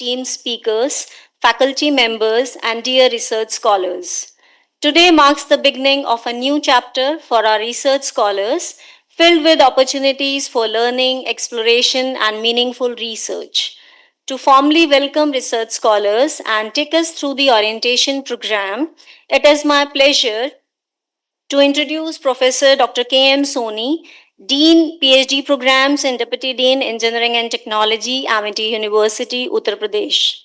esteemed speakers, faculty members, and dear research scholars. Today marks the beginning of a new chapter for our research scholars, filled with opportunities for learning, exploration, and meaningful research. To formally welcome research scholars and take us through the orientation program, it is my pleasure to introduce Professor Dr. K.M. Soni, Dean Ph.D. Programs and Deputy Dean Engineering and Technology, Amity University, Uttar Pradesh.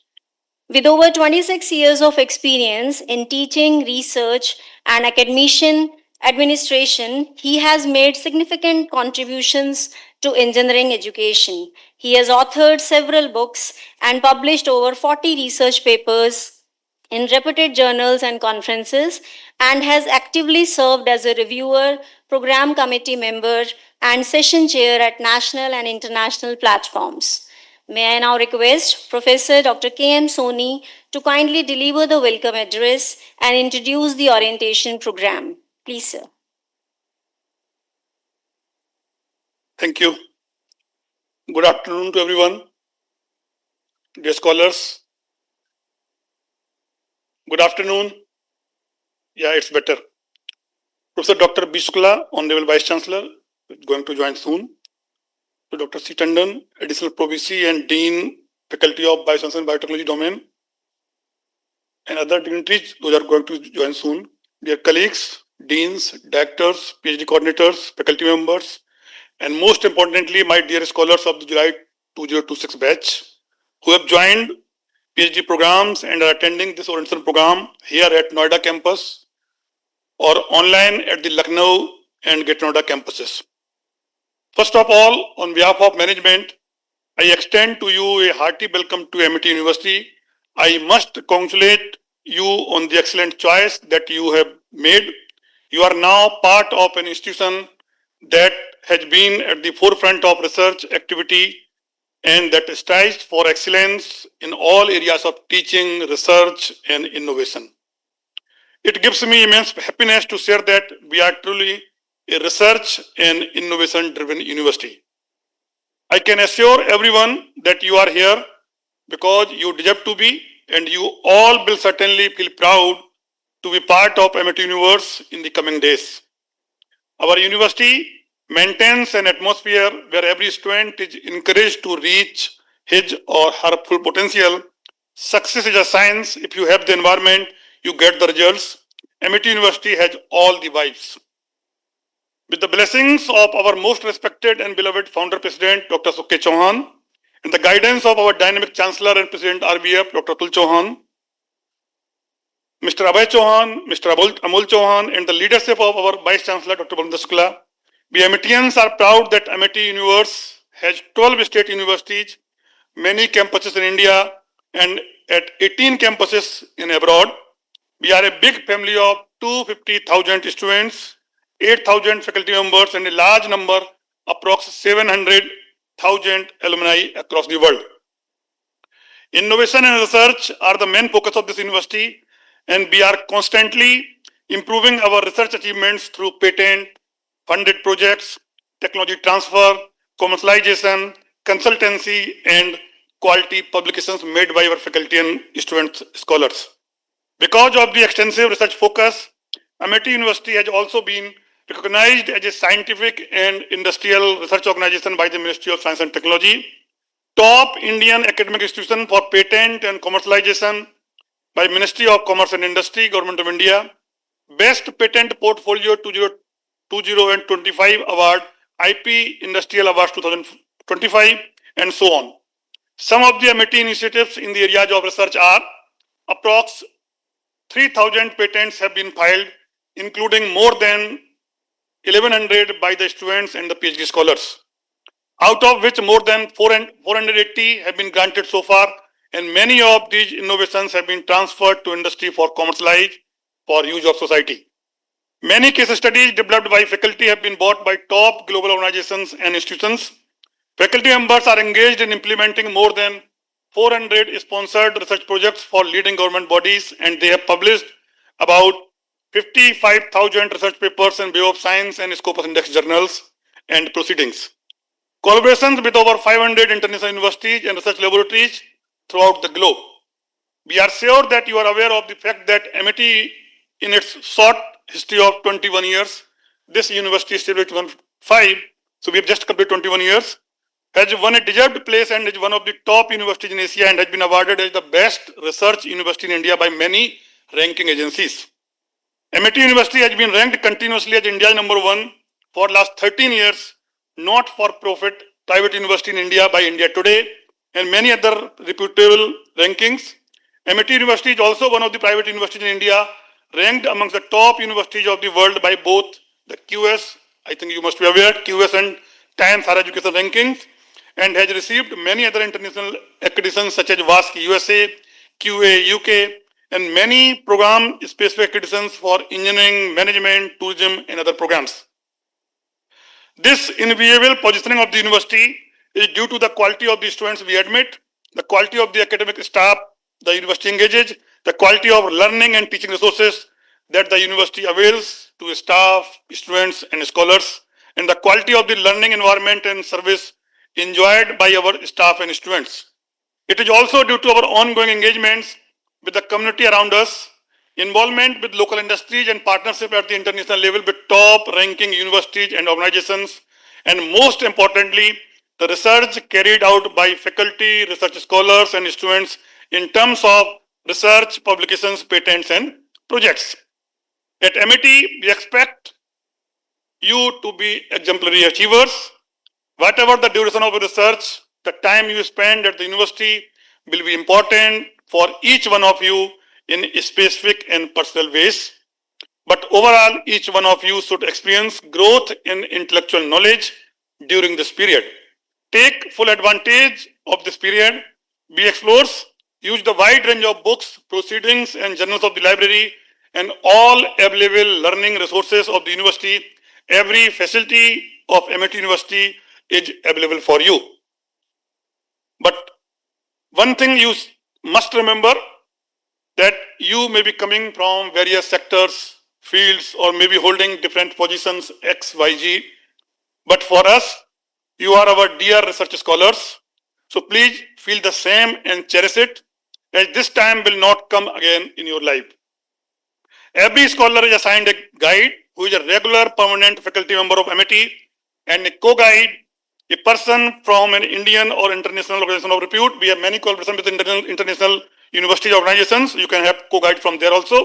With over 26 years of experience in teaching, research, and academician administration, he has made significant contributions to engineering education. He has authored several books and published over 40 research papers in reputed journals and conferences, and has actively served as a reviewer, program committee member, and session chair at national and international platforms. May I now request Professor Dr. K.M. Soni to kindly deliver the welcome address and introduce the orientation program. Please, sir. Thank you. Good afternoon to everyone. Dear scholars, good afternoon. Yeah, it's better. Professor Dr. B. Shukla, Honorable Vice Chancellor, is going to join soon. To Dr. C. Tandon, Additional Pro VC and Dean, Faculty of Bioscience and Biotechnology Domain, and other dignitaries, those are going to join soon. Dear colleagues, deans, directors, PhD coordinators, faculty members, and most importantly, my dear scholars of the July 2026 batch, who have joined PhD programs and are attending this orientation program here at Noida campus or online at the Lucknow and Greater Noida campuses. First of all, on behalf of management, I extend to you a hearty welcome to Amity University. I must congratulate you on the excellent choice that you have made. You are now part of an institution that has been at the forefront of research activity and that strives for excellence in all areas of teaching, research, and innovation. It gives me immense happiness to share that we are truly a research and innovation-driven university. I can assure everyone that you are here because you deserve to be, and you all will certainly feel proud to be part of Amity Universe in the coming days. Our university maintains an atmosphere where every student is encouraged to reach his or her full potential. Success is a science. If you have the environment, you get the results. Amity University has all the vibes. With the blessings of our most respected and beloved founder president, Dr. Sukhdev Chauhan, and the guidance of our dynamic chancellor and president RBF, Dr. Atul Chauhan, Mr. Abhay Chauhan, Mr. Amol Chauhan, and the leadership of our vice chancellor, Dr. Balwinder Shukla, we Amitians are proud that Amity Universe has 12 state universities, many campuses in India, and at 18 campuses in abroad. We are a big family of 250,000 students, 8,000 faculty members, and a large number, approximately 700,000 alumni across the world. Innovation and research are the main focus of this university, and we are constantly improving our research achievements through patent, funded projects, technology transfer, commercialization, consultancy, and quality publications made by our faculty and student scholars. Because of the extensive research focus, Amity University has also been recognized as a scientific and industrial research organization by the Ministry of Science and Technology, top Indian academic institution for patent and commercialization by Ministry of Commerce and Industry, Government of India, Best Patent Portfolio 2025 Award, IP Industrial Awards 2025, and so on. Some of the Amity initiatives in the areas of research are approx 3,000 patents have been filed, including more than 1,100 by the students and the PhD scholars, out of which more than 480 have been granted so far, and many of these innovations have been transferred to industry for commercialized for use of society. Many case studies developed by faculty have been bought by top global organizations and institutions. Faculty members are engaged in implementing more than 400 sponsored research projects for leading government bodies, and they have published about 55,000 research papers in Web of Science and Scopus Index journals and proceedings. Collaborations with over 500 international universities and research laboratories throughout the globe. We are sure that you are aware of the fact that MIT, in its short history of 21 years, this university is still 5, so we have just completed 21 years, has won a deserved place and is one of the top universities in Asia and has been awarded as the best research university in India by many ranking agencies. MIT University has been ranked continuously as India's number one for last 13 years, not for profit private university in India by India Today and many other reputable rankings. MIT University is also one of the private universities in India ranked amongst the top universities of the world by both the QS, I think you must be aware, QS and Times Higher Education rankings, and has received many other international accreditations such as WASC USA, QA UK, and many program-specific accreditations for engineering, management, tourism, and other programs. This enviable positioning of the university is due to the quality of the students we admit, the quality of the academic staff the university engages, the quality of learning and teaching resources that the university avails to staff, students, and scholars, and the quality of the learning environment and service enjoyed by our staff and students. It is also due to our ongoing engagements with the community around us, involvement with local industries and partnership at the international level with top ranking universities and organizations, and most importantly, the research carried out by faculty, research scholars, and students in terms of research, publications, patents, and projects. At MIT, we expect you to be exemplary achievers. Whatever the duration of your research, the time you spend at the university will be important for each one of you in specific and personal ways. But overall, each one of you should experience growth in intellectual knowledge during this period. Take full advantage of this period. Be explorers. Use the wide range of books, proceedings, and journals of the library and all available learning resources of the university. Every facility of MIT University is available for you. But one thing you must remember that you may be coming from various sectors, fields, or maybe holding different positions X, Y, Z. But for us, you are our dear research scholars. So please feel the same and cherish it, as this time will not come again in your life. Every scholar is assigned a guide who is a regular permanent faculty member of MIT and a co-guide, a person from an Indian or international organization of repute. We have many collaborations with international university organizations. You can have co-guide from there also.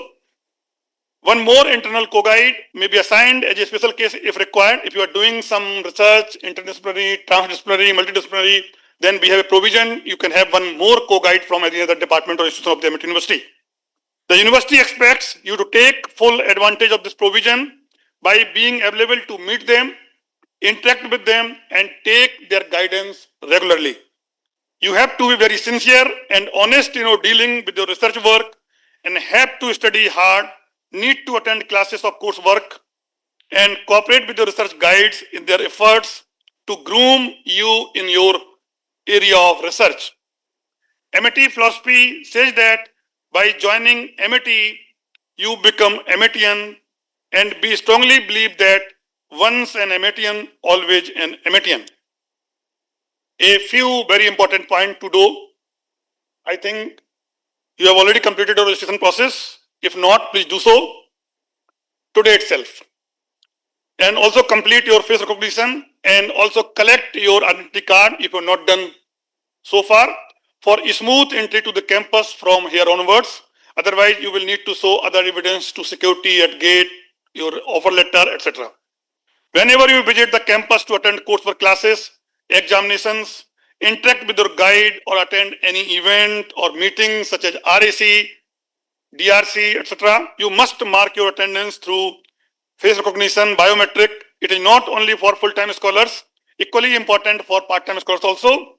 One more internal co-guide may be assigned as a special case if required. If you are doing some research, interdisciplinary, transdisciplinary, multidisciplinary, then we have a provision. You can have one more co-guide from any other department or institution of the MIT University. The university expects you to take full advantage of this provision by being available to meet them, interact with them, and take their guidance regularly. You have to be very sincere and honest in your dealing with your research work and have to study hard, need to attend classes of coursework, and cooperate with your research guides in their efforts to groom you in your area of research. MIT philosophy says that by joining MIT, you become MITian, and we strongly believe that once an MITian, always an MITian. A few very important points to do. I think you have already completed your registration process. If not, please do so today itself. And also complete your face recognition and also collect your identity card if you have not done so far for smooth entry to the campus from here onwards. Otherwise, you will need to show other evidence to security at gate, your offer letter, etc. Whenever you visit the campus to attend coursework classes, examinations, interact with your guide or attend any event or meeting such as RAC, DRC, etc., you must mark your attendance through face recognition, biometric. It is not only for full-time scholars, equally important for part-time scholars also.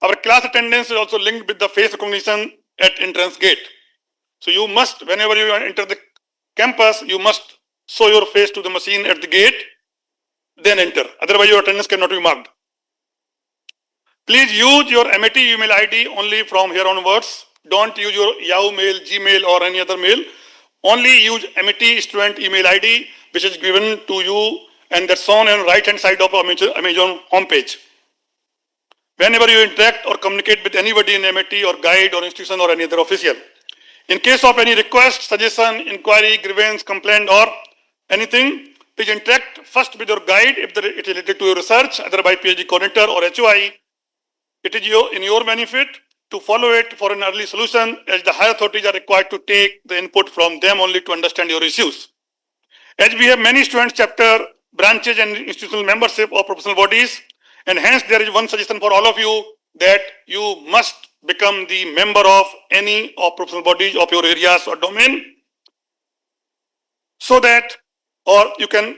Our class attendance is also linked with the face recognition at entrance gate. So you must, whenever you enter the campus, you must show your face to the machine at the gate, then enter. Otherwise, your attendance cannot be marked. Please use your MIT email ID only from here onwards. Don't use your Yahoo Mail, Gmail, or any other mail. Only use MIT student email ID, which is given to you, and that's shown on the right-hand side of Amazon homepage. whenever you interact or communicate with anybody in MIT or guide or institution or any other official. In case of any request, suggestion, inquiry, grievance, complaint, or anything, please interact first with your guide if it is related to your research, either by PhD coordinator or HOI. It is in your benefit to follow it for an early solution, as the higher authorities are required to take the input from them only to understand your issues. As we have many students, chapter, branches, and institutional membership of professional bodies, and hence there is one suggestion for all of you that you must become the member of any of professional bodies of your areas or domain, so that, or you can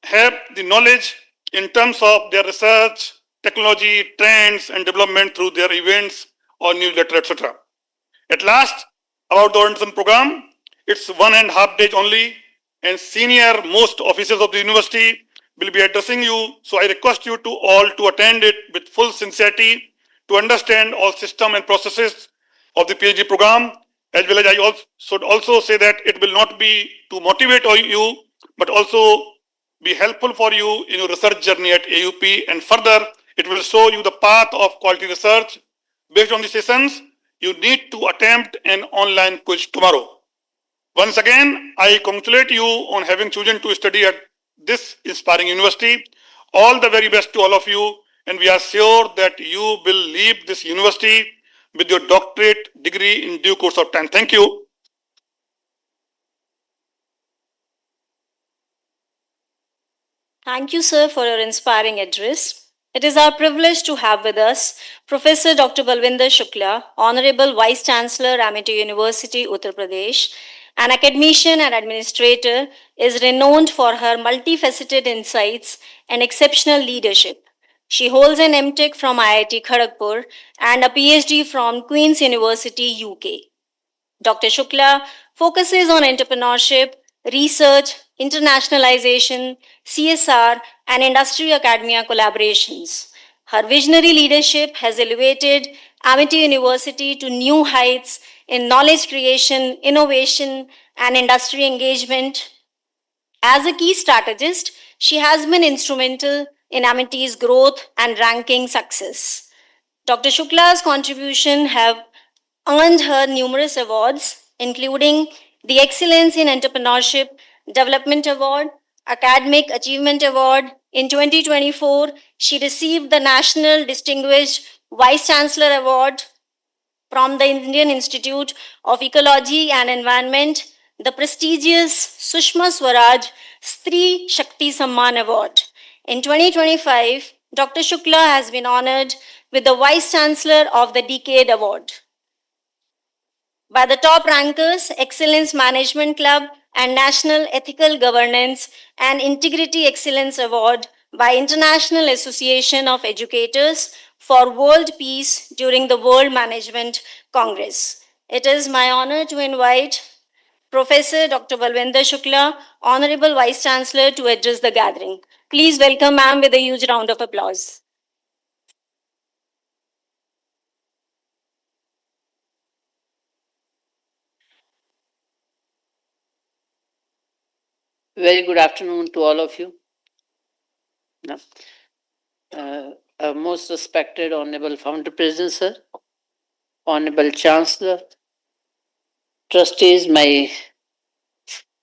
have the knowledge in terms of their research, technology, trends, and development through their events or newsletter, etc. At last, about the orientation program, it's 1.5 days only, and senior most officers of the university will be addressing you. So I request you to all to attend it with full sincerity, to understand all system and processes of the PhD program, as well as I should also say that it will not be to motivate you, but also be helpful for you in your research journey at AUP, and further, it will show you the path of quality research. Based on the sessions, you need to attempt an online quiz tomorrow. Once again, I congratulate you on having chosen to study at this inspiring university. All the very best to all of you, and we are sure that you will leave this university with your doctorate degree in due course of time. Thank you. Thank you, sir, for your inspiring address. It is our privilege to have with us Professor Dr. Balwinder Shukla, Honorable Vice Chancellor, Amity University, Uttar Pradesh. An academician and administrator, is renowned for her multifaceted insights and exceptional leadership. She holds an MTech from IIT Kharagpur and a PhD from Queen's University, UK. Dr. Shukla focuses on entrepreneurship, research, internationalization, CSR, and industry academia collaborations. Her visionary leadership has elevated Amity University to new heights in knowledge creation, innovation, and industry engagement. As a key strategist, she has been instrumental in Amity's growth and ranking success. Dr. Shukla's contribution have earned her numerous awards, including the Excellence in Entrepreneurship Development Award, Academic Achievement Award. In 2024, she received the National Distinguished Vice Chancellor Award from the Indian Institute of Ecology and Environment, the prestigious Sushma Swaraj Stri Shakti Samman Award. In 2025, Dr. Shukla has been honored with the Vice Chancellor of the Decade Award by the top rankers, Excellence Management Club, and National Ethical Governance and Integrity Excellence Award by International Association of Educators for World Peace during the World Management Congress. It is my honor to invite Professor Dr. Balwinder Shukla, Honorable Vice Chancellor, to address the gathering. Please welcome ma'am with a huge round of applause. Very good afternoon to all of you. Most respected Honorable Founder President, sir, Honorable Chancellor, trustees, my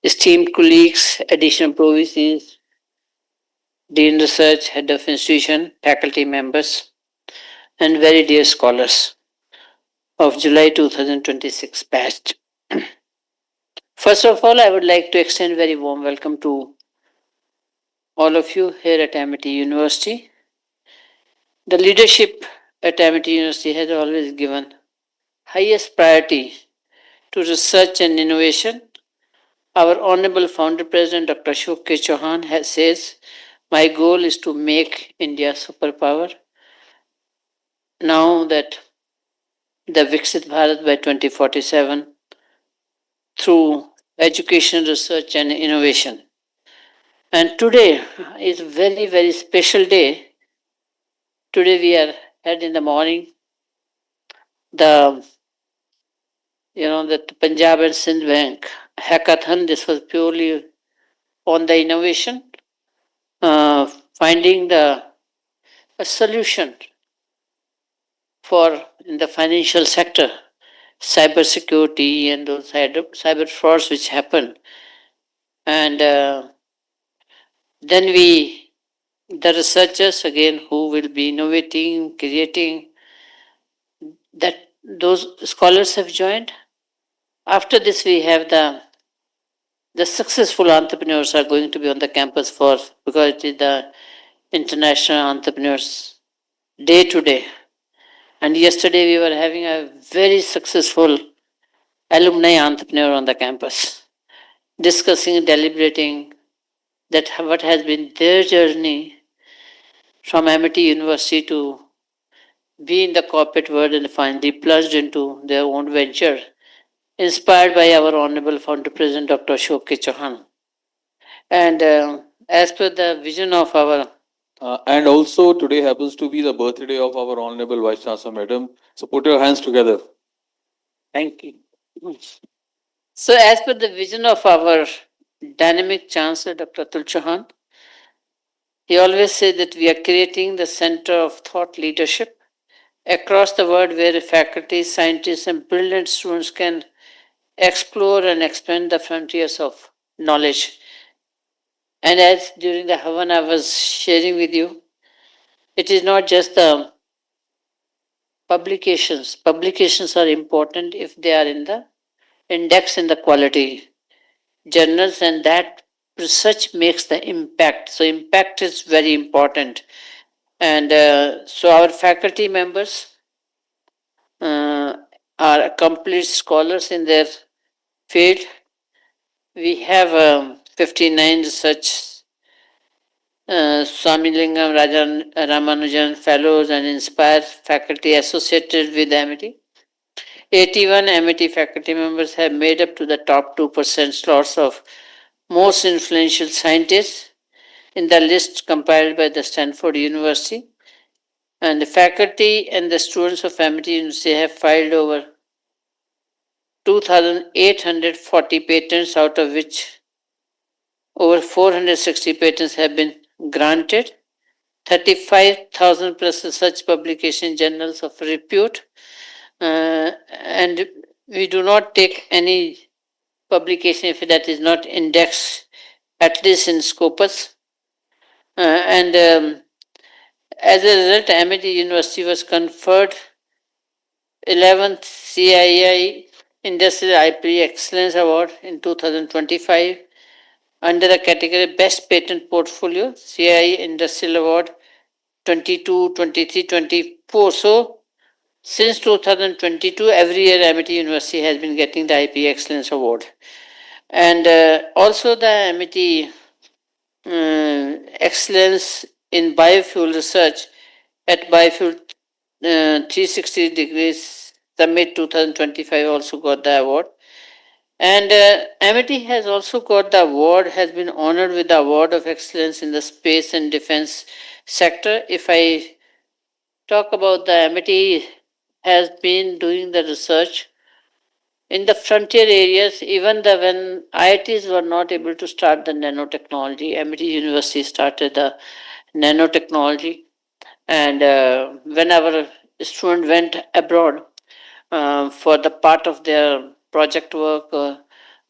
esteemed colleagues, additional provincials, Dean Research, Head of Institution, faculty members, and very dear scholars of July 2026 batch. First of all, I would like to extend a very warm welcome to all of you here at Amity University. The leadership at Amity University has always given highest priority to research and innovation. Our Honorable Founder President Dr. Ashok K. Chauhan says, my goal is to make India superpower. Now that the Viksit Bharat by 2047 through education, research and innovation. And today is a very, very special day. Today we are had in the morning the Punjab and Sindh Bank hackathon. This was purely on the innovation, finding a solution for in the financial sector, cybersecurity and those cyber frauds which happen. And then the researchers again who will be innovating, creating, that those scholars have joined. After this, we have the successful entrepreneurs are going to be on the campus for, because it is the International Entrepreneurs Day today. And yesterday we were having a very successful alumni entrepreneur on the campus, discussing, deliberating that what has been their journey from MIT University to be in the corporate world and finally plunged into their own venture, inspired by our Honorable Founder President Dr. Ashok K. Chauhan. And as per the vision of our And also today happens to be the birthday of our Honorable Vice Chancellor Madam. So put your hands together. Thank you. So, as per the vision of our dynamic Chancellor, Dr. Atul Chauhan, he always said that we are creating the center of thought leadership across the world where faculty, scientists, and brilliant students can explore and expand the frontiers of knowledge. And as during the Havan I was sharing with you, it is not just the publications. Publications are important if they are in the index in the quality journals, and that research makes the impact. So, impact is very important. And so, our faculty members are accomplished scholars in their field. We have 59 research Swamilingam Rajan Ramanujan fellows and inspired faculty associated with MIT. 81 MIT faculty members have made up to the top 2% slots of most influential scientists in the list compiled by the Stanford University. And the faculty and the students of MIT University have filed over 2,840 patents, out of which over 460 patents have been granted. 35,000 plus research publication journals of repute. And we do not take any publication if that is not indexed, at least in Scopus. And as a result, MIT University was conferred 11th CII Industrial IP Excellence Award in 2025 under the category Best Patent Portfolio, CII Industrial Award 22, 23, 24. So, since 2022, every year MIT University has been getting the IP Excellence Award. And also the MIT Excellence in Biofuel Research at Biofuel 360 Degrees Summit 2025 also got the award. And MIT has also got the award, has been honored with the Award of Excellence in the Space and Defense sector. If I talk about the MIT has been doing the research in the frontier areas, even when IITs were not able to start the nanotechnology, MIT University started the nanotechnology. And when our student went abroad for the part of their project work,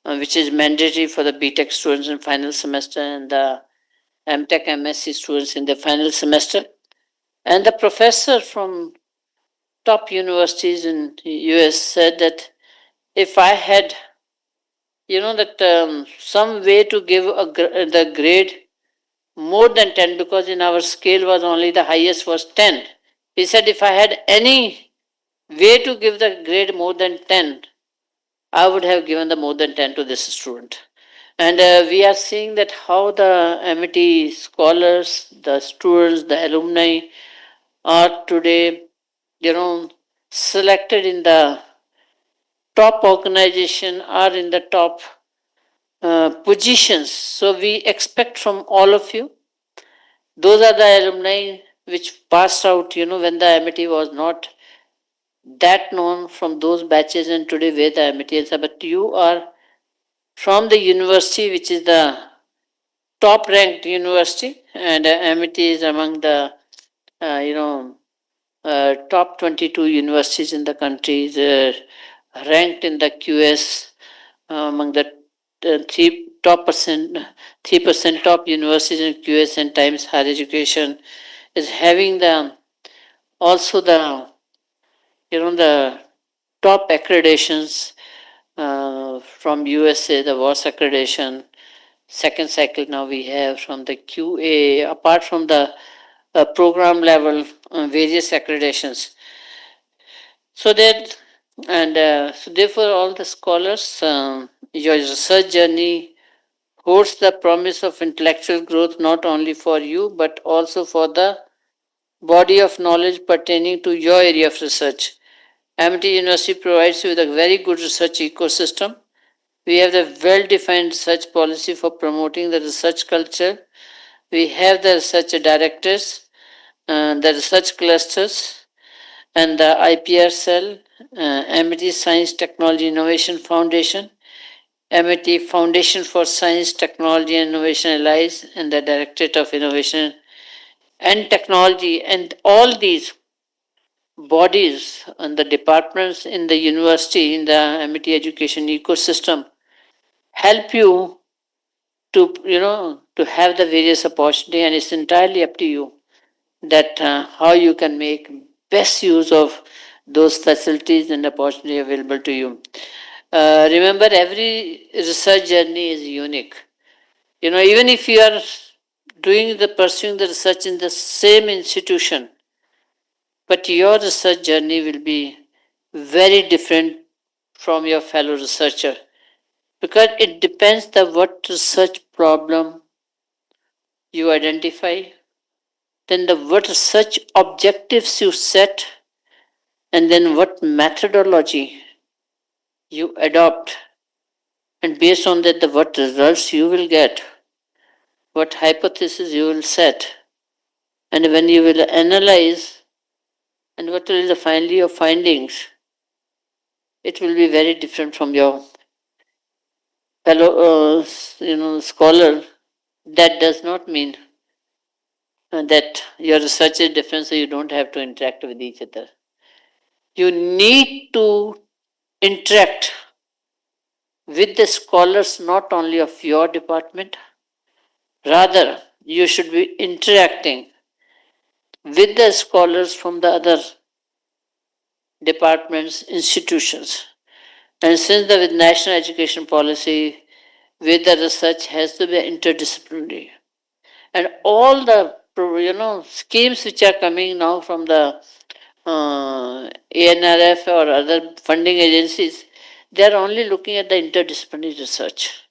which is mandatory for the BTech students in final semester and the MTech MSc students in the final semester, and the professor from top universities in the US said that if I had, some way to give the grade more than 10, because in our scale was only the highest was 10. He said if I had any way to give the grade more than 10, I would have given the more than 10 to this student. And we are seeing that how the MIT scholars, the students, the alumni are today, selected in the top organization, are in the top positions. So we expect from all of you, those are the alumni which passed out, when the MIT was not that known from those batches, and today where the MITs are. But you are from the university which is the top ranked university, and MIT is among the top 22 universities in the country, ranked in the QS among the three top percent, 3% top universities in QS and Times Higher Education, is having the also the top accreditations from USA, the WAS accreditation. Second cycle now we have from the QA, apart from the program level various accreditations. So that so therefore all the scholars, your research journey holds the promise of intellectual growth not only for you but also for the body of knowledge pertaining to your area of research. Amity University provides you with a very good research ecosystem. We have the well-defined research policy for promoting the research culture. We have the research directors, the research clusters, and the IPR cell, Amity Science Technology Innovation Foundation, Amity Foundation for Science, Technology and Innovation Allies, and the Directorate of Innovation and Technology. And all these bodies and the departments in the university, in the Amity education ecosystem, help you to have the various opportunity, and it's entirely up to you that how you can make best use of those facilities and opportunity available to you. Remember, every research journey is unique. Even if you are pursuing the research in the same institution, but your research journey will be very different from your fellow researcher, because it depends the what research problem you identify, then the what research objectives you set, and then what methodology you adopt, and based on that the what results you will get, what hypothesis you will set, and when you will analyze, and what will be the finally your findings, it will be very different from your fellow scholar. That does not mean that your research is different, so you don't have to interact with each other. You need to interact with the scholars not only of your department, rather, you should be interacting with the scholars from the other departments, institutions. And since the with national education policy, with the research has to be interdisciplinary. And all the schemes which are coming now from the ANRF or other funding agencies, they are only looking at the interdisciplinary research.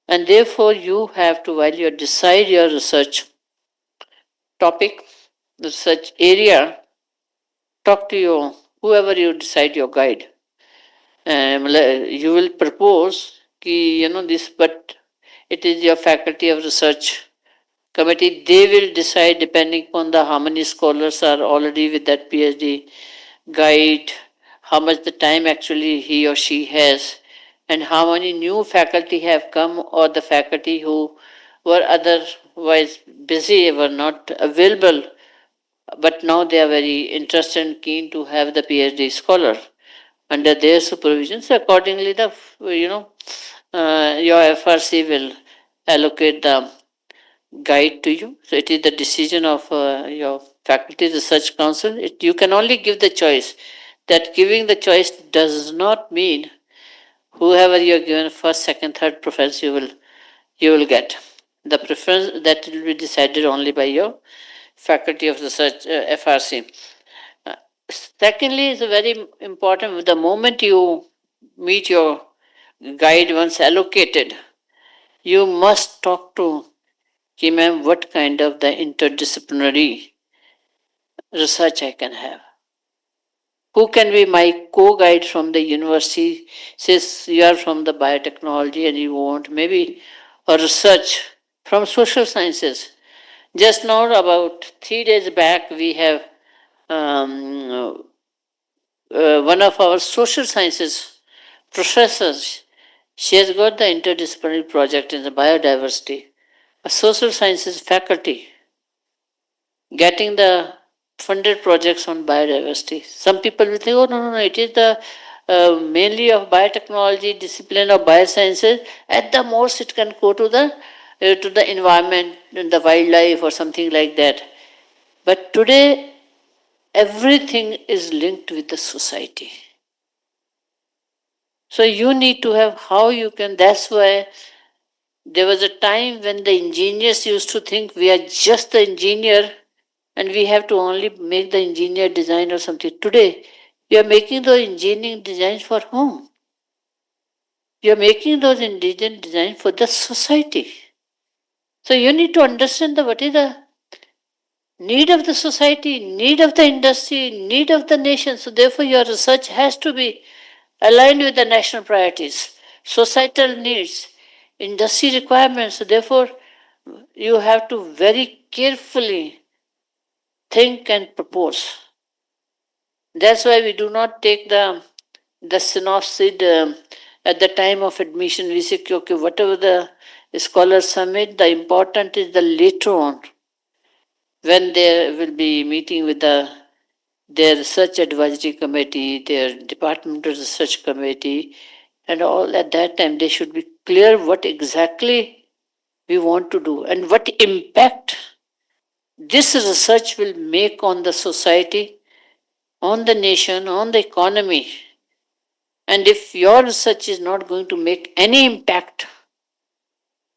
And therefore, you have to, while you decide your research topic, research area, talk to your whoever you decide your guide. You will propose this, but it is your faculty of research committee. They will decide depending upon the how many scholars are already with that PhD guide, how much the time actually he or she has, and how many new faculty have come, or the faculty who were otherwise busy were not available, but now they are very interested and keen to have the PhD scholar under their supervision. So accordingly, your FRC will allocate the guide to you. So it is the decision of your faculty research council. You can only give the choice. That giving the choice does not mean whoever you are given first, second, third preference you will get. The preference that will be decided only by your faculty of research FRC. Secondly, is very important. The moment you meet your guide once allocated, you must talk to him, what kind of the interdisciplinary research I can have. Who can be my co-guide from the university? Says you are from the biotechnology and you want maybe a research from social sciences. Just now, about 3 days back, we have one of our social sciences professors. She has got the interdisciplinary project in the biodiversity. A social sciences faculty getting the funded projects on biodiversity. Some people will think, oh, no, it is the mainly of biotechnology, discipline of biosciences. At the most, it can go to the environment, the wildlife, or something like that. But today, everything is linked with the society. So you need to have how you can. That's why there was a time when the engineers used to think we are just the engineer and we have to only make the engineer design or something. Today, you are making those engineering designs for whom? You are making those engineering designs for the society. So you need to understand what is the need of the society, need of the industry, need of the nation. So therefore your research has to be aligned with the national priorities, societal needs, industry requirements. So therefore you have to very carefully think and propose. That's why we do not take the synopsis at the time of admission. We say, okay, whatever the scholars submit, the important is the later on, when they will be meeting with their research advisory committee, their departmental research committee, and all at that time they should be clear what exactly we want to do and what impact this research will make on the society, on the nation, on the economy. And if your research is not going to make any impact,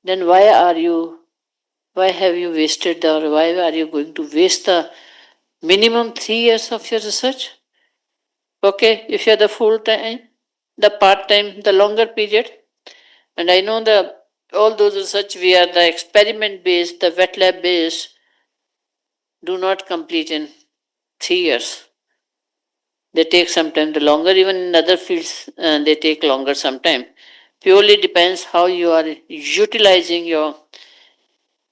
then why have you wasted or why are you going to waste the minimum 3 years of your research? Okay, if you're the full time, the part time, the longer period. And I know all those research we are the experiment based, the wet lab based, do not complete in 3 years. They take some time. The longer, even in other fields, they take longer sometime. Purely depends how you are utilizing your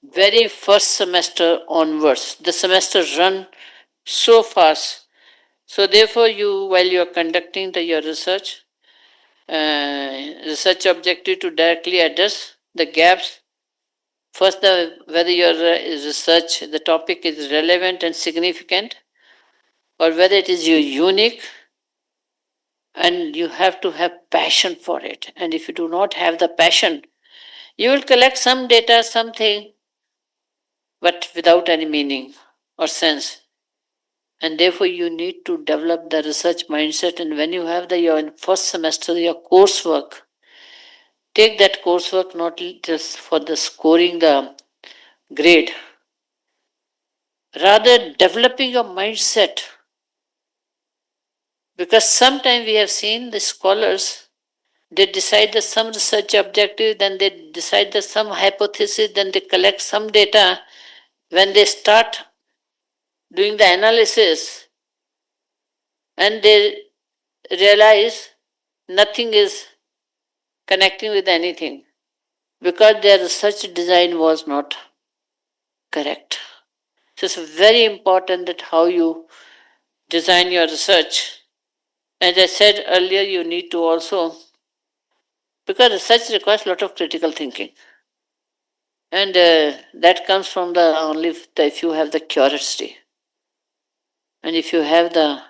very first semester onwards. The semester run so fast. So therefore, while you are conducting your research, research objective to directly address the gaps. First, whether your research, the topic is relevant and significant, or whether it is unique, and you have to have passion for it. And if you do not have the passion, you will collect some data, something, but without any meaning or sense. And therefore, you need to develop the research mindset. And when you have your first semester, your coursework, take that coursework not just for the scoring the grade, rather developing a mindset. Because sometimes we have seen the scholars, they decide that some research objective, then they decide that some hypothesis, then they collect some data. When they start doing the analysis and they realize nothing is connecting with anything because their research design was not correct. So it's very important that how you design your research. As I said earlier, you need to also, because research requires a lot of critical thinking. And that comes from if you have the curiosity. And if you have the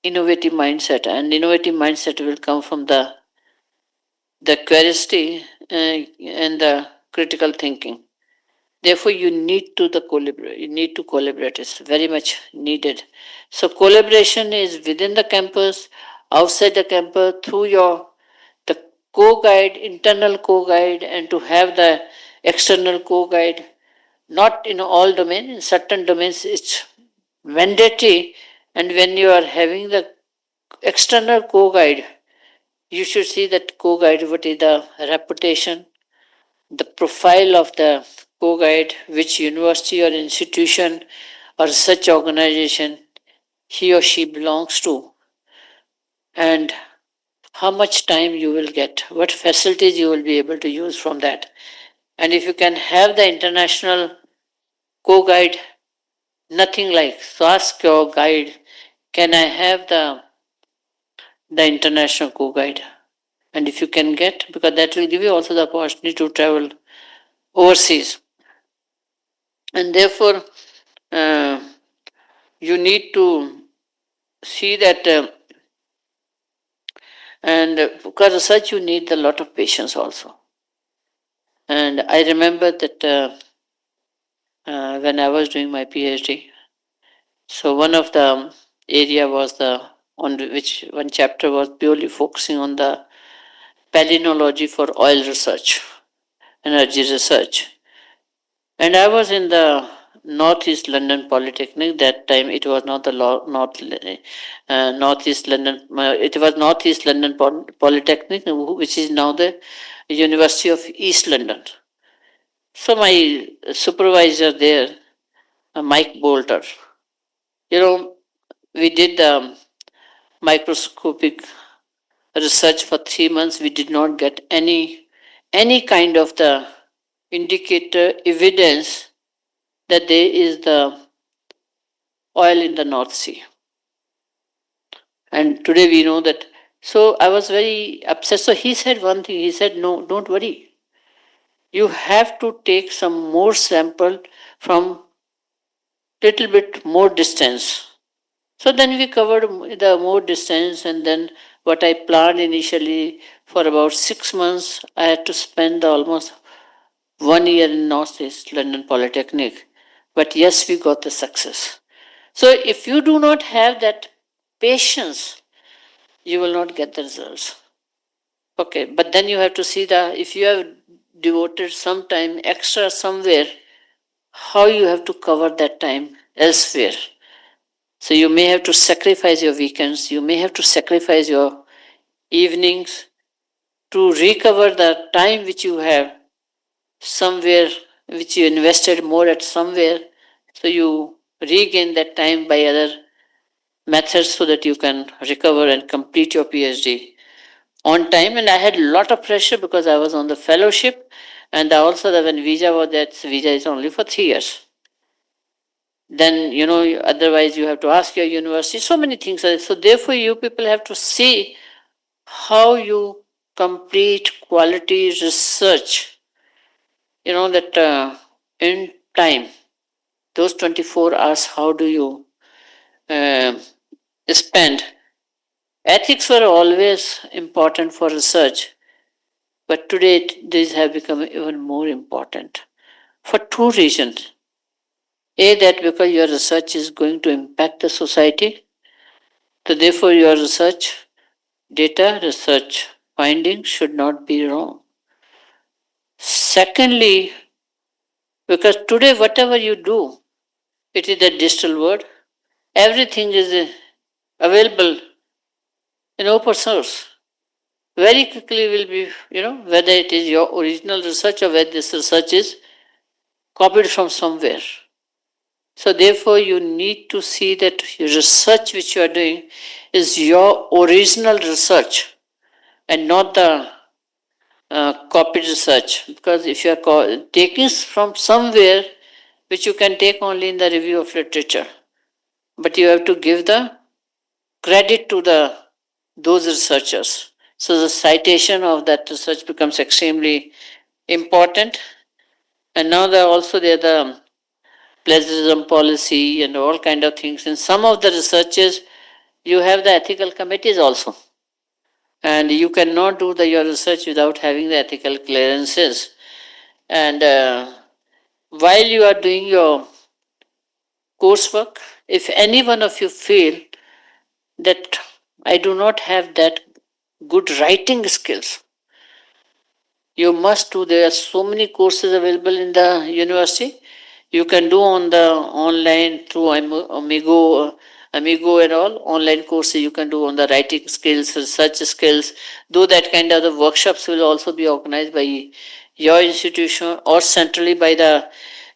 innovative mindset, and innovative mindset will come from the curiosity and the critical thinking. Therefore, you need to collaborate. You need to collaborate. It's very much needed. So collaboration is within the campus, outside the campus, through the co-guide, internal co-guide, and to have the external co-guide. Not in all domains. In certain domains, it's mandatory. And when you are having the external co-guide, you should see that co-guide, what is the reputation, the profile of the co-guide, which university or institution or such organization he or she belongs to, and how much time you will get, what facilities you will be able to use from that. And if you can have the international co-guide, nothing like, so ask your guide, can I have the international co-guide? And if you can get, because that will give you also the opportunity to travel overseas. And therefore, you need to see that, and because research you need a lot of patience also. And I remember that when I was doing my PhD, so one of the area was the on which one chapter was purely focusing on the palynology for oil research, energy research. And I was in the Northeast London Polytechnic. That time it was not the Northeast London. It was Northeast London Polytechnic, which is now the University of East London. So my supervisor there, Mike Bolter, we did the microscopic research for 3 months. We did not get any kind of the indicator evidence that there is the oil in the North Sea. And today we know that. So I was very upset. So he said one thing. He said, "No, don't worry. You have to take some more sample from little bit more distance." So then we covered the more distance, and then what I planned initially for about 6 months, I had to spend almost 1 year in Northeast London Polytechnic. But yes, we got the success. So if you do not have that patience, you will not get the results. Okay, but then you have to see that if you have devoted some time extra somewhere, how you have to cover that time elsewhere. So you may have to sacrifice your weekends, you may have to sacrifice your evenings to recover the time which you have somewhere, which you invested more at somewhere. So you regain that time by other methods so that you can recover and complete your PhD on time. And I had a lot of pressure because I was on the fellowship, and also the when visa was, that visa is only for 3 years. Then otherwise you have to ask your university, so many things. So therefore you people have to see how you complete quality research, that in time, those 24 hours, how do you uh, spend. Ethics were always important for research, but today these have become even more important for two reasons. A, that because your research is going to impact the society, so therefore your research data, research findings should not be wrong. Secondly, because today whatever you do, it is a digital world, everything is available in open source. Very quickly will be, whether it is your original research or whether this research is copied from somewhere. So therefore you need to see that your research which you are doing is your original research and not the copied research. Because if you are taking from somewhere which you can take only in the review of literature, but you have to give the credit to those researchers. So the citation of that research becomes extremely important. And now there are the plagiarism policy and all kind of things. In some of the researches, you have the ethical committees also. And you cannot do your research without having the ethical clearances. And while you are doing your coursework, if any one of you feel that I do not have that good writing skills, you must do. There are so many courses available in the university. You can do on the online through Amigo and all online courses you can do on the writing skills, research skills. Though that kind of the workshops will also be organized by your institution or centrally by the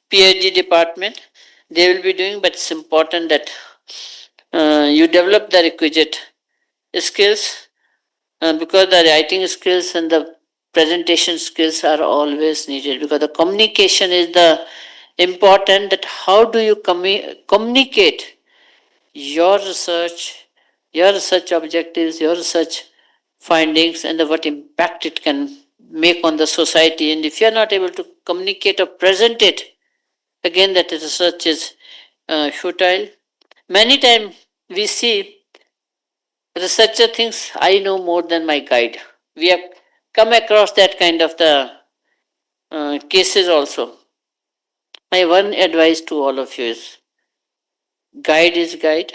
Ph.D. department. They will be doing, but it's important that you develop the requisite skills because the writing skills and the presentation skills are always needed, because the communication is the important, that how do you communicate your research objectives, your research findings, and what impact it can make on the society. And if you are not able to communicate or present it, again that research is futile. Many times we see researcher thinks I know more than my guide. We have come across that kind of the cases also. My one advice to all of you is guide is guide.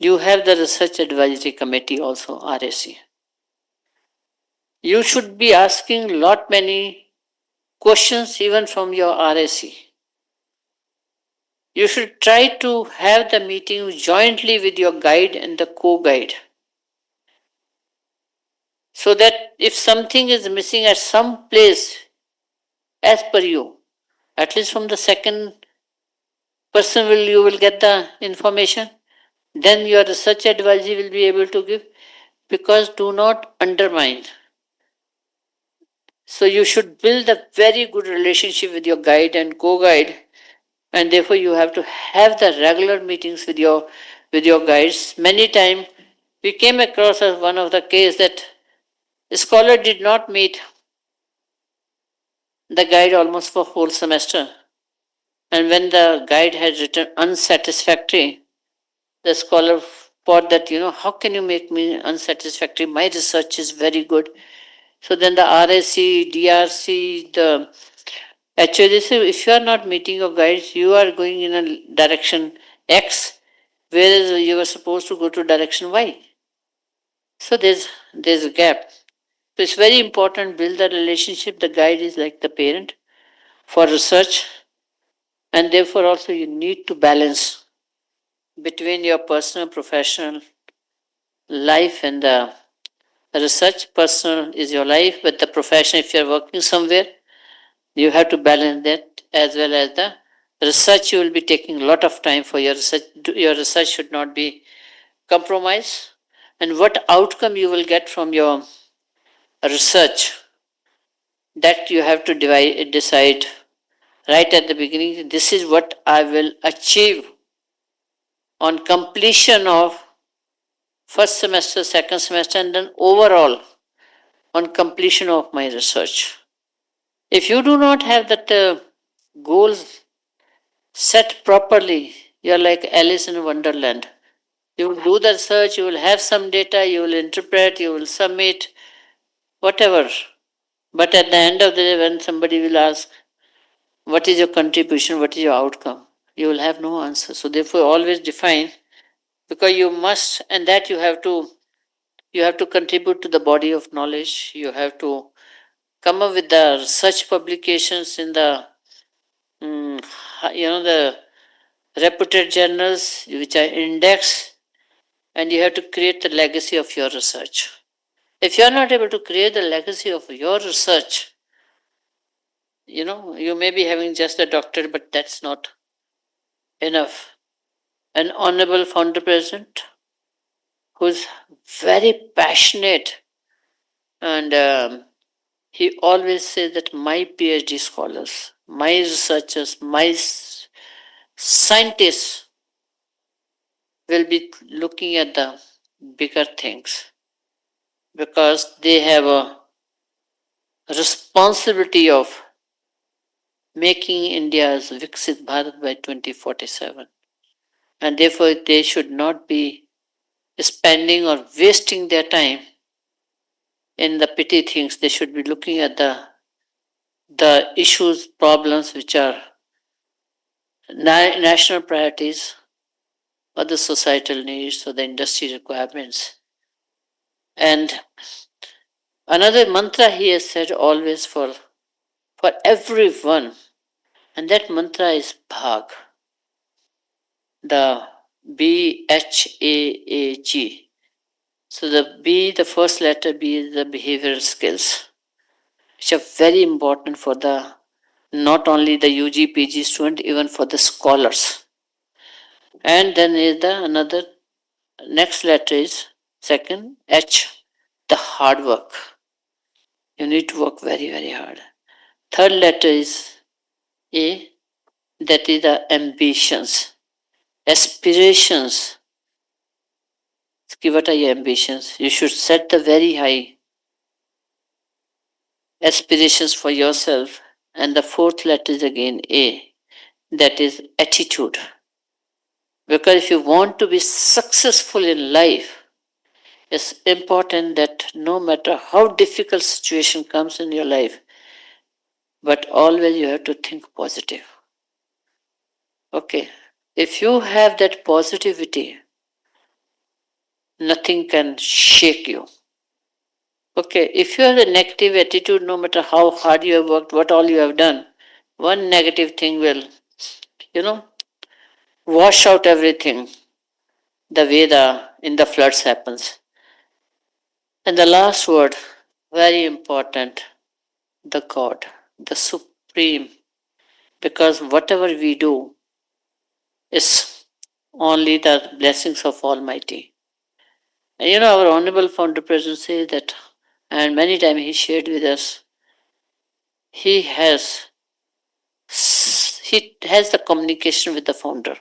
You have the research advisory committee also, RAC. You should be asking lot many questions even from your RAC. You should try to have the meeting jointly with your guide and the co-guide. So that if something is missing at some place, as per you, at least from the second person you will get the information, then your research advisory will be able to give, because do not undermine. So you should build a very good relationship with your guide and co-guide, and therefore you have to have the regular meetings with your guides. Many times we came across as one of the case that a scholar did not meet the guide almost for whole semester. And when the guide had written unsatisfactory, the scholar thought that, how can you make me unsatisfactory? My research is very good. So then the RSC, DRC, the HOD say, if you are not meeting your guides, you are going in a direction X, whereas you were supposed to go to direction Y. So there's a gap. So it's very important, build the relationship. The guide is like the parent for research, and therefore also you need to balance between your personal professional life and the research. Personal is your life, but the profession, if you're working somewhere, you have to balance that, as well as the research. You will be taking a lot of time for your research. Your research should not be compromised. And what outcome you will get from your research, that you have to decide right at the beginning. This is what I will achieve on completion of first semester, second semester, and then overall on completion of my research. If you do not have that goals set properly, you are like Alice in Wonderland. You will do the research, you will have some data, you will interpret, you will submit, whatever. But at the end of the day, when somebody will ask, what is your contribution, what is your outcome, you will have no answer. So therefore always define, because you must, and that you have to contribute to the body of knowledge. You have to come up with the research publications in the the reputed journals which are indexed, and you have to create the legacy of your research. If you are not able to create the legacy of your research, you may be having just a doctorate, but that's not enough. An honorable founder president who's very passionate, and he always says that my PhD scholars, my researchers, my scientists will be looking at the bigger things, because they have a responsibility of making India's Viksit Bharat by 2047. And therefore, they should not be spending or wasting their time in the petty things. They should be looking at the issues, problems which are national priorities, or the societal needs, or the industry requirements. And another mantra he has said always for everyone, and that mantra is Bhag. The BHAAG. So the first letter B is the behavioral skills, which are very important for the not only the UG PG student, even for the scholars. And then is the another next letter is second H, the hard work. You need to work very, very hard. Third letter is A, that is the ambitions, aspirations. What are your ambitions? You should set the very high aspirations for yourself. And the fourth letter is again A, that is attitude. Because if you want to be successful in life, it's important that no matter how difficult situation comes in your life, but always you have to think positive. Okay. If you have that positivity, nothing can shake you. Okay. If you have a negative attitude, no matter how hard you have worked, what all you have done, one negative thing will, wash out everything the way in the floods happens. And the last word, very important, the God, the Supreme, because whatever we do is only the blessings of Almighty. And our Honorable Founder President says that, and many times he shared with us, he has the communication with the founder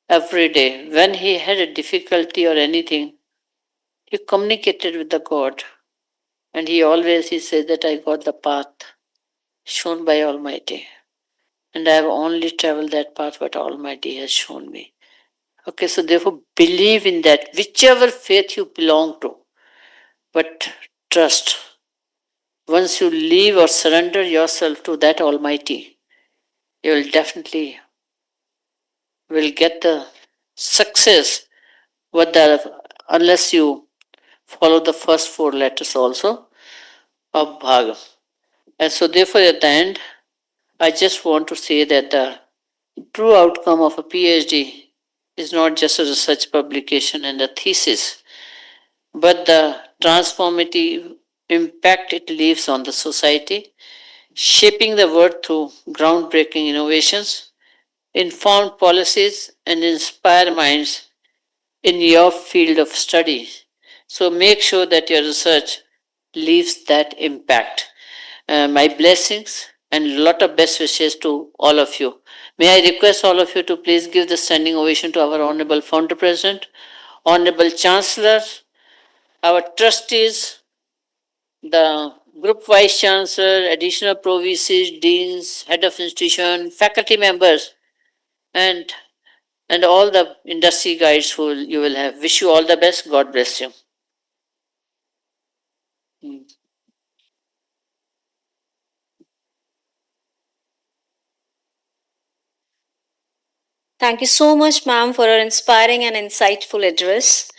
every day. When he had a difficulty or anything, he communicated with the God, and he said that I got the path shown by Almighty, and I have only traveled that path what Almighty has shown me. Okay, so therefore believe in that, whichever faith you belong to, but trust. Once you leave or surrender yourself to that Almighty, you will definitely get the success. Unless you follow the first four letters also of Bhaga. And so therefore at the end, I just want to say that the true outcome of a PhD is not just a research publication and a thesis, but the transformative impact it leaves on the society, shaping the world through groundbreaking innovations, informed policies, and inspire minds in your field of study. So make sure that your research leaves that impact. My blessings and a lot of best wishes to all of you. May I request all of you to please give the standing ovation to our Honorable Founder President, Honorable Chancellor, our trustees, the Group Vice Chancellor, Additional Provices, Deans, Head of Institution, faculty members, and all the industry guides who you will have. Wish you all the best. God bless you. Thank you so much, ma'am, for your inspiring and insightful address.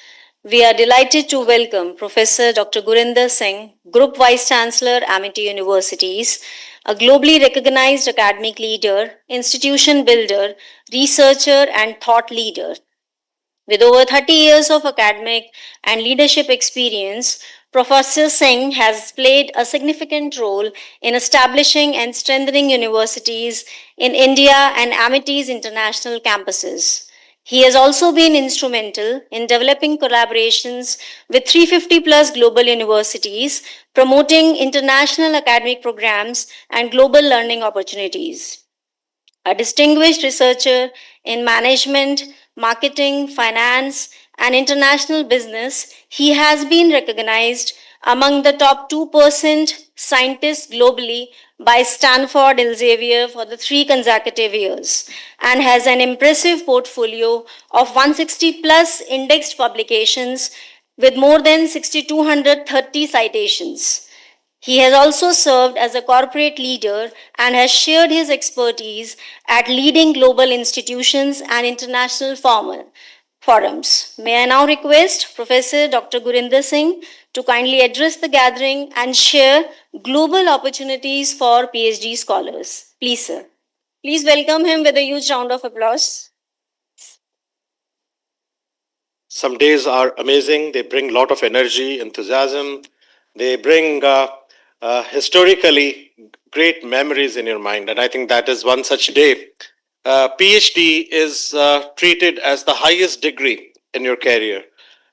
We are delighted to welcome Professor Dr. Gurinder Singh, Group Vice Chancellor, Amity Universities, a globally recognized academic leader, institution builder, researcher, and thought leader. With over 30 years of academic and leadership experience, Professor Singh has played a significant role in establishing and strengthening universities in India and Amity's international campuses. He has also been instrumental in developing collaborations with 350 plus global universities, promoting international academic programs and global learning opportunities. A distinguished researcher in management, marketing, finance, and international business, he has been recognized among the top 2% scientists globally by Stanford Elsevier for the 3 consecutive years and has an impressive portfolio of 160 plus indexed publications with more than 6,230 citations. He has also served as a corporate leader and has shared his expertise at leading global institutions and international forums. May I now request Professor Dr. Gurinder Singh to kindly address the gathering and share global opportunities for PhD scholars. Please, sir. Please welcome him with a huge round of applause. Some days are amazing. They bring a lot of energy, enthusiasm. They bring historically great memories in your mind. And I think that is one such day. PhD is treated as the highest degree in your career.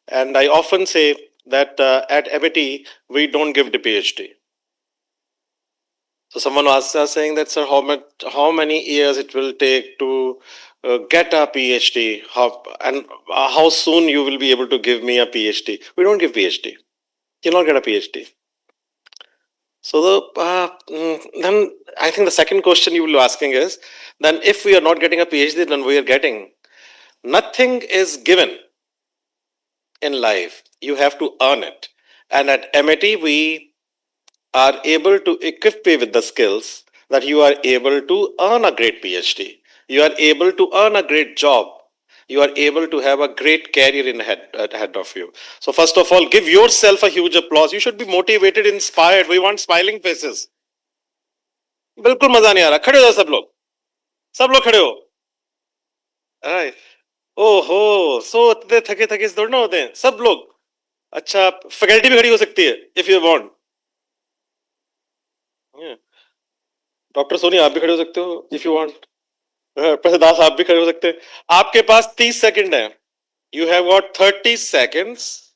And I often say that at MIT, we don't give the PhD. So someone asked us saying that, sir, how many years it will take to get a PhD, how soon you will be able to give me a PhD? We don't give PhD. You'll not get a PhD. So then I think the second question you will be asking is, then if we are not getting a PhD, then we are getting. Nothing is given in life. You have to earn it. And at MIT, we are able to equip you with the skills that you are able to earn a great PhD. You are able to earn a great job. You are able to have a great career ahead of you. So first of all, give yourself a huge applause. You should be motivated, inspired. We want smiling faces. बिल्कुल मजा नहीं आ रहा. खड़े हो जाओ सब लोग खड़े हो. Right. ओहो, सो इतने थके थके से दौड़ना होते हैं सब लोग. अच्छा, फैकल्टी भी खड़ी हो सकती है if you want. Doctor Soni आप भी खड़े हो सकते हो if you want. Professor Das आप भी खड़े हो सकते हैं. आपके पास 30 सेकंड है. You have got 30 seconds.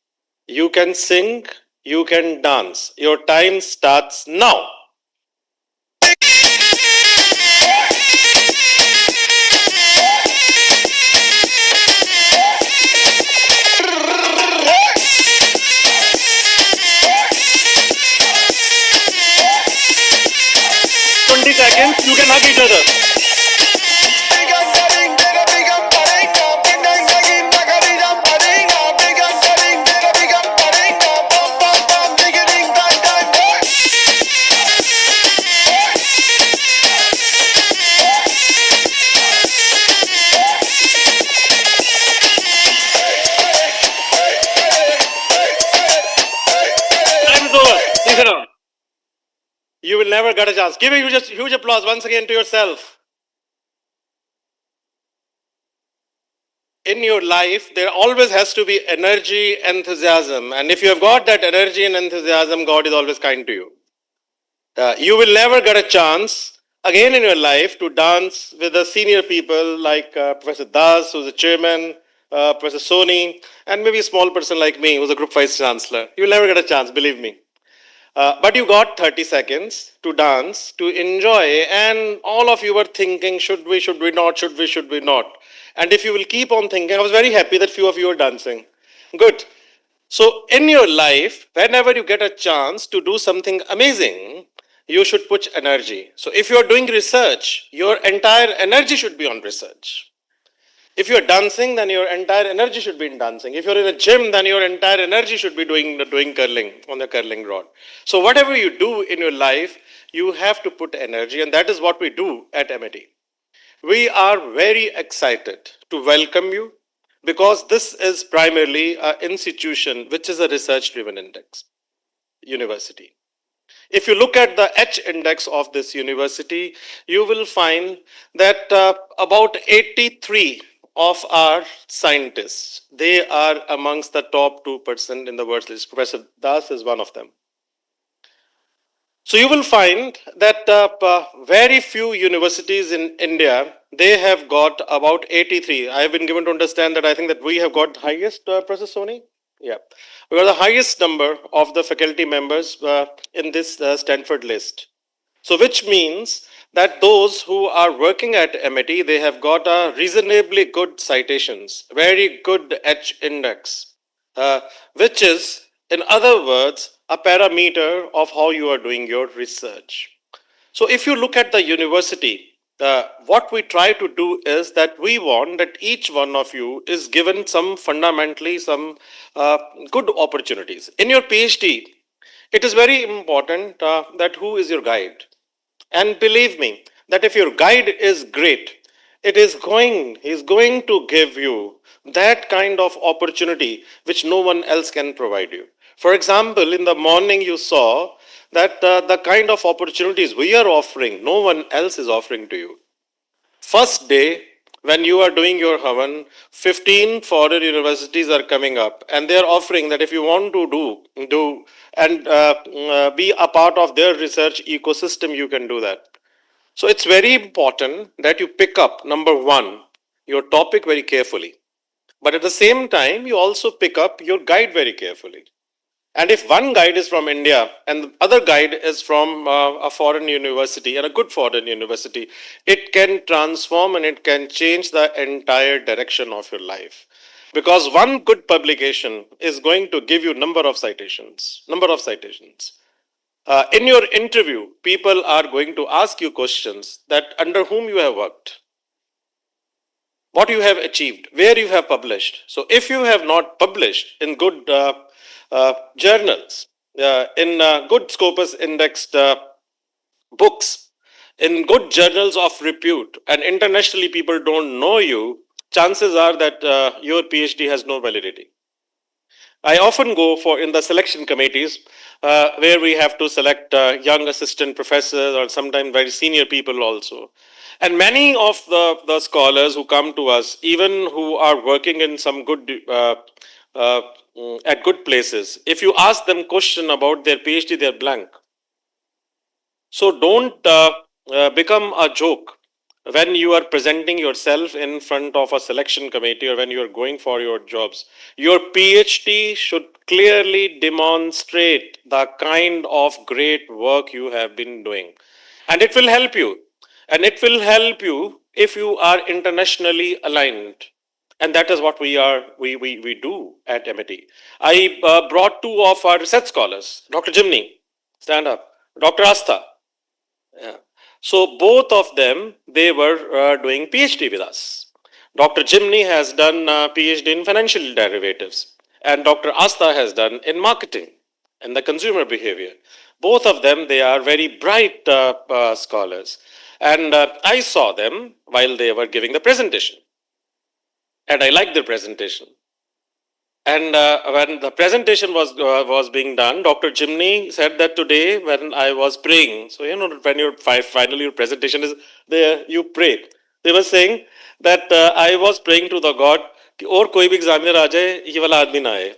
You can sing, you can dance. Your time starts now. Seconds, you can hug each other. You will never get a chance. Give a huge applause once again to yourself. In your life, there always has to be energy, enthusiasm. And if you have got that energy and enthusiasm, God is always kind to you. You will never get a chance again in your life to dance with the senior people like Professor Das, who's the chairman, Professor Soni, and maybe a small person like me, who's a group vice chancellor. You will never get a chance, believe me. But you got 30 seconds to dance, to enjoy, and all of you were thinking, should we not, should we not? And if you will keep on thinking, I was very happy that few of you are dancing. Good. So in your life, whenever you get a chance to do something amazing, you should put energy. So if you are doing research, your entire energy should be on research. If you're dancing, then your entire energy should be in dancing. If you're in a gym, then your entire energy should be doing curling on the curling rod. So whatever you do in your life, you have to put energy, and that is what we do at MIT. We are very excited to welcome you because this is primarily an institution which is a research-driven university. If you look at the H index of this university, you will find that about 83 of our scientists, they are amongst the top 2% in the world list. Professor Das is one of them. So you will find that very few universities in India, they have got about 83. I have been given to understand that I think that we have got the highest, Professor Soni? Yeah. We got the highest number of the faculty members in this Stanford list. So which means that those who are working at MIT, they have got a reasonably good citations, very good H index, which is, in other words, a parameter of how you are doing your research. So if you look at the university, what we try to do is that we want that each one of you is given some fundamentally some good opportunities. In your PhD, it is very important that who is your guide. And believe me, that if your guide is great, he's going to give you that kind of opportunity which no one else can provide you. For example, in the morning you saw that the kind of opportunities we are offering, no one else is offering to you. First day, when you are doing your Havan, 15 foreign universities are coming up and they are offering that if you want to do and be a part of their research ecosystem, you can do that. So it's very important that you pick up, number one, your topic very carefully. But at the same time, you also pick up your guide very carefully. And if one guide is from India and the other guide is from a foreign university and a good foreign university, it can transform and it can change the entire direction of your life. Because one good publication is going to give you number of citations. In your interview, people are going to ask you questions that under whom you have worked. what you have achieved, where you have published. So if you have not published in good journals, in good Scopus indexed books, in good journals of repute, and internationally people don't know you, chances are that your PhD has no validity. I often go for in the selection committees where we have to select young assistant professors or sometimes very senior people also. And many of the scholars who come to us, even who are working in some good at good places, if you ask them question about their PhD, they're blank. So don't become a joke when you are presenting yourself in front of a selection committee or when you are going for your jobs. Your PhD should clearly demonstrate the kind of great work you have been doing. And it will help you. And it will help you if you are internationally aligned. And that is what we do at MIT. I brought two of our research scholars, Dr. Jimny, stand up, Dr. Astha. Yeah. So both of them, they were doing PhD with us. Dr. Jimny has done PhD in financial derivatives, and Dr. Asta has done in marketing and the consumer behavior. Both of them, they are very bright scholars. And I saw them while they were giving the presentation. And I liked their presentation. And when the presentation was being done, Dr. Jimny said that today when I was praying, so you know when your finally your presentation is there, you pray. They were saying that I was praying to the God कि और कोई भी examiner आ जाए ये वाला आदमी ना आए.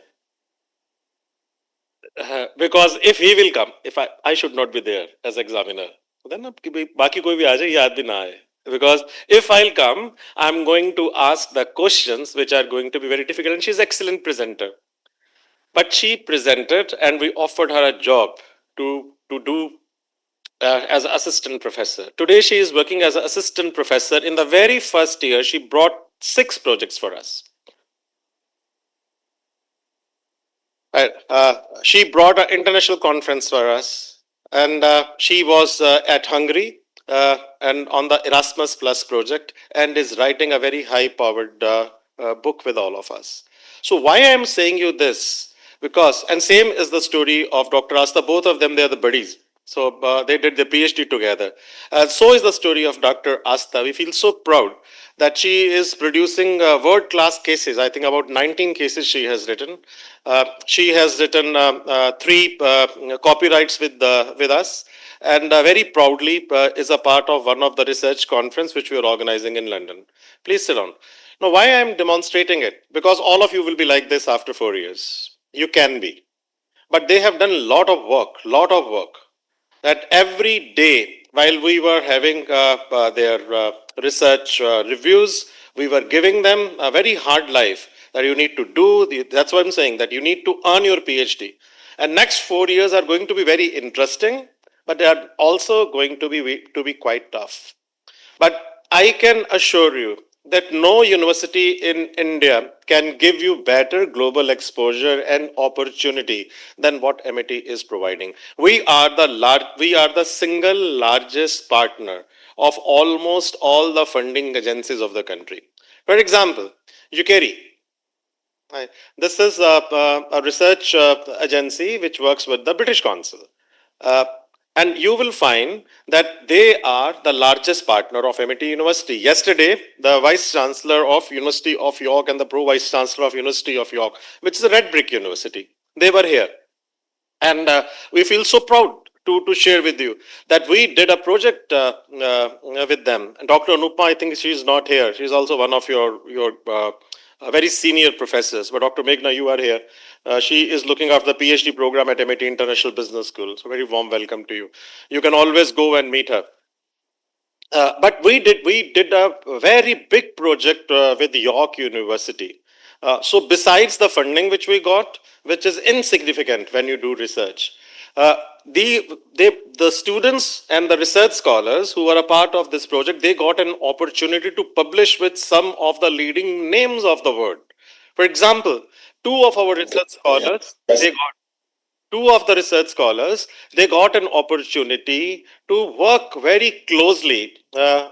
Because if he will come, if I should not be there as examiner, then कि भाई बाकी कोई भी आ जाए ये आदमी ना आए. Because if I'll come, I'm going to ask the questions which are going to be very difficult, and she's an excellent presenter. But she presented and we offered her a job to do as an assistant professor. Today she is working as an assistant professor. In the very first year, she brought 6 projects for us. She brought an international conference for us, and she was at Hungary and on the Erasmus Plus project, and is writing a very high-powered book with all of us. So why I am saying you this? Because, and same is the story of Dr. Asta, both of them, they are the buddies. So they did their PhD together. So is the story of Dr. Asta. We feel so proud that she is producing world-class cases. I think about 19 cases she has written. She has written 3 copyrights with us, and very proudly is a part of one of the research conference which we are organizing in London. Please sit down. Now, why I am demonstrating it? Because all of you will be like this after 4 years. You can be. But they have done a lot of work, that every day while we were having their research reviews, we were giving them a very hard life that you need to do. That's what I'm saying, that you need to earn your PhD. And next 4 years are going to be very interesting, but they are also going to be quite tough. But I can assure you that no university in India can give you better global exposure and opportunity than what MIT is providing. We are the single largest partner of almost all the funding agencies of the country. For example, UKERI. This is a research agency which works with the British Council. And you will find that they are the largest partner of MIT University. Yesterday, the Vice Chancellor of University of York and the Pro Vice Chancellor of University of York, which is a red brick university, they were here. And we feel so proud to share with you that we did a project with them. And Dr. Anupma, I think she's not here. She's also one of your very senior professors. But Dr. Meghna, you are here. She is looking after the PhD program at MIT International Business School. So very warm welcome to you. You can always go and meet her. But we did a very big project with York University. So besides the funding which we got, which is insignificant when you do research, the students and the research scholars who are a part of this project, they got an opportunity to publish with some of the leading names of the world. For example, two of our research scholars, they got an opportunity to work very closely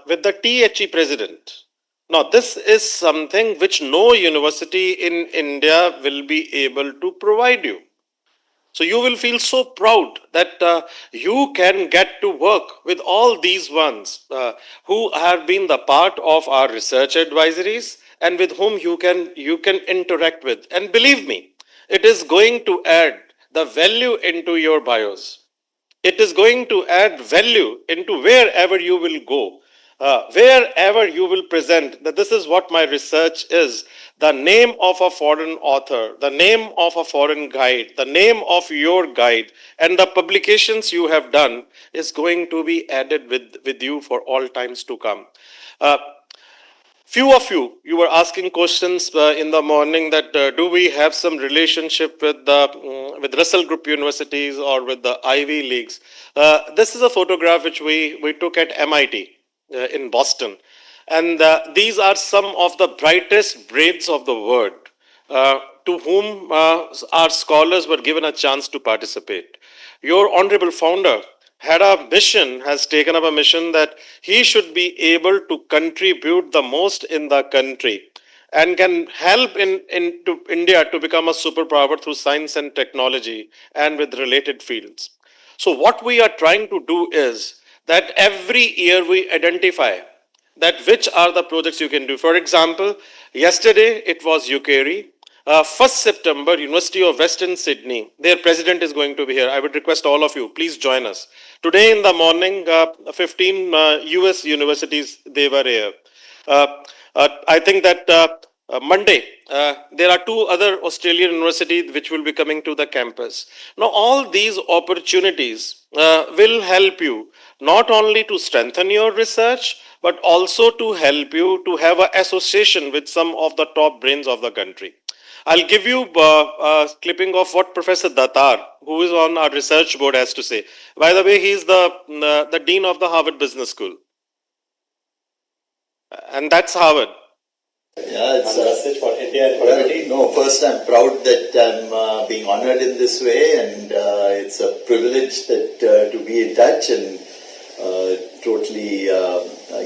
with the THE president. Now, this is something which no university in India will be able to provide you. So you will feel so proud that you can get to work with all these ones who have been the part of our research advisories and with whom you can interact with. And believe me, it is going to add the value into your bios. It is going to add value into wherever you will go, wherever you will present that this is what my research is. The name of a foreign author, the name of a foreign guide, the name of your guide, and the publications you have done is going to be added with you for all times to come. Uh, Few of you were asking questions in the morning that do we have some relationship with the with Russell Group universities or with the Ivy Leagues? This is a photograph which we took at MIT in Boston, and these are some of the brightest brains of the world to whom our scholars were given a chance to participate. Your honorable founder had a mission, has taken up a mission that he should be able to contribute the most in the country and can help to India to become a superpower through science and technology and with related fields. So what we are trying to do is that every year we identify that which are the projects you can do. For example, yesterday it was UKRI. 1st September, University of Western Sydney, their president is going to be here. I would request all of you, please join us. Today in the morning, 15 US universities, they were here. I think that Monday, there are 2 other Australian universities which will be coming to the campus. Now, all these opportunities will help you not only to strengthen your research, but also to help you to have an association with some of the top brains of the country. I'll give you a clipping of what Professor Datar, who is on our research board, has to say. By the way, he is the dean of the Harvard Business School. And that's Harvard. Yeah, it's a message for India and for everybody. No, first I'm proud that I'm being honored in this way, and it's a privilege that to be in touch and totally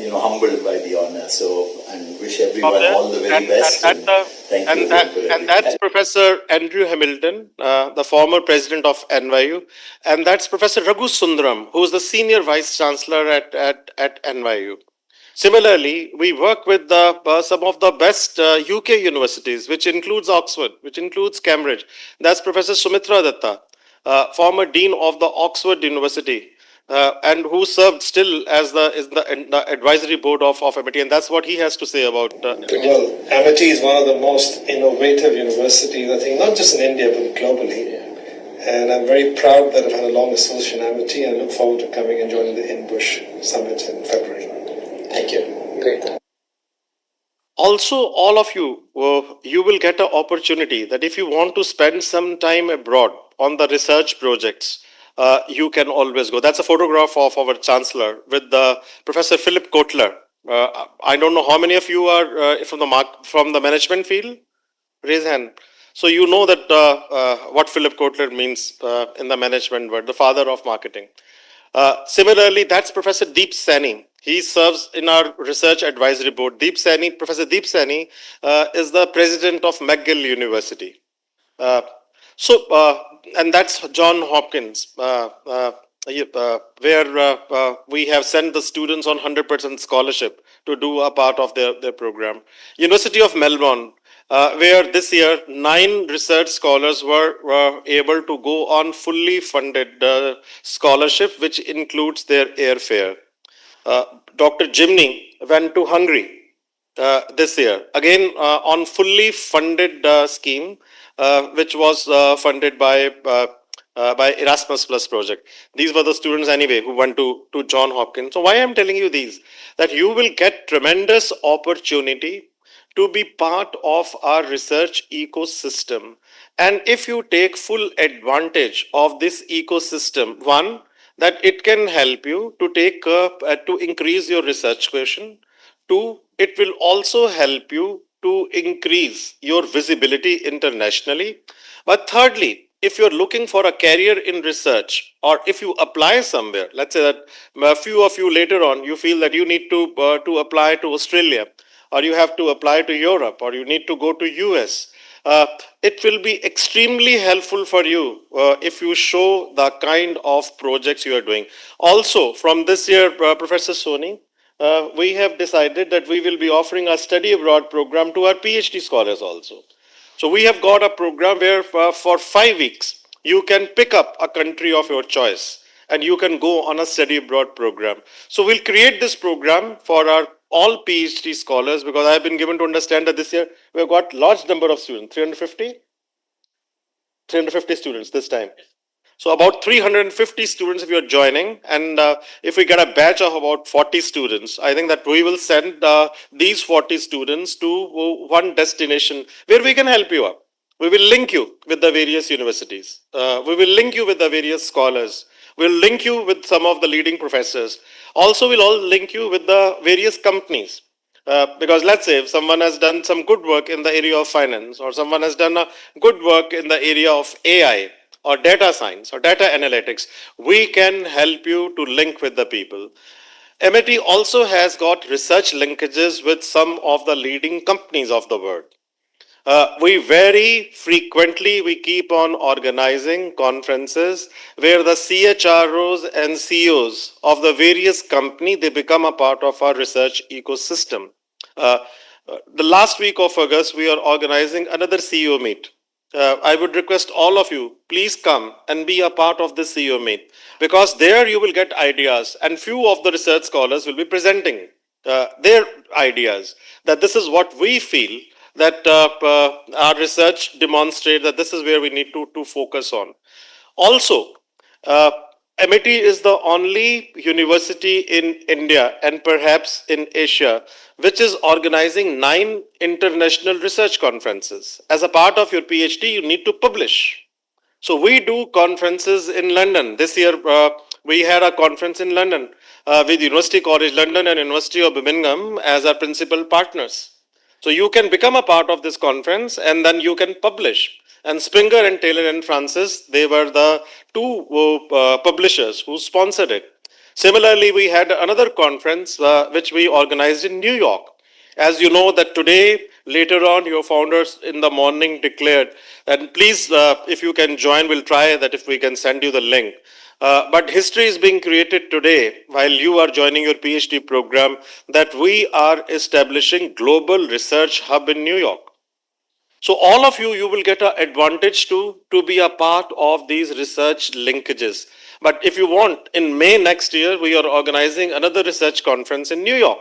humbled by the honor. So and wish everyone all the very best. And that's Professor Andrew Hamilton, the former president of NYU, and that's Professor Raghu Sundaram, who is the senior vice chancellor at NYU. Similarly, we work with some of the best UK universities, which includes Oxford, which includes Cambridge. That's Professor Sumitra Datta, former dean of the Oxford University, and who served still as the advisory board of MIT, and that's what he has to say about. Well, MIT is one of the most innovative universities, I think, not just in India but globally. And I'm very proud that I've had a long association with MIT, and I look forward to coming and joining the InBush Summit in February. Thank you. Great. Also, all of you, you will get an opportunity that if you want to spend some time abroad on the research projects, you can always go. That's a photograph of our chancellor with Professor Philip Kotler. I don't know how many of you are from the management field. Raise hand. So you know that what Philip Kotler means in the management world, the father of marketing. Similarly, that's Professor Deep Saini. He serves in our research advisory board. Professor Deep Saini is the president of McGill University. And that's John Hopkins, where we have sent the students on 100% scholarship to do a part of their program. University of Melbourne, where this year 9 research scholars were able to go on fully funded scholarship, which includes their airfare. Dr. Jimny went to Hungary this year, again on fully funded scheme, which was funded by Erasmus Plus project. These were the students anyway who went to John Hopkins. So why I'm telling you these? That you will get tremendous opportunity to be part of our research ecosystem. And if you take full advantage of this ecosystem, one, that it can help you to increase your research quotient. 2, it will also help you to increase your visibility internationally. But thirdly, if you're looking for a career in research, or if you apply somewhere, let's say that a few of you later on, you feel that you need to apply to Australia, or you have to apply to Europe, or you need to go to US, it will be extremely helpful for you if you show the kind of projects you are doing. Also, from this year, Professor Soni, we have decided that we will be offering a study abroad program to our PhD scholars also. So we have got a program where for 5 weeks, you can pick up a country of your choice and you can go on a study abroad program. So we'll create this program for our all PhD scholars, because I have been given to understand that this year we've got large number of students, 350 students this time. So about 350 students if you're joining, and if we get a batch of about 40 students, I think that we will send these 40 students to one destination where we can help you up. We will link you with the various universities. We will link you with the various scholars. We'll link you with some of the leading professors. Also, we'll all link you with the various companies. Because let's say if someone has done some good work in the area of finance, or someone has done a good work in the area of AI, or data science, or data analytics, we can help you to link with the people. MIT also has got research linkages with some of the leading companies of the world. We very frequently we keep on organizing conferences where the CHROs and CEOs of the various company, they become a part of our research ecosystem. The last week of August, we are organizing another CEO meet. I would request all of you, please come and be a part of this CEO meet, because there you will get ideas, and few of the research scholars will be presenting their ideas, that this is what we feel that our research demonstrate that this is where we need to focus on. Also, MIT is the only university in India and perhaps in Asia which is organizing 9 international research conferences. As a part of your PhD, you need to publish. So we do conferences in London. This year, we had a conference in London with University College London and University of Birmingham as our principal partners. So you can become a part of this conference and then you can publish. And Springer and Taylor and Francis, they were the two publishers who sponsored it. Similarly, we had another conference which we organized in New York. As you know that today, later on, your founders in the morning declared, and please, if you can join, we'll try that if we can send you the link. But history is being created today while you are joining your PhD program, that we are establishing global research hub in New York. So all of you will get an advantage to be a part of these research linkages. But if you want, in May next year, we are organizing another research conference in New York.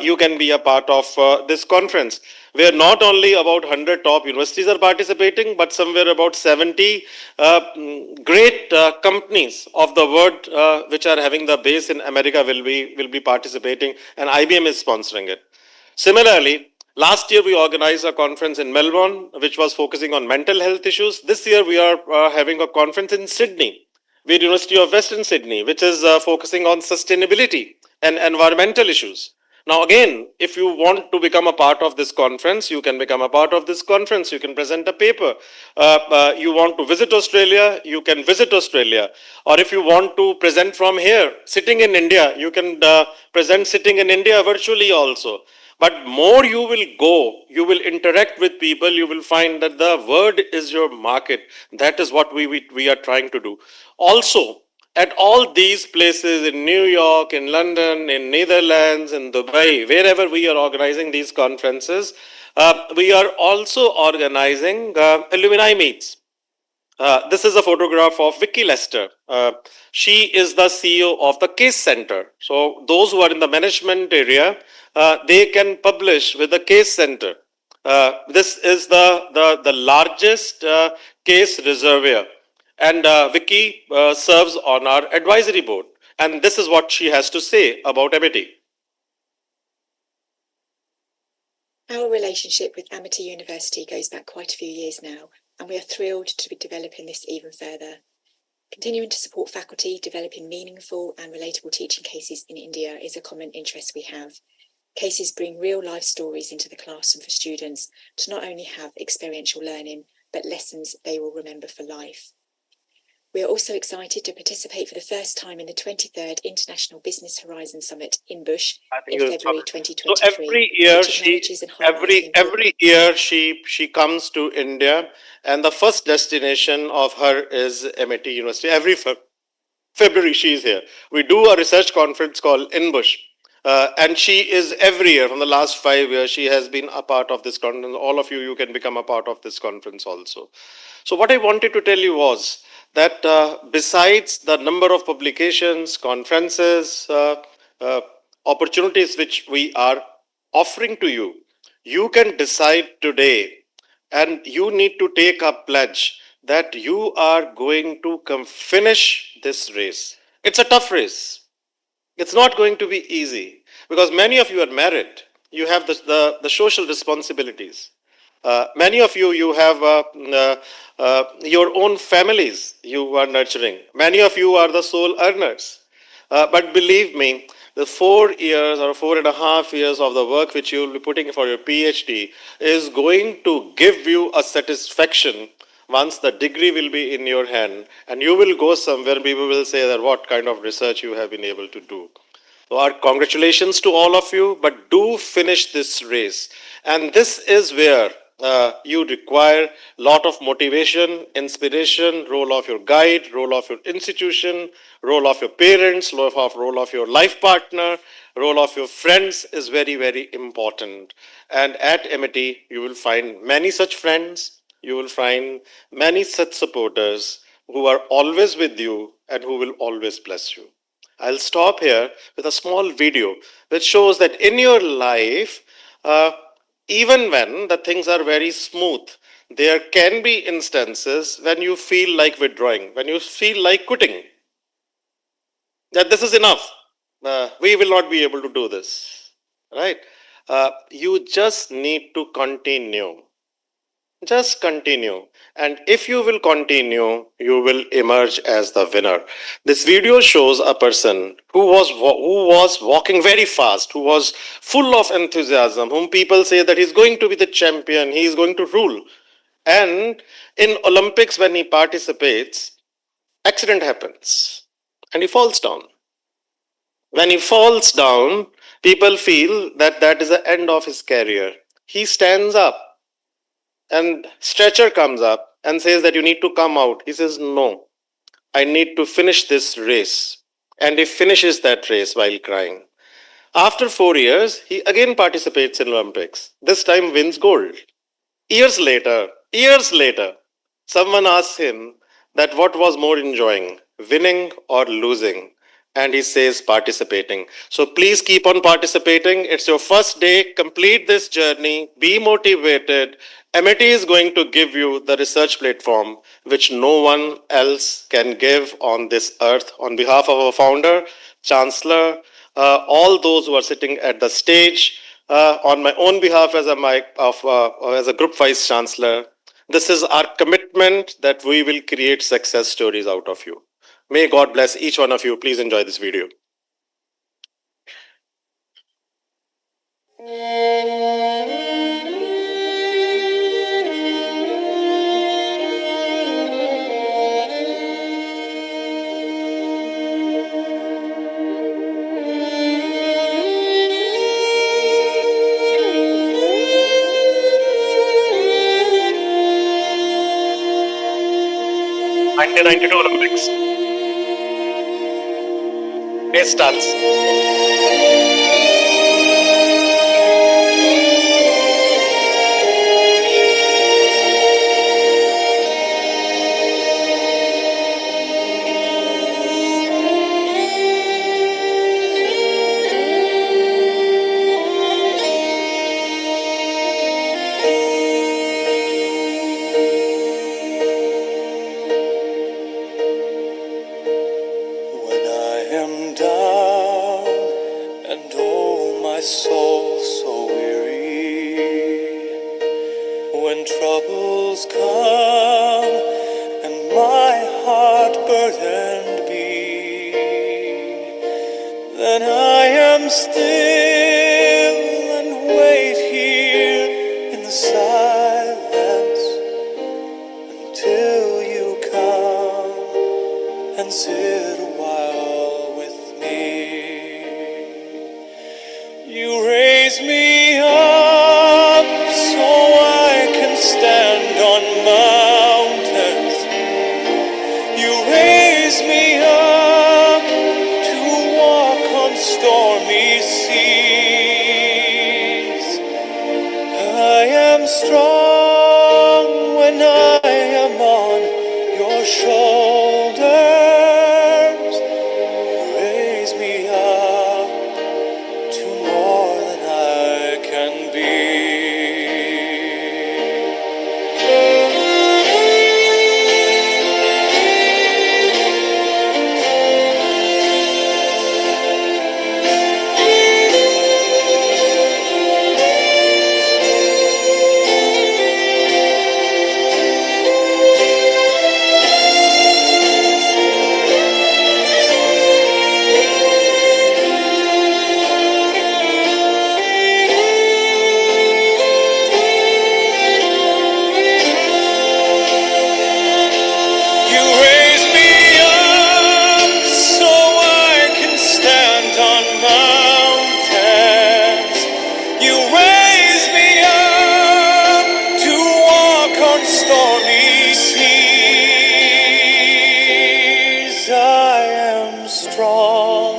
You can be a part of this conference, where not only about 100 top universities are participating, but somewhere about 70 great companies of the world which are having the base in America will be participating, and IBM is sponsoring it. Similarly, last year we organized a conference in Melbourne, which was focusing on mental health issues. This year we are having a conference in Sydney, with University of Western Sydney, which is focusing on sustainability and environmental issues. Now again, if you want to become a part of this conference, you can become a part of this conference. You can present a paper. You want to visit Australia, you can visit Australia. Or if you want to present from here, sitting in India, you can present sitting in India virtually also. But more you will go, you will interact with people, you will find that the word is your market. That is what we are trying to do. Also, at all these places in New York, in London, in Netherlands, in Dubai, wherever we are organizing these conferences, we are also organizing alumni meets. This is a photograph of Vicky Lester. She is the CEO of the Case Center. So those who are in the management area, they can publish with the Case Center. This is the largest case reservoir. And Vicky serves on our advisory board. And this is what she has to say about MIT. Our relationship with Amity University goes back quite a few years now, and we are thrilled to be developing this even further. Continuing to support faculty developing meaningful and relatable teaching cases in India is a common interest we have. Cases bring real-life stories into the classroom for students to not only have experiential learning, but lessons they will remember for life. We are also excited to participate for the first time in the 23rd International Business Horizon Summit in Bush in February 2023. So every year which acknowledges and highlights the every year she comes to India, and the first destination of her is MIT University. Every February she is here. We do a research conference called InBush. And she is every year from the last 5 years, she has been a part of this conference. All of you can become a part of this conference also. So what I wanted to tell you was that besides the number of publications, conferences, opportunities which we are offering to you, you can decide today and you need to take a pledge that you are going to finish this race. It's a tough race. It's not going to be easy because many of you are married. You have the social responsibilities. Many of you, you have your own families you are nurturing. Many of you are the sole earners. But believe me, the 4 years or 4.5 years of the work which you will be putting for your PhD is going to give you a satisfaction once the degree will be in your hand and you will go somewhere, people will say that what kind of research you have been able to do. So our congratulations to all of you, but do finish this race. And this is where you require a lot of motivation, inspiration, role of your guide, role of your institution, role of your parents, role of your life partner, role of your friends is very, very important. And at MIT, you will find many such friends, you will find many such supporters who are always with you and who will always bless you. I'll stop here with a small video which shows that in your life, even when the things are very smooth, there can be instances when you feel like withdrawing, when you feel like quitting, that this is enough. We will not be able to do this, right? You just need to continue. Just continue. And if you will continue, you will emerge as the winner. This video shows a person who was walking very fast, who was full of enthusiasm, whom people say that he's going to be the champion, he is going to rule. And in Olympics, when he participates, accident happens and he falls down. When he falls down, people feel that that is the end of his career. He stands up. And stretcher comes up and says that you need to come out. He says, no, I need to finish this race. And he finishes that race while crying. After 4 years, he again participates in Olympics. This time wins gold. Years later, someone asks him that what was more enjoying, winning or losing? And he says participating. So please keep on participating. It's your first day. Complete this journey. Be motivated. MIT is going to give you the research platform which no one else can give on this earth. On behalf of our founder, chancellor, all those who are sitting at the stage, on my own behalf as a group vice chancellor, this is our commitment that we will create success stories out of you. May God bless each one of you. Please enjoy this video. Olympics. Race starts. When I am down and oh my soul so weary, when troubles come and my heart burdened be, then I am still and wait here in the silence until you come and sit a while with me. You raise me up so I can stand on mountains. You raise me up to walk on stormy seas. I am strong when I am on your shoulders. You raise me up to more than I can be. You raise me up so I can stand on mountains. You raise me up to walk on stormy seas. I am strong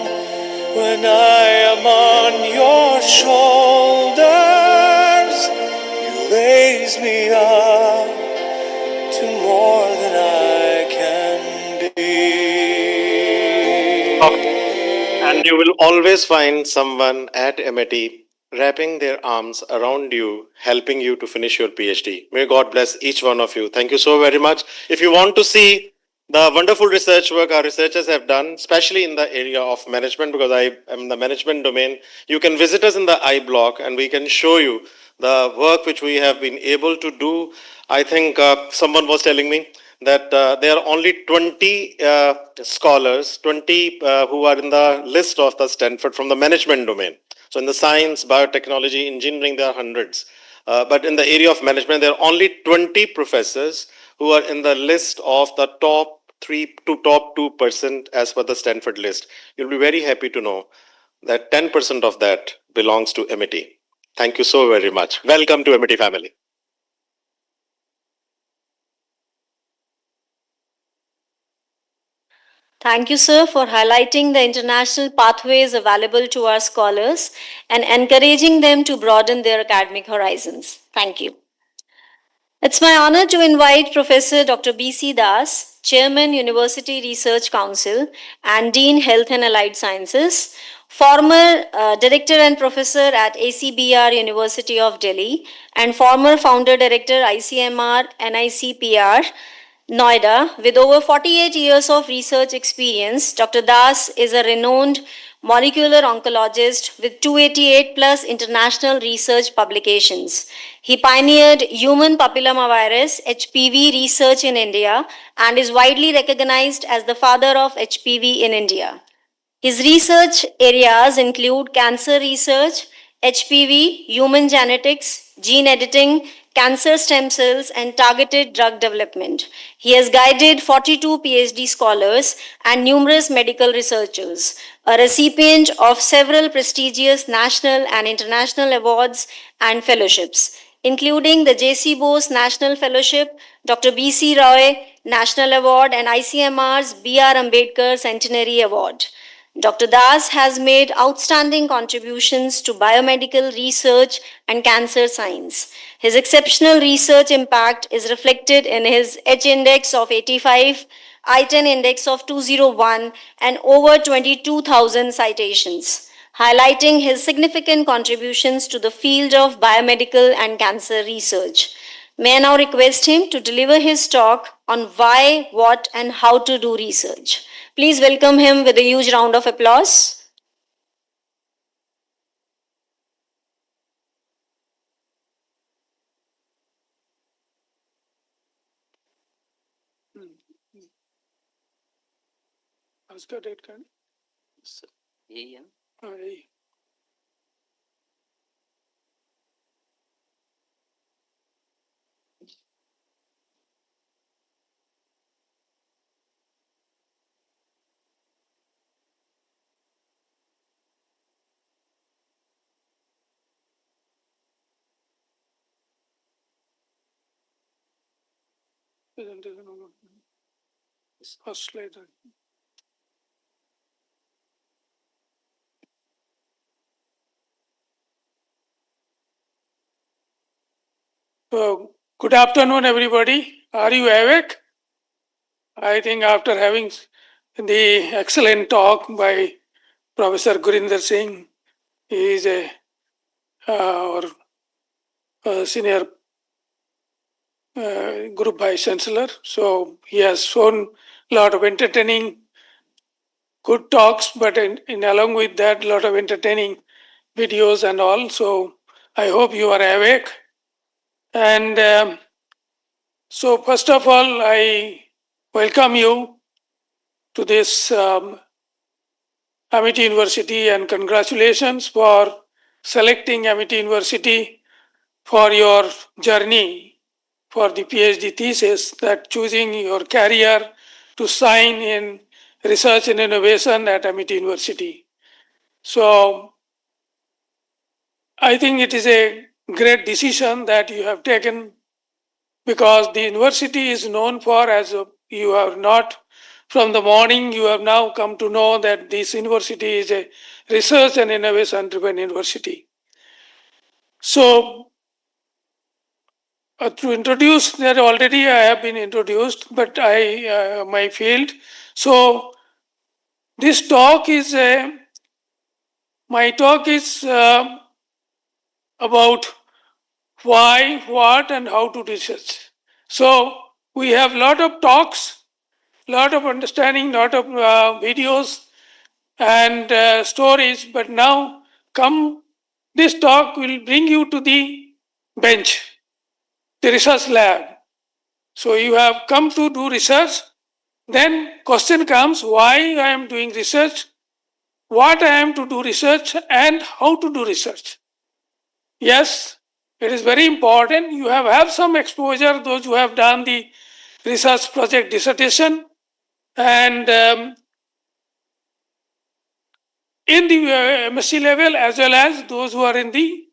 when I am on your shoulders. You raise me up to more than I can be. And you will always find someone at MIT wrapping their arms around you, helping you to finish your PhD. May God bless each one of you. Thank you so very much. If you want to see the wonderful research work our researchers have done, especially in the area of management, because I am in the management domain, you can visit us in the I block and we can show you the work which we have been able to do. I think someone was telling me that there are only 20 scholars, 20 who are in the list of the Stanford from the management domain. So in the science, biotechnology, engineering, there are hundreds. But in the area of management, there are only 20 professors who are in the list of the top 3 to top 2% as per the Stanford list. You'll be very happy to know that 10% of that belongs to MIT. Thank you so very much. Welcome to MIT family. Thank you, sir, for highlighting the international pathways available to our scholars and encouraging them to broaden their academic horizons. Thank you. It's my honor to invite Professor Dr. B.C. Das, Chairman, University Research Council and Dean, Health and Allied Sciences, former Director and Professor at ACBR University of Delhi, and former Founder Director ICMR NICPR, Noida. With over 48 years of research experience, Dr. Das is a renowned molecular oncologist with 288 plus international research publications. He pioneered human papillomavirus (HPV) research in India and is widely recognized as the father of HPV in India. His research areas include cancer research, HPV, human genetics, gene editing, cancer stem cells, and targeted drug development. He has guided 42 PhD scholars and numerous medical researchers, a recipient of several prestigious national and international awards and fellowships, including the J.C. Bose National Fellowship, Dr. B.C. Roy National Award, and ICMR's B.R. Ambedkar Centenary Award. Dr. Das has made outstanding contributions to biomedical research and cancer science. His exceptional research impact is reflected in his H index of 85, I-10 index of 201, and over 22,000 citations, highlighting his significant contributions to the field of biomedical and cancer research. May I now request him to deliver his talk on why, what, and how to do research. Please welcome him with a huge round of applause. उसका date का यही है हाँ यही Presentation over. First slide. Good afternoon, everybody. Are you awake? I think after having the excellent talk by Professor Gurinder Singh, he is our senior group vice chancellor. So he has shown a lot of entertaining, good talks, but in along with that, a lot of entertaining videos and all. So I hope you are awake. And so first of all, I welcome you to this Amity University and congratulations for selecting Amity University for your journey for the PhD thesis, that choosing your career to sign in research and innovation at Amity University. So I think it is a great decision that you have taken, because the university is known for, as you are not from the morning, you have now come to know that this university is a research and innovation driven university. So to introduce that, already I have been introduced, but my field. So this talk is my talk is about why, what, and how to research. So we have lot of talks, lot of understanding, lot of videos and stories, but now this talk will bring you to the bench, the research lab. So you have come to do research. Then question comes, why I am doing research, what I am to do research, and how to do research. Yes, it is very important. You have some exposure, those who have done the research project dissertation, and in the MSc level, as well as those who are in the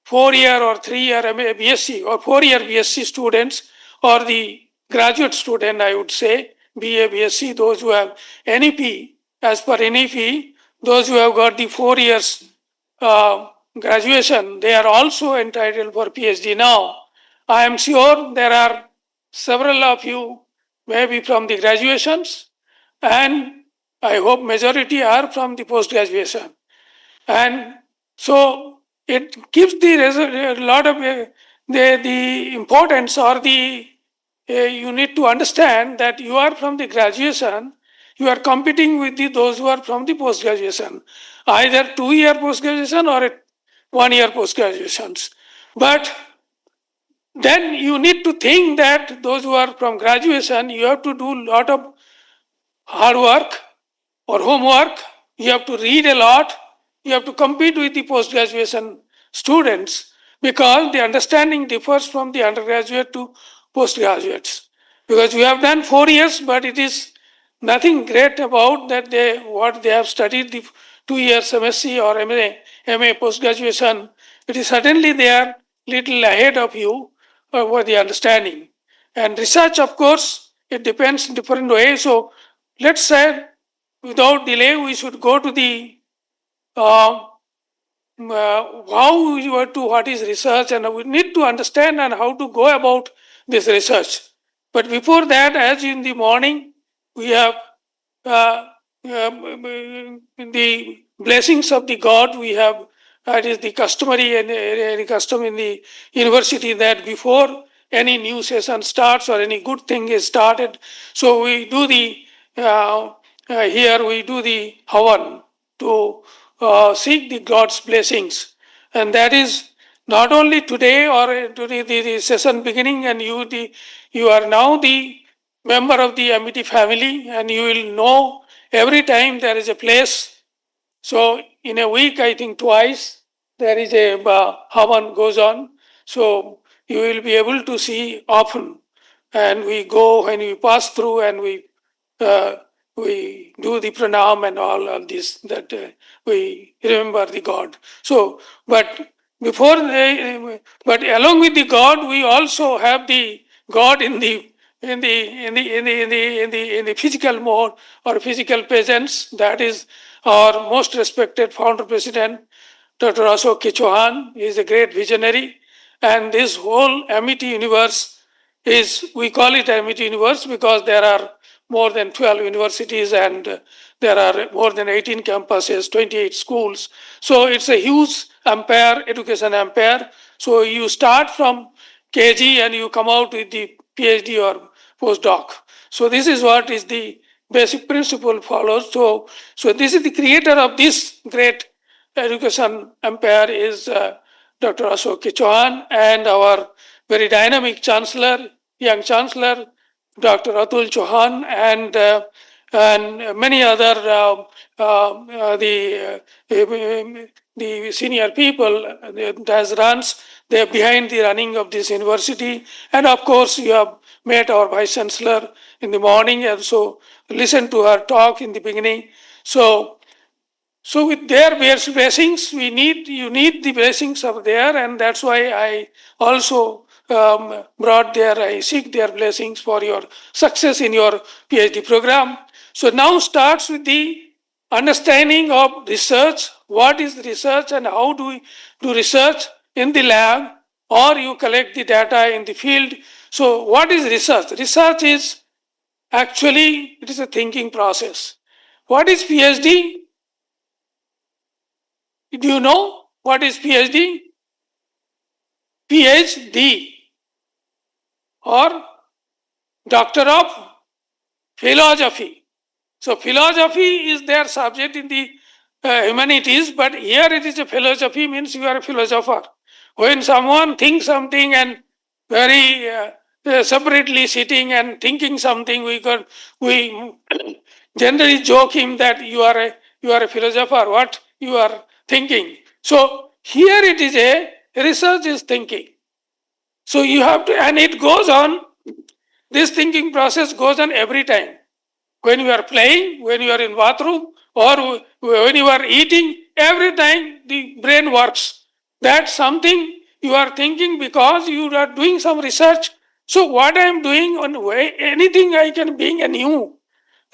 4-year or 3-year BSc or 4-year BSc students, or the graduate student, I would say, BA, BSc, those who have NEP, as per NEP, those who have got the 4 years graduation, they are also entitled for PhD now. I am sure there are several of you maybe from the graduations, and I hope majority are from the post-graduation. And so it gives a lot of the importance, or the you need to understand that you are from the graduation, you are competing with those who are from the post graduation, either 2-year post graduation or 1-year post graduations. But then you need to think that those who are from graduation, you have to do a lot of hard work or homework, you have to read a lot, you have to compete with the post-graduation students, because the understanding differs from the undergraduate to postgraduates. Because you have done 4 years, but it is nothing great about that what they have studied the 2 years MSc or MA post-graduation. It is certainly they are little ahead of you over the understanding. And research, of course, it depends in different ways. So let's say, without delay, we should go to the how you are to what is research, and we need to understand and how to go about this research. But before that, as in the morning, we have the blessings of the God. We have, that is the customary and custom in the university, that before any new session starts or any good thing is started, so we do the here we do the havan to seek the God's blessings. And that is not only today or today the session beginning, and you are now the member of the Amity family, and you will know every time there is a place. So in a week, I think twice, there is a havan goes on. So you will be able to see often. And we go and we pass through, and we do the pranam and all of this, that we remember the God. So, but but along with the God, we also have the God in the in the physical mode or physical presence. That is our most respected founder president, Dr. Ashok Chauhan. He is a great visionary, and this whole Amity universe is, we call it Amity universe because there are more than 12 universities and there are more than 18 campuses, 28 schools. So it's a huge empire, education empire. So you start from KG and you come out with the PhD or postdoc. So this is what is the basic principle follows. So this is the creator of this great education empire is Dr. Ashok Chauhan, and our very dynamic chancellor, young chancellor, Dr. Atul Chauhan, and many other the senior people that has runs. They are behind the running of this university, and of course you have met our vice chancellor in the morning, and so listen to her talk in the beginning. So with their blessings, you need the blessings of there, and that's why I also brought there, I seek their blessings for your success in your PhD program. So now starts with the understanding of research. What is research and how do we do research in the lab, or you collect the data in the field. So what is research? Research is actually, it is a thinking process. What is PhD? Do you know what is PhD? PhD or Doctor of Philosophy. So philosophy is their subject in the humanities, but here it is a philosophy, means you are a philosopher. When someone thinks something and very separately sitting and thinking something, we generally joke him that you are a philosopher. What you are thinking? So here it is a research is thinking. So you have to, and it goes on. This thinking process goes on every time. When you are playing, when you are in bathroom, or when you are eating, every time the brain works. That's something you are thinking because you are doing some research. So what I am doing on anything I can bring a new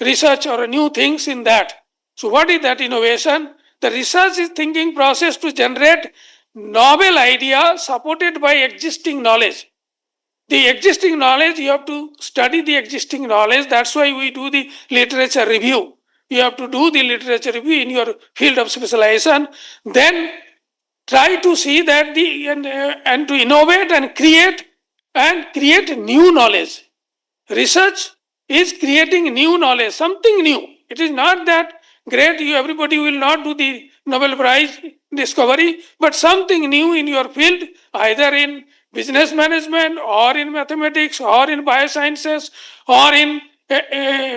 research or a new things in that. So what is that innovation? The research is thinking process to generate novel idea supported by existing knowledge. The existing knowledge, you have to study the existing knowledge. That's why we do the literature review. You have to do the literature review in your field of specialization. Then try to see that and to innovate and create new knowledge. Research is creating new knowledge, something new. It is not that great, everybody will not do the Nobel Prize discovery, but something new in your field, either in business management or in mathematics or in biosciences or in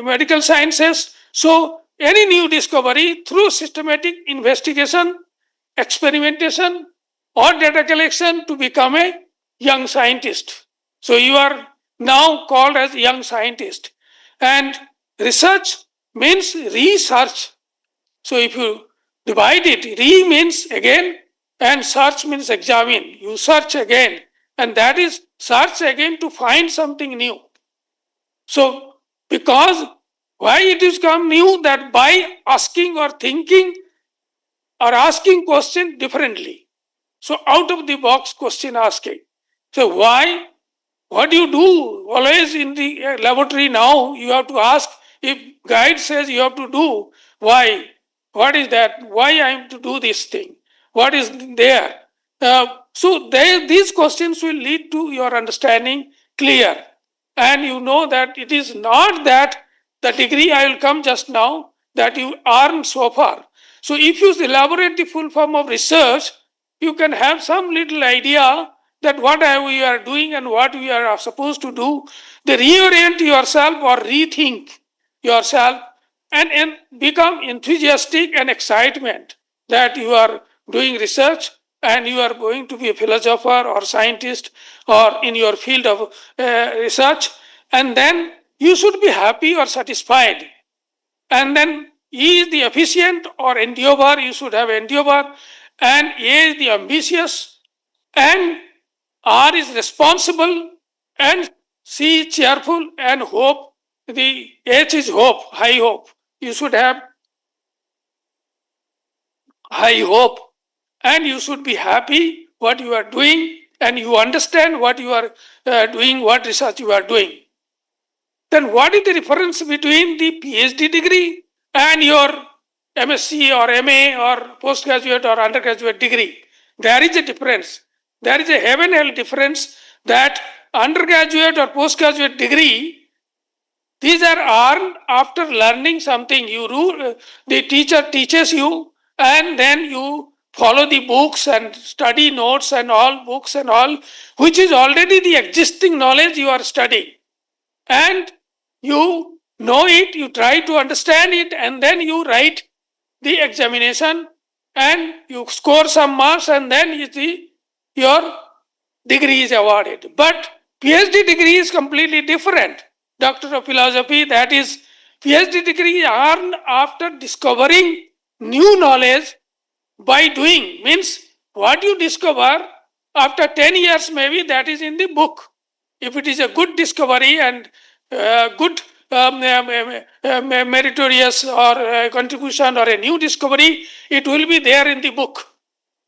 medical sciences. So any new discovery through systematic investigation, experimentation or data collection to become a young scientist. So you are now called as young scientist. And research means research. So if you divide it, re means again and search means examine. You search again, and that is search again to find something new. So because why it is come new? That by asking or thinking or asking question differently. So out of the box question asking. So why? What do you do? Always in the laboratory now, you have to ask, if guide says you have to do, why? What is that? Why I am to do this thing? What is there? So these questions will lead to your understanding clear. And you know that it is not that the degree I will come just now that you earn so far. So if you elaborate the full form of research, you can have some little idea that what we are doing and what we are supposed to do. Then reorient yourself or rethink yourself and become enthusiastic and excitement that you are doing research and you are going to be a philosopher or scientist or in your field of research, and then you should be happy or satisfied. And then E is the efficient or endeavor, you should have endeavor, and A is the ambitious, and R is responsible, and see cheerful and hope. The H is hope, high hope. You should have high hope and you should be happy what you are doing and you understand what you are doing, what research you are doing. Then what is the difference between the PhD degree and your MSc or MA or postgraduate or undergraduate degree? There is a difference. There is a heaven hell difference that undergraduate or postgraduate degree, these are earned after learning something. The teacher teaches you and then you follow the books and study notes and all books and all, which is already the existing knowledge you are studying. And you know it, you try to understand it, and then you write the examination and you score some marks, and then you see your degree is awarded. But PhD degree is completely different. Doctor of Philosophy, that is, PhD degree earned after discovering new knowledge by doing. Means what you discover after 10 years, maybe that is in the book. If it is a good discovery and good meritorious or contribution or a new discovery, it will be there in the book.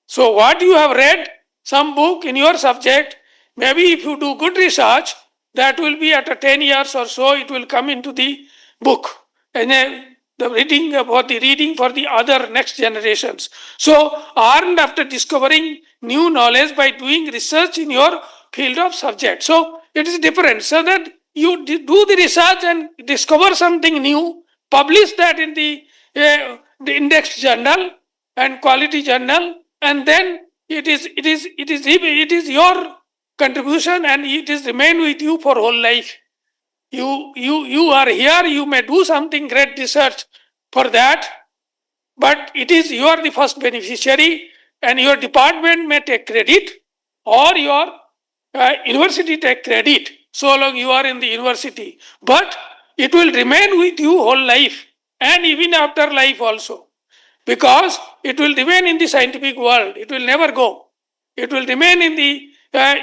So what you have read, some book in your subject, maybe if you do good research, that will be after 10 years or so, it will come into the book. And then the reading for the other next generations. So earned after discovering new knowledge by doing research in your field of subject. So it is different. So that you do the research and discover something new, publish that in the index journal and quality journal, and then it is your contribution and it is remain with you for whole life. You are here, you may do something great research for that, but it is you are the first beneficiary and your department may take credit or your university take credit so long you are in the university, but it will remain with you whole life and even after life also, because it will remain in the scientific world, it will never go, it will remain in the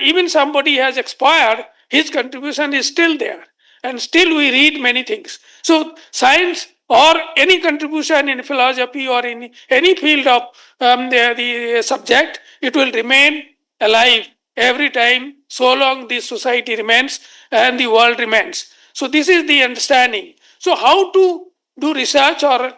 even somebody has expired, his contribution is still there and still we read many things. So science or any contribution in philosophy or in any field of the subject, it will remain alive every time so long the society remains and the world remains. So this is the understanding. So how to do research, or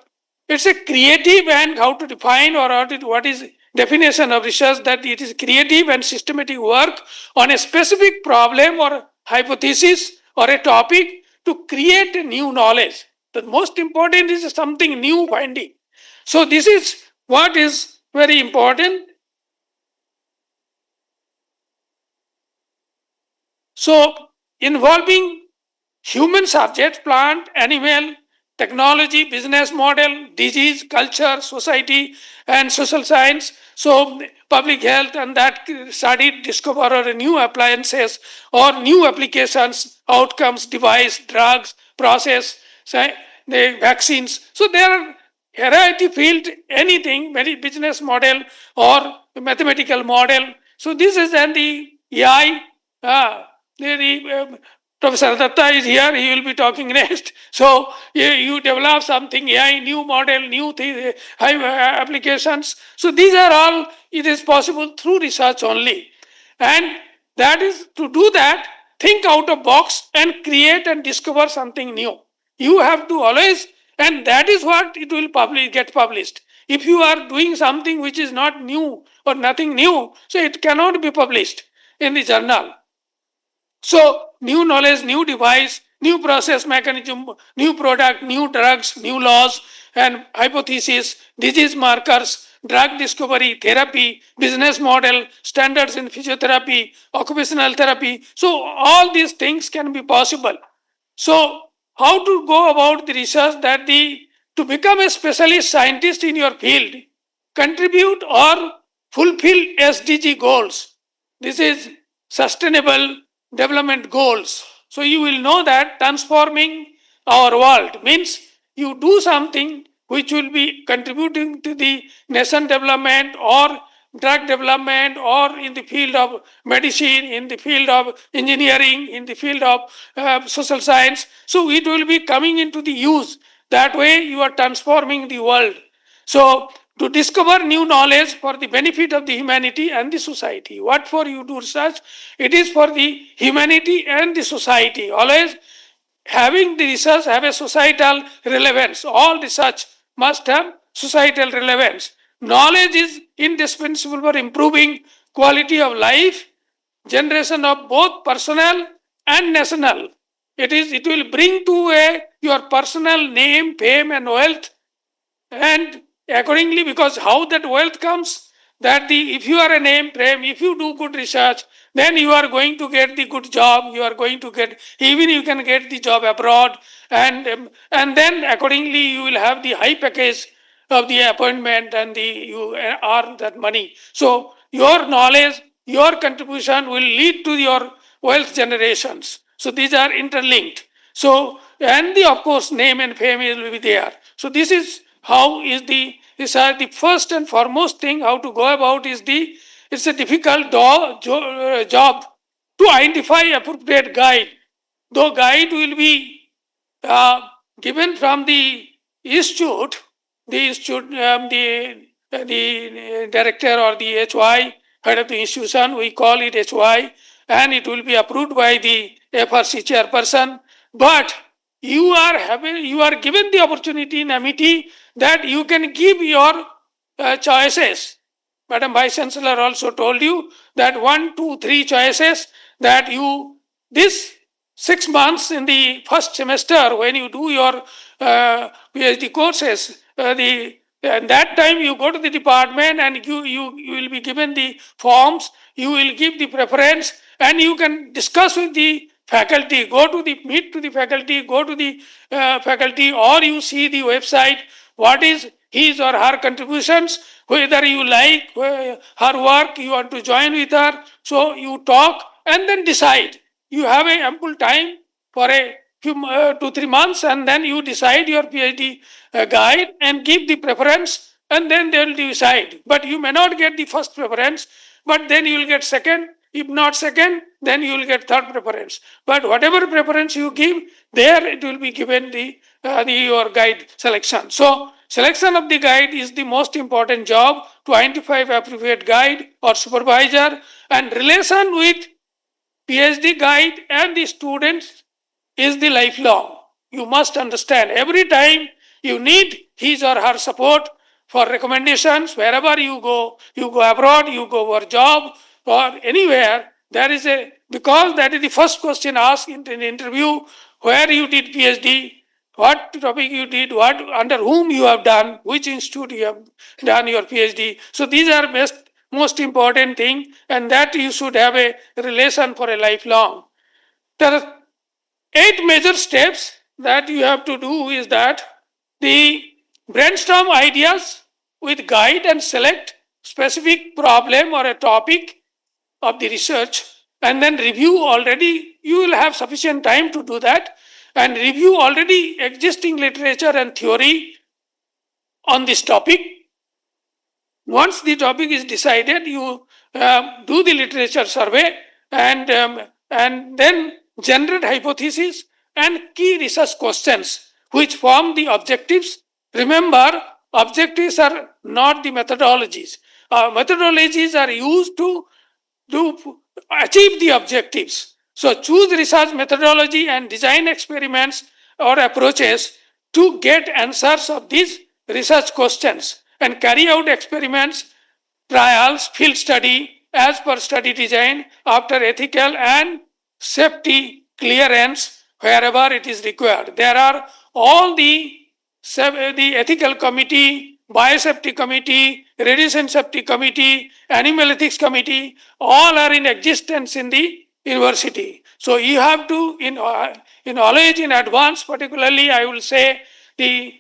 it's a creative, and how to define or what is definition of research, that it is creative and systematic work on a specific problem or hypothesis or a topic to create a new knowledge. The most important is something new finding. So this is what is very important. So involving human subjects, plant, animal, technology, business model, disease, culture, society, and social science. So public health, and that study, discover or new appliances or new applications, outcomes, device, drugs, process, the vaccines. So there are variety field, anything, very business model or mathematical model. So this is then the AI. Professor Datta is here, he will be talking next. So you develop something, AI, new model, new applications. So these are all, it is possible through research only. And that is, to do that, think out of box and create and discover something new. You have to always, and that is what it will get published. If you are doing something which is not new or nothing new, so it cannot be published in the journal. So new knowledge, new device, new process mechanism, new product, new drugs, new laws and hypothesis, disease markers, drug discovery, therapy, business model, standards in physiotherapy, occupational therapy. So all these things can be possible. So how to go about the research, that to become a specialist scientist in your field, contribute or fulfill SDG goals. This is sustainable development goals. So you will know that transforming our world means you do something which will be contributing to the nation development or drug development or in the field of medicine, in the field of engineering, in the field of social science. So it will be coming into the use. That way you are transforming the world. So to discover new knowledge for the benefit of the humanity and the society. What for you do research? It is for the humanity and the society. Always having the research have a societal relevance. All research must have societal relevance. Knowledge is indispensable for improving quality of life, generation of both personal and national. It will bring to your personal name, fame, and wealth, and accordingly, because how that wealth comes, that if you are a name frame, if you do good research, then you are going to get the good job, you are going to get, even you can get the job abroad, and then accordingly you will have the high package of the appointment, and you earn that money. So your knowledge, your contribution will lead to your wealth generations. So these are interlinked. So, and the, of course, name and fame will be there. So this is how is the first and foremost thing how to go about is it's a difficult job to identify appropriate guide. Though guide will be given from the institute, the director or the HY, head of the institution, we call it HY, and it will be approved by the FRC chairperson. But you are given the opportunity in MIT that you can give your choices. Madam Vice Chancellor also told you that 1, 2, 3 choices that this 6 months in the first semester when you do your PhD courses, that time you go to the department and you will be given the forms, you will give the preference, and you can discuss with the faculty, meet to the faculty, go to the faculty, or you see the website, what is his or her contributions, whether you like her work, you want to join with her. So you talk and then decide. You have a ample time for a few 2-3 months, and then you decide your PhD guide and give the preference, and then they will decide. But you may not get the first preference, but then you will get second. If not second, then you will get third preference. But whatever preference you give, there it will be given your guide selection. So selection of the guide is the most important job to identify appropriate guide or supervisor, and relation with PhD guide and the students is the lifelong. You must understand every time you need his or her support for recommendations. Wherever you go abroad, you go for job or anywhere, because that is the first question asked in an interview, where you did PhD, what topic you did, under whom you have done, which institute you have done your PhD. So these are most important thing, and that you should have a relation for a lifelong. There are 8 major steps that you have to do is that the brainstorm ideas with guide and select specific problem or a topic of the research, and then review already, you will have sufficient time to do that, and review already existing literature and theory on this topic. Once the topic is decided, you do the literature survey, and then generate hypotheses and key research questions which form the objectives. Remember, objectives are not the methodologies. Methodologies are used to achieve the objectives. So choose research methodology and design experiments or approaches to get answers of these research questions, and carry out experiments, trials, field study as per study design after ethical and safety clearance wherever it is required. There are all the ethical committee, biosafety committee, radiation safety committee, animal ethics committee, all are in existence in the university. So you have to, in knowledge in advance, particularly I will say the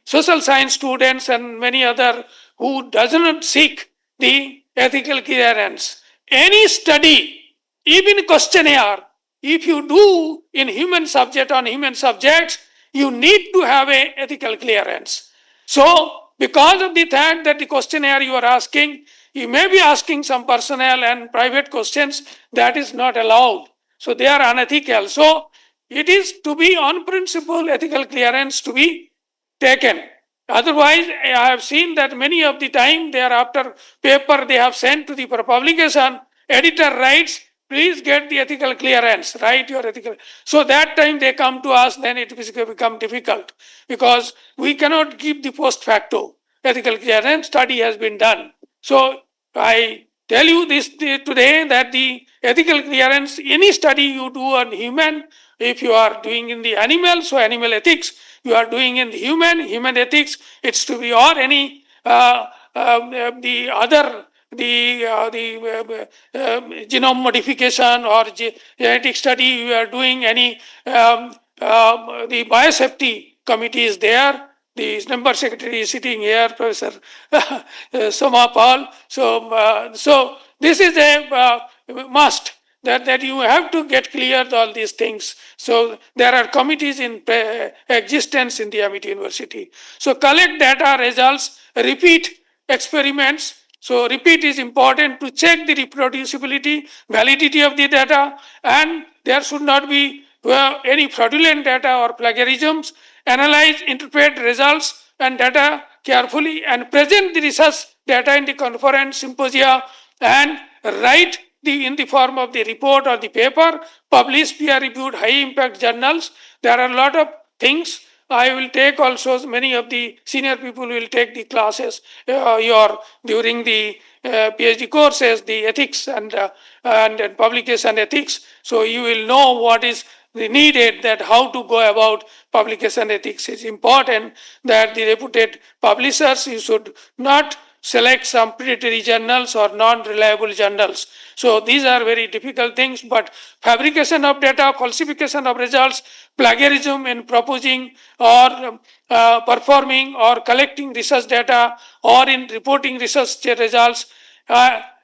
social science students and many other who does not seek the ethical clearance. Any study, even questionnaire, if you do in human subject on human subjects, you need to have a ethical clearance. So because of the fact that the questionnaire you are asking, you may be asking some personal and private questions that is not allowed. So they are unethical. So it is to be on principle ethical clearance to be taken. Otherwise, I have seen that many of the time they are after paper they have sent to the for publication, editor writes, please get the ethical clearance, write your ethical. So that time they come to us, then it will become difficult because we cannot give the post facto ethical clearance, study has been done. So I tell you this today that the ethical clearance, any study you do on human, if you are doing in the animal, so animal ethics, you are doing in the human ethics, it's to be or any the other genome modification or genetic study you are doing any the biosafety committee is there. The member secretary is sitting here, Professor Soma Paul. So this is a must that you have to get clear all these things. So there are committees in existence in the Amity University. So collect data, results, repeat experiments. So repeat is important to check the reproducibility, validity of the data, and there should not be any fraudulent data or plagiarisms. Analyze, interpret results and data carefully and present the research data in the conference, symposia, and write in the form of the report or the paper, publish peer-reviewed high-impact journals. There are a lot of things. I will take also, many of the senior people will take the classes during the PhD courses, the ethics and publication ethics. So you will know what is needed, that how to go about publication ethics. Is important that the reputed publishers, you should not select some predatory journals or non-reliable journals. So these are very difficult things, but fabrication of data, falsification of results, plagiarism in proposing or performing or collecting research data or in reporting research results,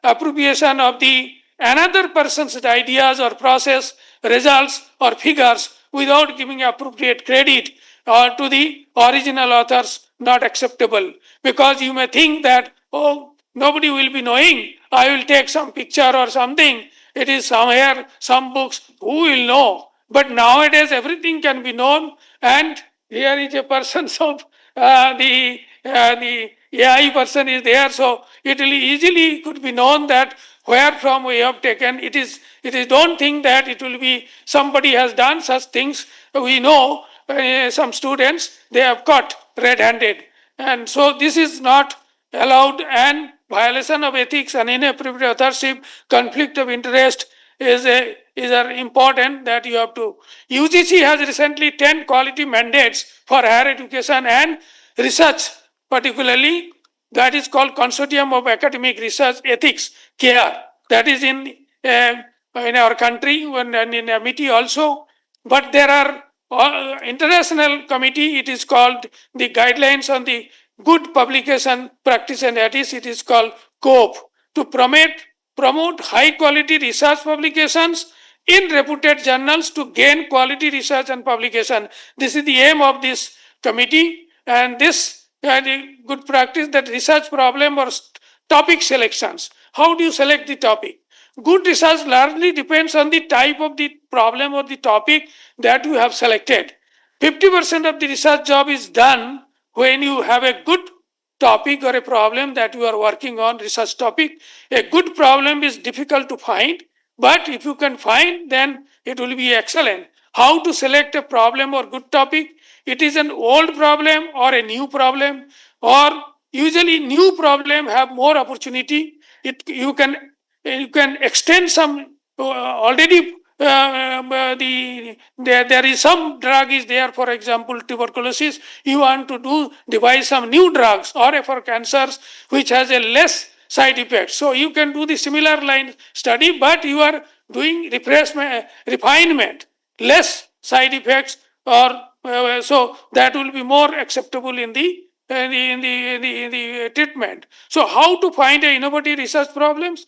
appropriation of the another person's ideas or process, results or figures without giving appropriate credit to the original authors, not acceptable. Because you may think that, oh, nobody will be knowing, I will take some picture or something, it is somewhere, some books, who will know? But nowadays everything can be known, and here is a person of the AI person is there, so it will easily could be known that where from we have taken. It is don't think that it will be somebody has done such things. We know some students they have caught red-handed, and so this is not allowed, and violation of ethics and inappropriate authorship, conflict of interest is important that you have to. UGC has recently 10 quality mandates for higher education and research, particularly that is called Consortium of Academic Research Ethics, CARE. That is in our country and in Amity also. But there are international committee, it is called the Guidelines on the Good Publication Practice and Ethics, it is called COPE, to promote high quality research publications in reputed journals to gain quality research and publication. This is the aim of this committee, and this the good practice, that research problem or topic selections. How do you select the topic? Good research largely depends on the type of the problem or the topic that you have selected. 50% of the research job is done when you have a good topic or a problem that you are working on, research topic. A good problem is difficult to find, but if you can find, then it will be excellent. How to select a problem or good topic? It is an old problem or a new problem, or usually new problem have more opportunity. You can extend some already there is some drug is there, for example tuberculosis, you want to devise some new drugs, or for cancers which has a less side effects, so you can do the similar line study, but you are doing refinement, less side effects, or so that will be more acceptable in the treatment. So how to find a innovative research problems?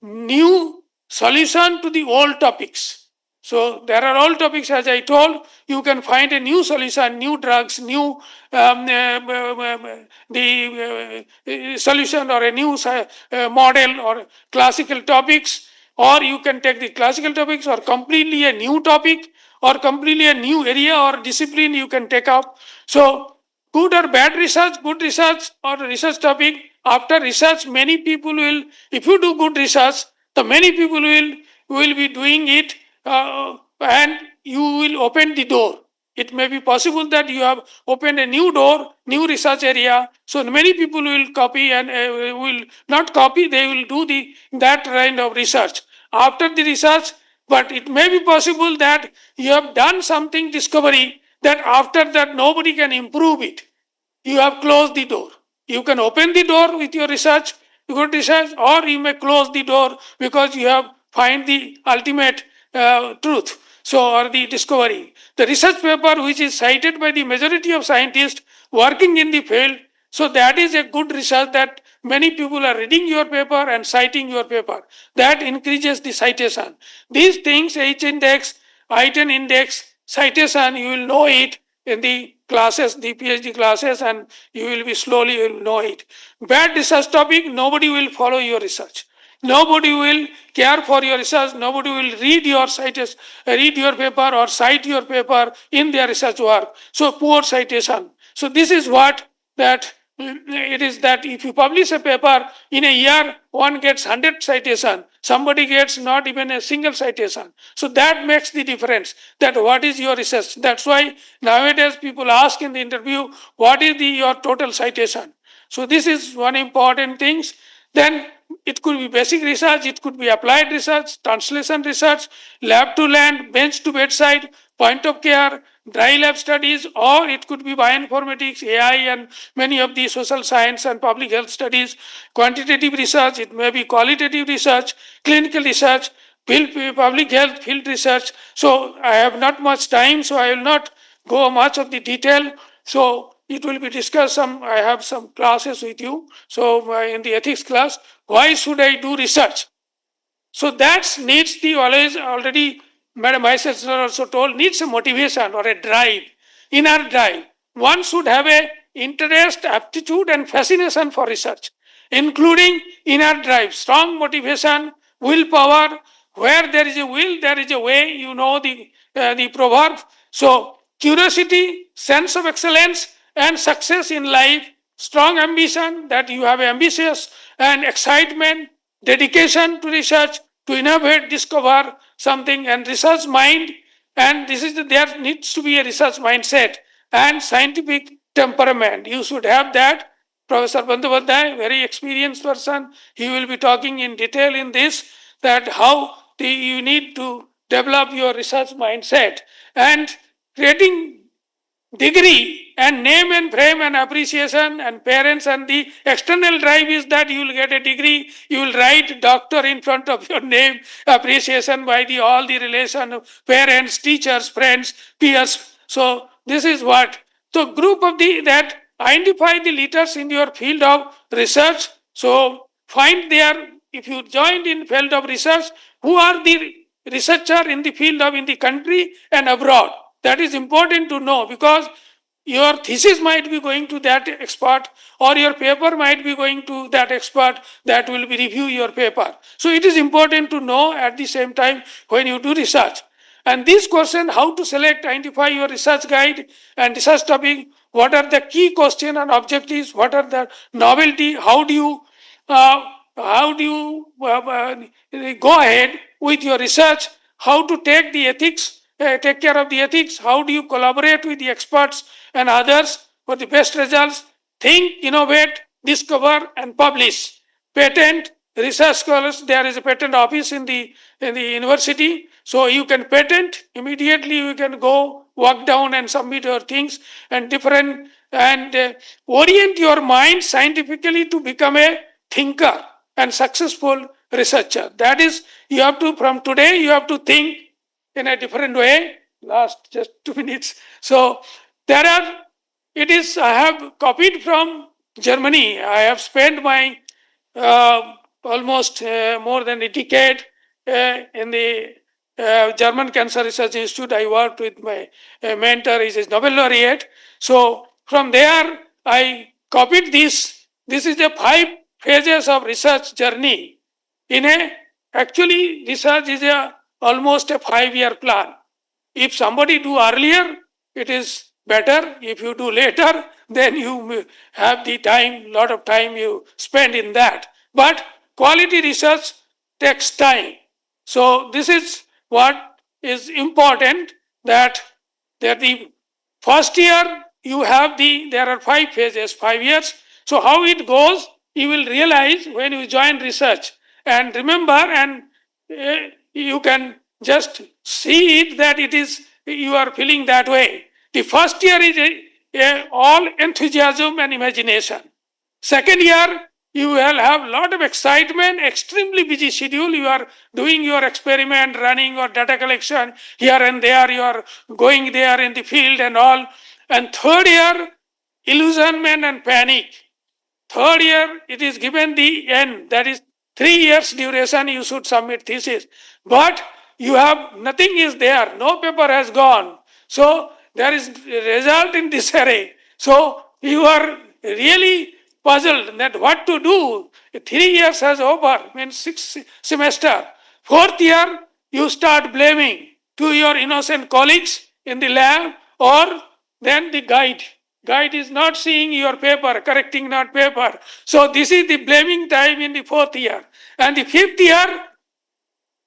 New solution to the old topics. So there are all topics, as I told, you can find a new solution, new drugs, new solution or a new model or classical topics, or you can take the classical topics or completely a new topic or completely a new area or discipline you can take up. So good or bad research, good research or research topic, after research many people will, if you do good research, the many people will be doing it, and you will open the door. It may be possible that you have opened a new door, new research area, so many people will copy and will not copy, they will do that kind of research. After the research, but it may be possible that you have done something discovery that after that nobody can improve it. You have closed the door. You can open the door with your research, good research, or you may close the door because you have find the ultimate truth. So, or the discovery. The research paper which is cited by the majority of scientists working in the field, so that is a good research that many people are reading your paper and citing your paper. That increases the citation. These things, H index, I-10 index, citation, you will know it in the classes, the PhD classes, and you will be slowly you will know it. Bad research topic, nobody will follow your research. Nobody will care for your research. Nobody will read your citation, read your paper or cite your paper in their research work. So poor citation. So this is what that it is, that if you publish a paper in a year, one gets 100 citation, somebody gets not even a single citation. So that makes the difference, that what is your research. That's why nowadays people ask in the interview, what is your total citation. So this is one important thing. Then it could be basic research, it could be applied research, translation research, lab to land, bench to bedside, point of care, dry lab studies, or it could be bioinformatics, AI, and many of the social science and public health studies, quantitative research, it may be qualitative research, clinical research, public health field research. So I have not much time, so I will not go much of the detail. So it will be discussed some, I have some classes with you. So in the ethics class, why should I do research? So that needs the already Madam Vice Chancellor also told, needs a motivation or a drive, inner drive. One should have a interest, aptitude and fascination for research, including inner drive, strong motivation, willpower. Where there is a will, there is a way, you know the proverb. So curiosity, sense of excellence and success in life, strong ambition, that you have ambitious, and excitement, dedication to research, to innovate, discover something, and research mind. And this is there needs to be a research mindset and scientific temperament. You should have that. Professor Bandyopadhyay, very experienced person, he will be talking in detail in this, that how you need to develop your research mindset, and creating degree and name and frame and appreciation and parents, and the external drive is that you will get a degree, you will write doctor in front of your name, appreciation by the all the relation of parents, teachers, friends, peers. So this is what, so group of that identify the leaders in your field of research. So find there, if you joined in field of research, who are the researcher in the field of in the country and abroad. That is important to know, because your thesis might be going to that expert, or your paper might be going to that expert that will be review your paper. So it is important to know at the same time when you do research. And this question, how to select, identify your research guide and research topic, what are the key question and objectives, what are the novelty, how do you go ahead with your research, how to take the ethics, take care of the ethics, how do you collaborate with the experts and others for the best results, think, innovate, discover and publish. Patent, research scholars, there is a patent office in the university, so you can patent immediately, you can go walk down and submit your things and different, and orient your mind scientifically to become a thinker and successful researcher. That is, you have to, from today you have to think in a different way. Last just 2 minutes. So there are, it is, I have copied from Germany. I have spent my almost more than a decade in the German Cancer Research Institute. I worked with my mentor, is a Nobel laureate. So from there, I copied this. This is the 5 phases of research journey. Actually, research is almost a 5-year plan. If somebody do earlier, it is better. If you do later, then you have the time, lot of time you spend in that. But quality research takes time. So this is what is important, that the first year you have there are 5 phases, 5 years. So how it goes, you will realize when you join research. And remember, and you can just see it that it is, you are feeling that way. The first year is all enthusiasm and imagination. Second year, you will have a lot of excitement, extremely busy schedule. You are doing your experiment, running or data collection here and there. You are going there in the field and all. And third year, illusionment and panic. Third year, it is given the end, that is 3 years duration, you should submit thesis. But you have, nothing is there, no paper has gone. So there is result in disarray. So you are really puzzled that what to do. 3 years has over, means 6 semester. Fourth year, you start blaming to your innocent colleagues in the lab, or then the guide. Guide is not seeing your paper, correcting not paper. So this is the blaming time in the fourth year. And the fifth year,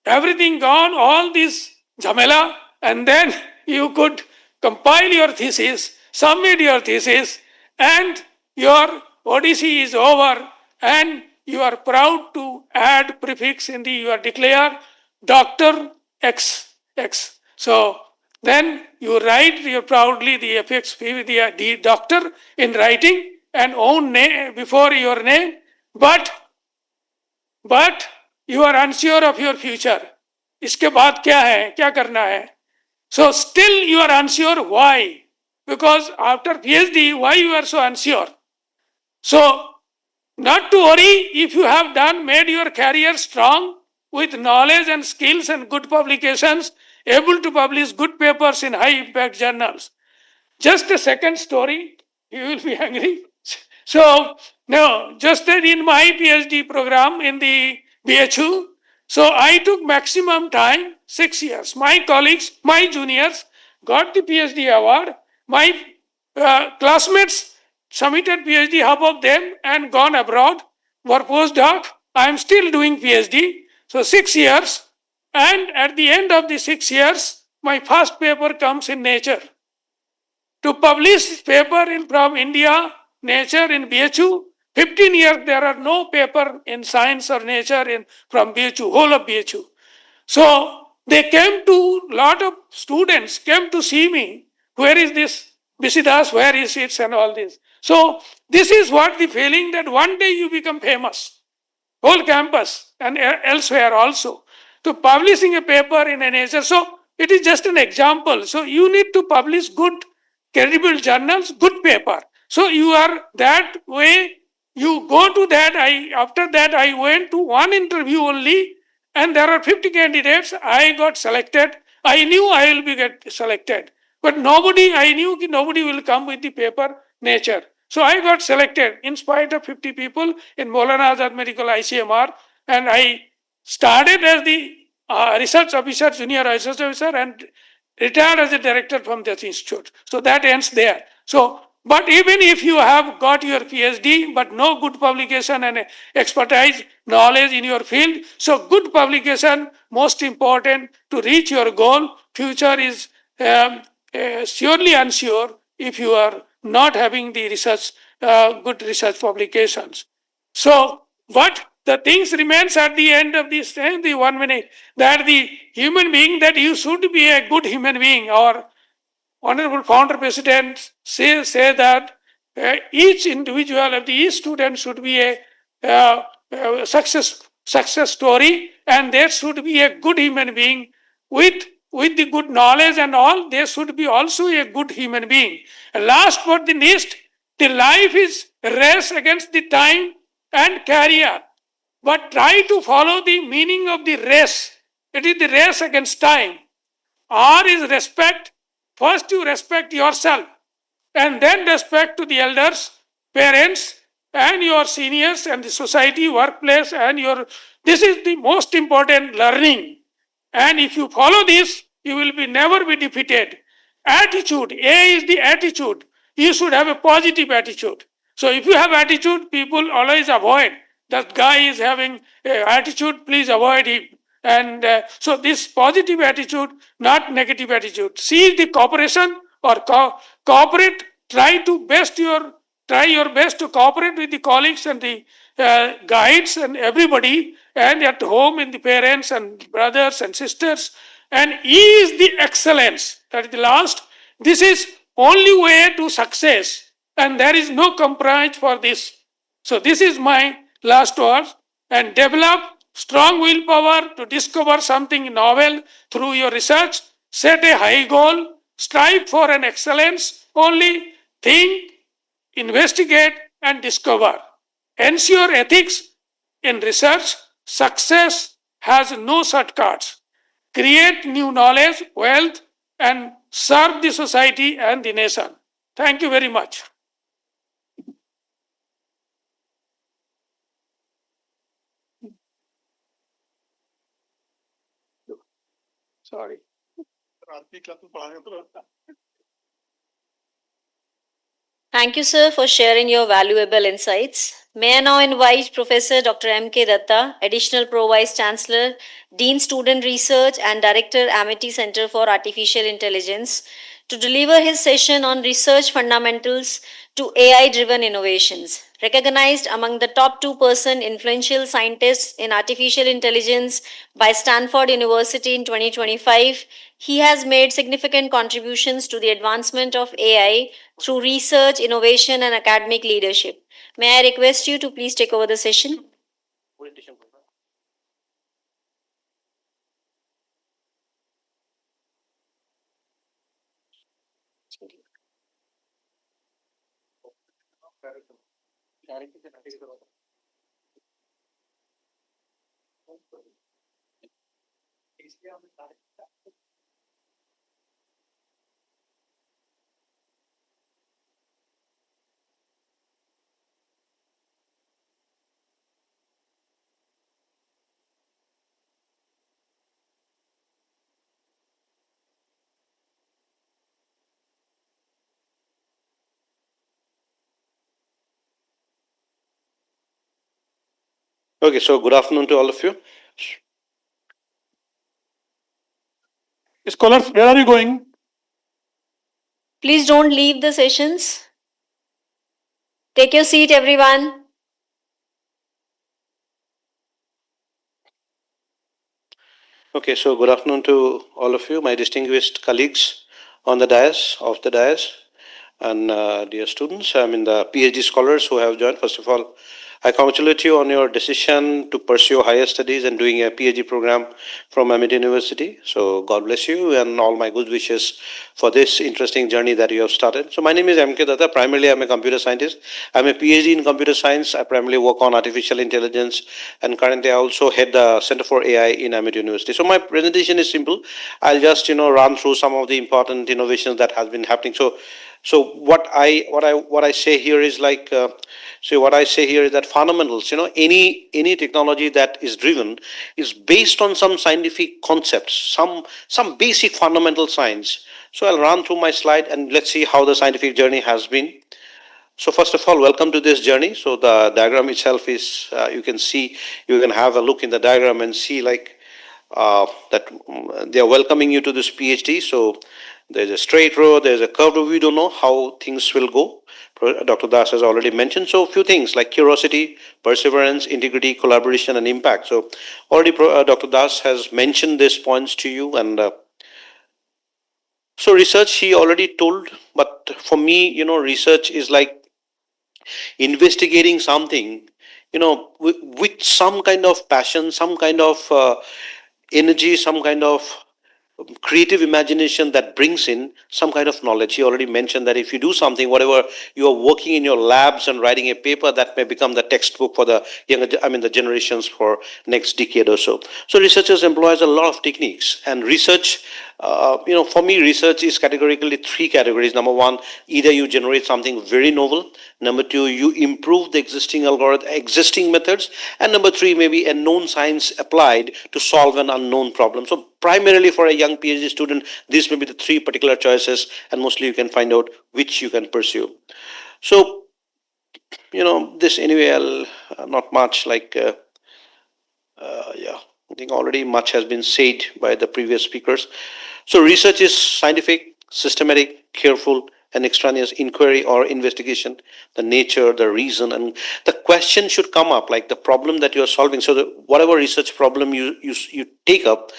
everything gone, all this jhamela, and then you could compile your thesis, submit your thesis, and your odyssey is over, and you are proud to add prefix in the, you are declared Dr. X. So then you write your proudly the affix, the doctor in writing and own name before your name, but you are unsure of your future. इसके बाद क्या है, क्या करना है? So still you are unsure. Why? Because after PhD, why you are so unsure? So not to worry, if you have made your career strong with knowledge and skills and good publications, able to publish good papers in high impact journals. Just a second story, you will be angry. So, no, just that in my PhD program in the BHU, so I took maximum time, 6 years. My colleagues, my juniors got the PhD award. My classmates submitted PhD, half of them, and gone abroad, were postdoc. I am still doing PhD. So 6 years. And at the end of the 6 years, my first paper comes in Nature. To publish paper from India, Nature in BHU, 15 years there are no paper in Science or Nature from BHU, whole of BHU. So they came to, lot of students came to see me, where is this Bisidas, where is it, and all this. So this is what the feeling, that one day you become famous, whole campus and elsewhere also, to publishing a paper in a Nature. So it is just an example. So you need to publish good, credible journals, good paper. So you are that way, you go to that. After that, I went to one interview only, and there are 50 candidates. I got selected. I knew I will get selected. But I knew nobody will come with the paper Nature. So I got selected in spite of 50 people in Maulana Azad Medical ICMR, and I started as the research officer, junior research officer, and retired as a director from that institute. So that ends there. So, but even if you have got your PhD, but no good publication and expertise, knowledge in your field, so good publication, most important to reach your goal. Future is surely unsure if you are not having the research, good research publications. So, what the things remains at the end of this, the 1 minute, that the human being, that you should be a good human being. Our Honorable Founder President say that each individual of each student should be a success story, and there should be a good human being with the good knowledge and all. There should be also a good human being. And last but the least, the life is race against the time and career. But try to follow the meaning of the race. It is the race against time. R is respect. First you respect yourself and then respect to the elders, parents, and your seniors and the society, workplace, and your. This is the most important learning. And if you follow this, you will be never be defeated. Attitude. A is the attitude. You should have a positive attitude. So if you have attitude, people always avoid. That guy is having attitude, please avoid him. And so this positive attitude, not negative attitude. C is the cooperation or cooperate. Try your best to cooperate with the colleagues and the guides and everybody, and at home in the parents and brothers and sisters. And E is the excellence. That is the last. This is only way to success, and there is no compromise for this. So this is my last words. And develop strong willpower to discover something novel through your research. Set a high goal. Strive for an excellence. Only think, investigate, and discover. Ensure ethics in research. Success has no shortcuts. Create new knowledge, wealth, and serve the society and the nation. Thank you very much. Sorry. Thank you, sir, for sharing your valuable insights. May I now invite Professor Dr. M.K. Datta, Additional Pro Vice Chancellor, Dean Student Research, and Director, Amity Center for Artificial Intelligence, to deliver his session on research fundamentals to AI-driven innovations. Recognized among the top 2% influential scientists in artificial intelligence by Stanford University in 2025, he has made significant contributions to the advancement of AI through research, innovation, and academic leadership. May I request you to please take over the session? Okay, so good afternoon to all of you. Scholars, where are you going? Please don't leave the sessions. Take your seat, everyone. Okay, so good afternoon to all of you, my distinguished colleagues on the dais, and dear students. I mean the PhD scholars who have joined. First of all, I congratulate you on your decision to pursue higher studies and doing a PhD program from Amity University. So God bless you and all my good wishes for this interesting journey that you have started. So my name is M.K. Datta. Primarily, I'm a computer scientist. I'm a PhD in computer science. I primarily work on artificial intelligence, and currently I also head the Center for AI in Amity University. So my presentation is simple. I'll just run through some of the important innovations that has been happening. So what I say here is what I say here is that fundamentals, any technology that is driven is based on some scientific concepts, some basic fundamental science. So I'll run through my slide and let's see how the scientific journey has been. So first of all, welcome to this journey. So the diagram itself is, you can have a look in the diagram and see that they are welcoming you to this PhD. So there's a straight road, there's a curved road. We don't know how things will go. Dr. Das has already mentioned. So a few things like curiosity, perseverance, integrity, collaboration, and impact. So already Dr. Das has mentioned these points to you. And so research he already told, but for me, research is like investigating something, with some kind of passion, some kind of energy, some kind of creative imagination that brings in some kind of knowledge. He already mentioned that if you do something, whatever you are working in your labs and writing a paper, that may become the textbook for the younger, the generations for next decade or so. So researchers employs a lot of techniques, and research, for me, research is categorically three categories. Number one, either you generate something very novel. Number two, you improve the existing algorithm, existing methods. And number three, maybe a known science applied to solve an unknown problem. So primarily for a young PhD student, these may be the three particular choices, and mostly you can find out which you can pursue. So, this anyway, not much like, I think already much has been said by the previous speakers. So research is scientific, systematic, careful, and extraneous inquiry or investigation, the nature, the reason, and the question should come up, like the problem that you are solving. So whatever research problem you take up,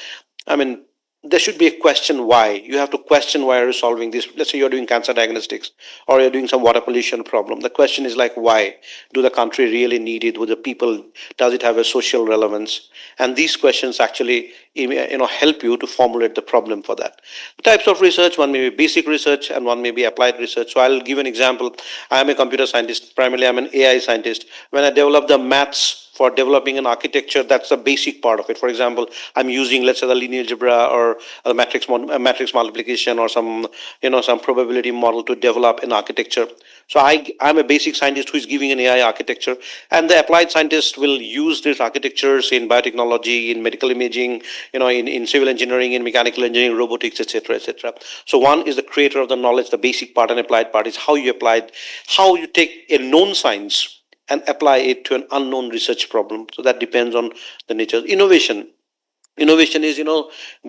there should be a question why. You have to question why are you solving this. Let's say you're doing cancer diagnostics or you're doing some water pollution problem. The question is like why? Do the country really need it? Would the people, does it have a social relevance? And these questions actually help you to formulate the problem for that. The types of research, one may be basic research and one may be applied research. So I'll give an example. I am a computer scientist, primarily I'm an AI scientist. When I develop the maths for developing an architecture, that's the basic part of it. For example, I'm using, let's say, the linear algebra or a matrix multiplication or some probability model to develop an architecture. So I'm a basic scientist who is giving an AI architecture, and the applied scientist will use these architectures in biotechnology, in medical imaging, in civil engineering, in mechanical engineering, robotics, etc., etc. So one is the creator of the knowledge, the basic part, and applied part is how you take a known science and apply it to an unknown research problem. So that depends on the nature of innovation. Innovation is,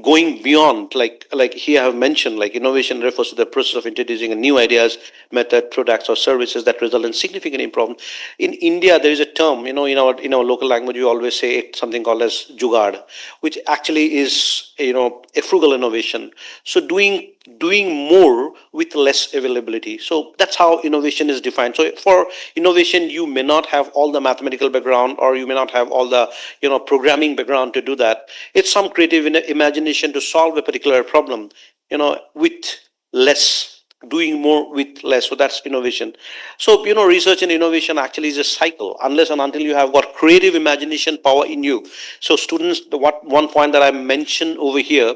going beyond, like here I have mentioned, like innovation refers to the process of introducing new ideas, method, products, or services that result in significant improvement. In India, there is a term, in our local language, we always say it, something called as jugaad, which actually is, a frugal innovation. So doing more with less availability. So that's how innovation is defined. So for innovation, you may not have all the mathematical background, or you may not have all the programming background to do that. It's some creative imagination to solve a particular problem, with less, doing more with less. So that's innovation. So research and innovation actually is a cycle, unless and until you have got creative imagination power in you. So students, one point that I mentioned over here,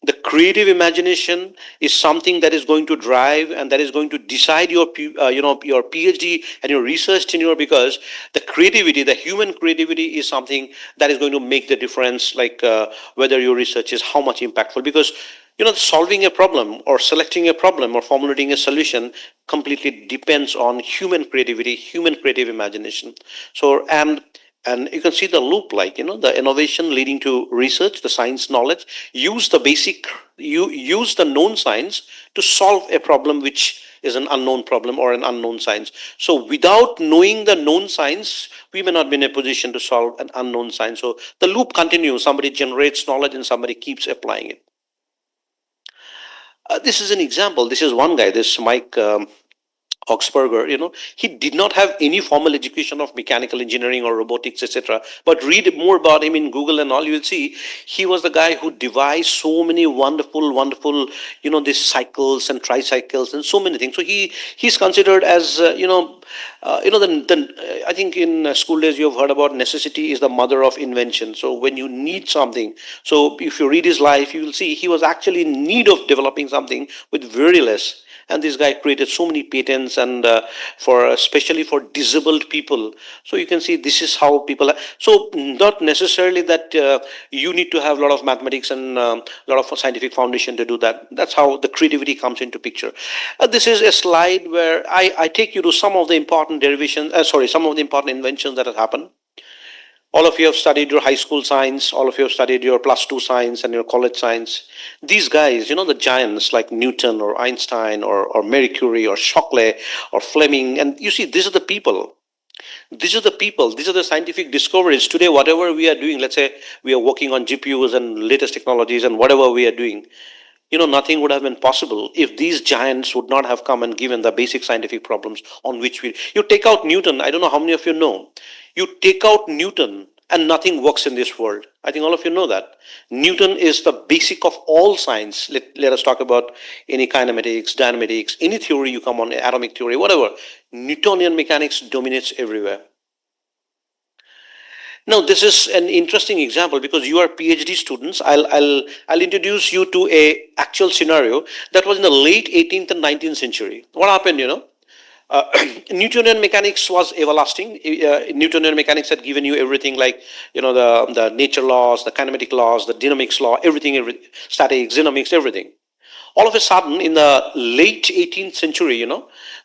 the creative imagination is something that is going to drive and that is going to decide your your PhD and your research tenure, because the creativity, the human creativity, is something that is going to make the difference, like whether your research is how much impactful. Because solving a problem or selecting a problem or formulating a solution completely depends on human creativity, human creative imagination. So and you can see the loop, like the innovation leading to research, the science knowledge, use the known science to solve a problem which is an unknown problem or an unknown science. So without knowing the known science, we may not be in a position to solve an unknown science. So the loop continues. Somebody generates knowledge and somebody keeps applying it. This is an example. This is one guy, this Mike Oxberger. He did not have any formal education of mechanical engineering or robotics, etc. But read more about him in Google and all, you will see he was the guy who devised so many wonderful, these cycles and tricycles and so many things. So he's considered as, I think in school days you have heard about necessity is the mother of invention. So when you need something, so if you read his life, you will see he was actually in need of developing something with very less. And this guy created so many patents, and especially for disabled people. So you can see this is how people are. So not necessarily that you need to have a lot of mathematics and a lot of scientific foundation to do that. That's how the creativity comes into picture. This is a slide where I take you to some of the important derivations, some of the important inventions that have happened. All of you have studied your high school science, all of you have studied your +2 science and your college science. These guys, the giants like Newton or Einstein or Marie Curie or Shockley or Fleming, and you see, these are the people. These are the scientific discoveries. Today, whatever we are doing, let's say we are working on GPUs and latest technologies and whatever we are doing, nothing would have been possible if these giants would not have come and given the basic scientific problems on which you take out Newton. I don't know how many of you know. You take out Newton and nothing works in this world. I think all of you know that. Newton is the basic of all science. Let us talk about any kinematics, dynamics, any theory you come on, atomic theory, whatever. Newtonian mechanics dominates everywhere. Now, this is an interesting example because you are PhD students. I'll introduce you to a actual scenario that was in the late 18th and 19th century. What happened, Newtonian mechanics was everlasting. Newtonian mechanics had given you everything like, the nature laws, the kinematic laws, the dynamics law, everything, statics, dynamics, everything. All of a sudden, in the late 18th century,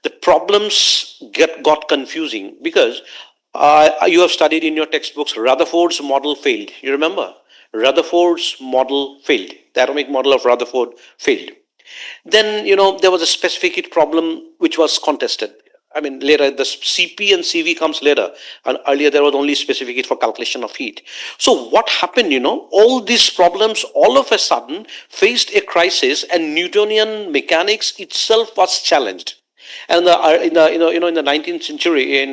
the problems got confusing because you have studied in your textbooks, Rutherford's model failed. You remember? Rutherford's model failed. The atomic model of Rutherford failed. Then, there was a specific heat problem which was contested. I mean, later the CP and CV comes later. And earlier there was only specific heat for calculation of heat. So what happened, all these problems all of a sudden faced a crisis and Newtonian mechanics itself was challenged. And in the 19th century,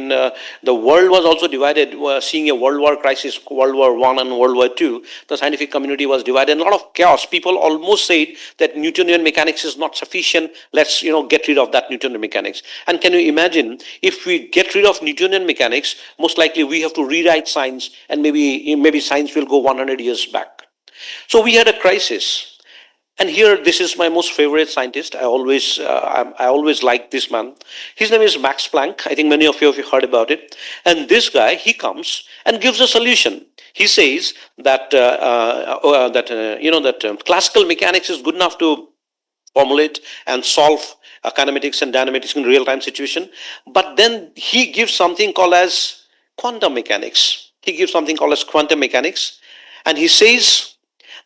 the world was also divided, seeing a world war crisis, World War I and World War II. The scientific community was divided. A lot of chaos. People almost said that Newtonian mechanics is not sufficient. Let's get rid of that Newtonian mechanics. And can you imagine if we get rid of Newtonian mechanics? Most likely we have to rewrite science, and maybe science will go 100 years back. So we had a crisis. And here, this is my most favorite scientist. I always like this man. His name is Max Planck. I think many of you have heard about it. And this guy, he comes and gives a solution. He says that classical mechanics is good enough to formulate and solve kinematics and dynamics in real-time situation. But then he gives something called as quantum mechanics. And he says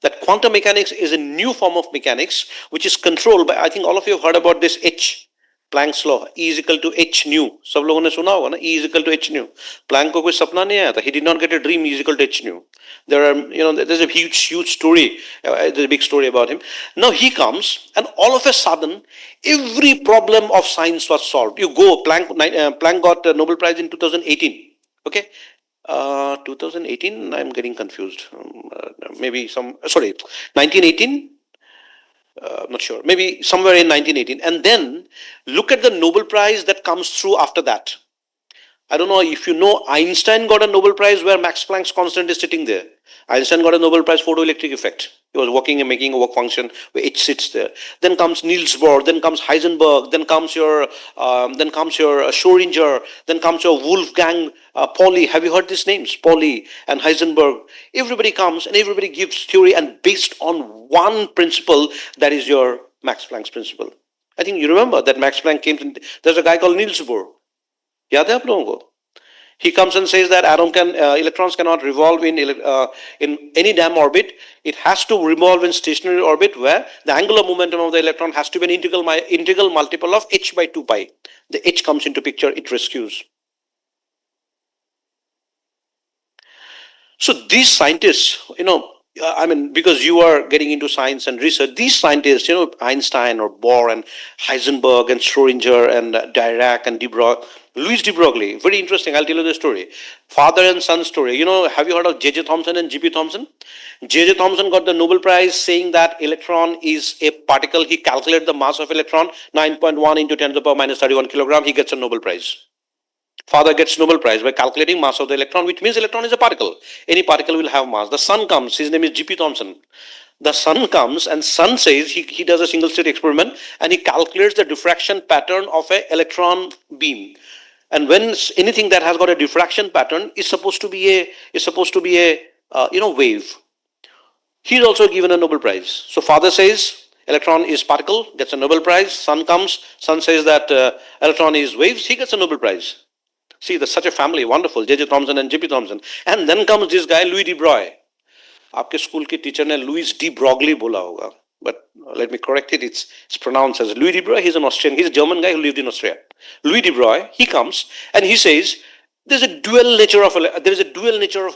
that quantum mechanics is a new form of mechanics which is controlled by, I think all of you have heard about this H, Planck's law, E is equal to H nu. सब लोगों ने सुना होगा ना, E is equal to H nu. Planck को कोई सपना नहीं आया था. He did not get a dream, E is equal to H nu. There's a huge story, there's a big story about him. Now he comes and all of a sudden, every problem of science was solved. Planck got a Nobel Prize in 2018. Okay. 2018, I'm getting confused. 1918? Not sure. Maybe somewhere in 1918. And then look at the Nobel Prize that comes through after that. I don't know if you know, Einstein got a Nobel Prize where Max Planck's constant is sitting there. Einstein got a Nobel Prize for photoelectric effect. He was working and making a work function where H sits there. Then comes Niels Bohr, then comes Heisenberg, then comes your Schrödinger, then comes your Wolfgang Pauli. Have you heard these names? Pauli and Heisenberg. Everybody comes and everybody gives theory and based on one principle, that is your Max Planck's principle. I think you remember that Max Planck came to, there's a guy called Niels Bohr. याद है आप लोगों को? He comes and says that electrons cannot revolve in any damn orbit. It has to revolve in stationary orbit where the angular momentum of the electron has to be an integral multiple of h by 2 pi. The h comes into picture, it rescues. So these scientists, because you are getting into science and research, these scientists, Einstein or Bohr and Heisenberg and Schrödinger and Dirac and Louis de Broglie, very interesting. I'll tell you the story. Father and son story. Have you heard of J.J. Thomson and G.P. Thomson? J.J. Thomson got the Nobel Prize saying that electron is a particle. He calculated the mass of electron, 9.1 into 10 to the power minus 31 kilogram. He gets a Nobel Prize. Father gets Nobel Prize by calculating mass of the electron, which means electron is a particle. Any particle will have mass. The son comes. His name is G.P. Thomson. The son comes and son says he does a single slit experiment and he calculates the diffraction pattern of an electron beam. And when anything that has got a diffraction pattern is supposed to be a wave. He's also given a Nobel Prize. So father says electron is particle, gets a Nobel Prize. Son comes, son says that electron is waves, he gets a Nobel Prize. See, there's such a family, wonderful, J.J. Thomson and G.P. Thomson. And then comes this guy, Louis de Broglie. आपके school के teacher ने Louis de Broglie बोला होगा. But let me correct it, it's pronounced as Louis de Broglie. He's an Austrian, he's a German guy who lived in Austria. Louis de Broglie, he comes and he says, there is a dual nature of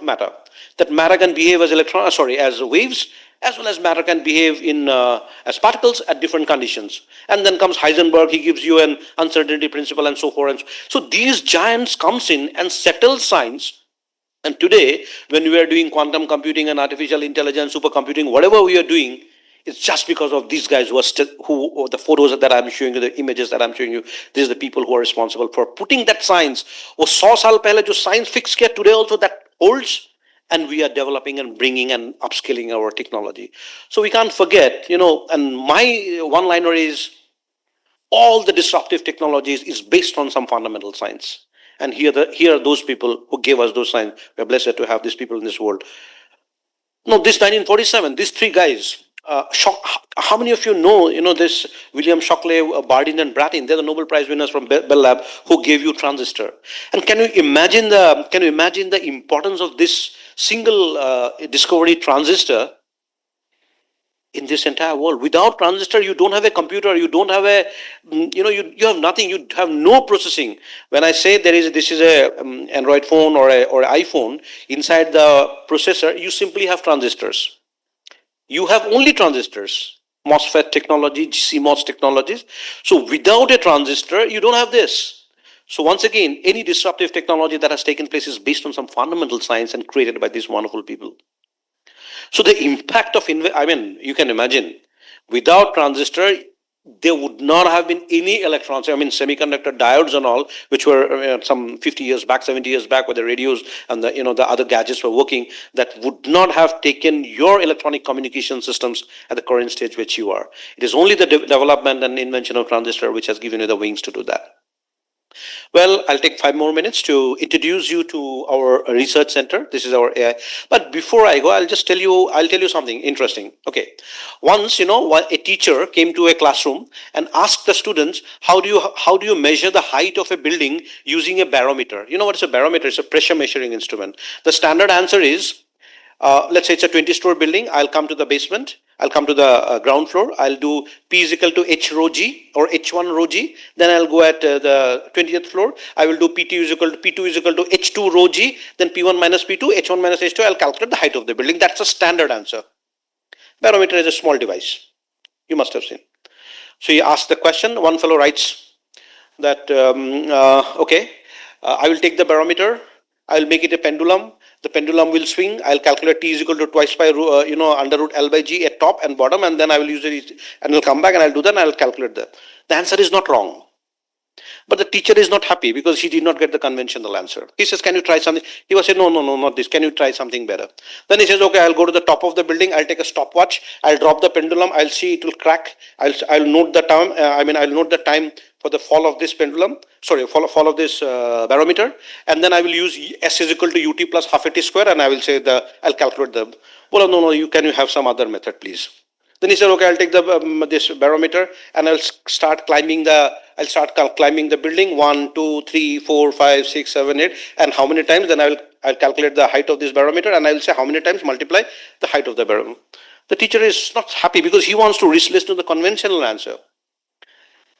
matter. That matter can behave as as waves, as well as matter can behave as particles at different conditions. And then comes Heisenberg, he gives you an uncertainty principle and so forth. So these giants comes in and settle science And today, when we are doing quantum computing and artificial intelligence, supercomputing, whatever we are doing, it's just because of these guys who are or the photos that I'm showing you, the images that I'm showing you. These are the people who are responsible for putting that science. वो 100 साल पहले जो science fix किया, today also that holds, and we are developing and bringing and upscaling our technology. So we can't forget, and my one-liner is, all the disruptive technologies is based on some fundamental science. And here are those people who gave us those science. We're blessed to have these people in this world. No, this 1947, these three guys. How many of you know this William Shockley, Bardeen, and Brattain? They're the Nobel Prize winners from Bell Lab who gave you transistor. And can you imagine the importance of this single discovery transistor in this entire world? Without transistor, you don't have a computer, you don't have you have nothing, you have no processing. When I say this is a Android phone or an iPhone, inside the processor, you simply have transistors. You have only transistors, MOSFET technology, CMOS technologies. So without a transistor, you don't have this. So once again, any disruptive technology that has taken place is based on some fundamental science and created by these wonderful people. So the impact of, you can imagine, without transistor, there would not have been any electrons. Semiconductor diodes and all, which were some 50 years back, 70 years back, where the radios and the other gadgets were working, that would not have taken your electronic communication systems at the current stage which you are. It is only the development and invention of transistor which has given you the wings to do that. Well, I'll take 5 more minutes to introduce you to our research center. This is our AI. But before I go, I'll tell you something interesting. Okay. Once, a teacher came to a classroom and asked the students, how do you measure the height of a building using a barometer? You know what is a barometer? It's a pressure measuring instrument. The standard answer is, let's say it's a 20-story building. I'll come to the basement. I'll come to the ground floor. I'll do P is equal to H rho G or H1 rho G. Then I'll go at the 20th floor. I will do P2 is equal to H2 rho G. Then P1 minus P2, H1 minus H2. I'll calculate the height of the building. That's a standard answer. Barometer is a small device. You must have seen. So you ask the question. One fellow writes that, I will take the barometer. I will make it a pendulum. The pendulum will swing. I'll calculate T is equal to twice by under root L by G at top and bottom, and then I will use it, and I'll come back and I'll do that, and I'll calculate that. The answer is not wrong. But the teacher is not happy because he did not get the conventional answer. He says, can you try something? He was saying, no, not this. Can you try something better? Then he says, okay, I'll go to the top of the building. I'll take a stopwatch. I'll drop the pendulum. I'll see it will crack. I'll note the time. I'll note the time for the fall of this pendulum. Sorry, fall of this barometer. And then I will use S is equal to UT plus half a T square. And I will say I'll calculate the, well, no, can you have some other method, please? Then he said, okay, I'll take the this barometer and I'll start climbing the building 1, 2, 3, 4, 5, 6, 7, 8, and how many times? Then I'll calculate the height of this barometer and I will say how many times multiply the height of the barometer. The teacher is not happy because he wants to listen to the conventional answer.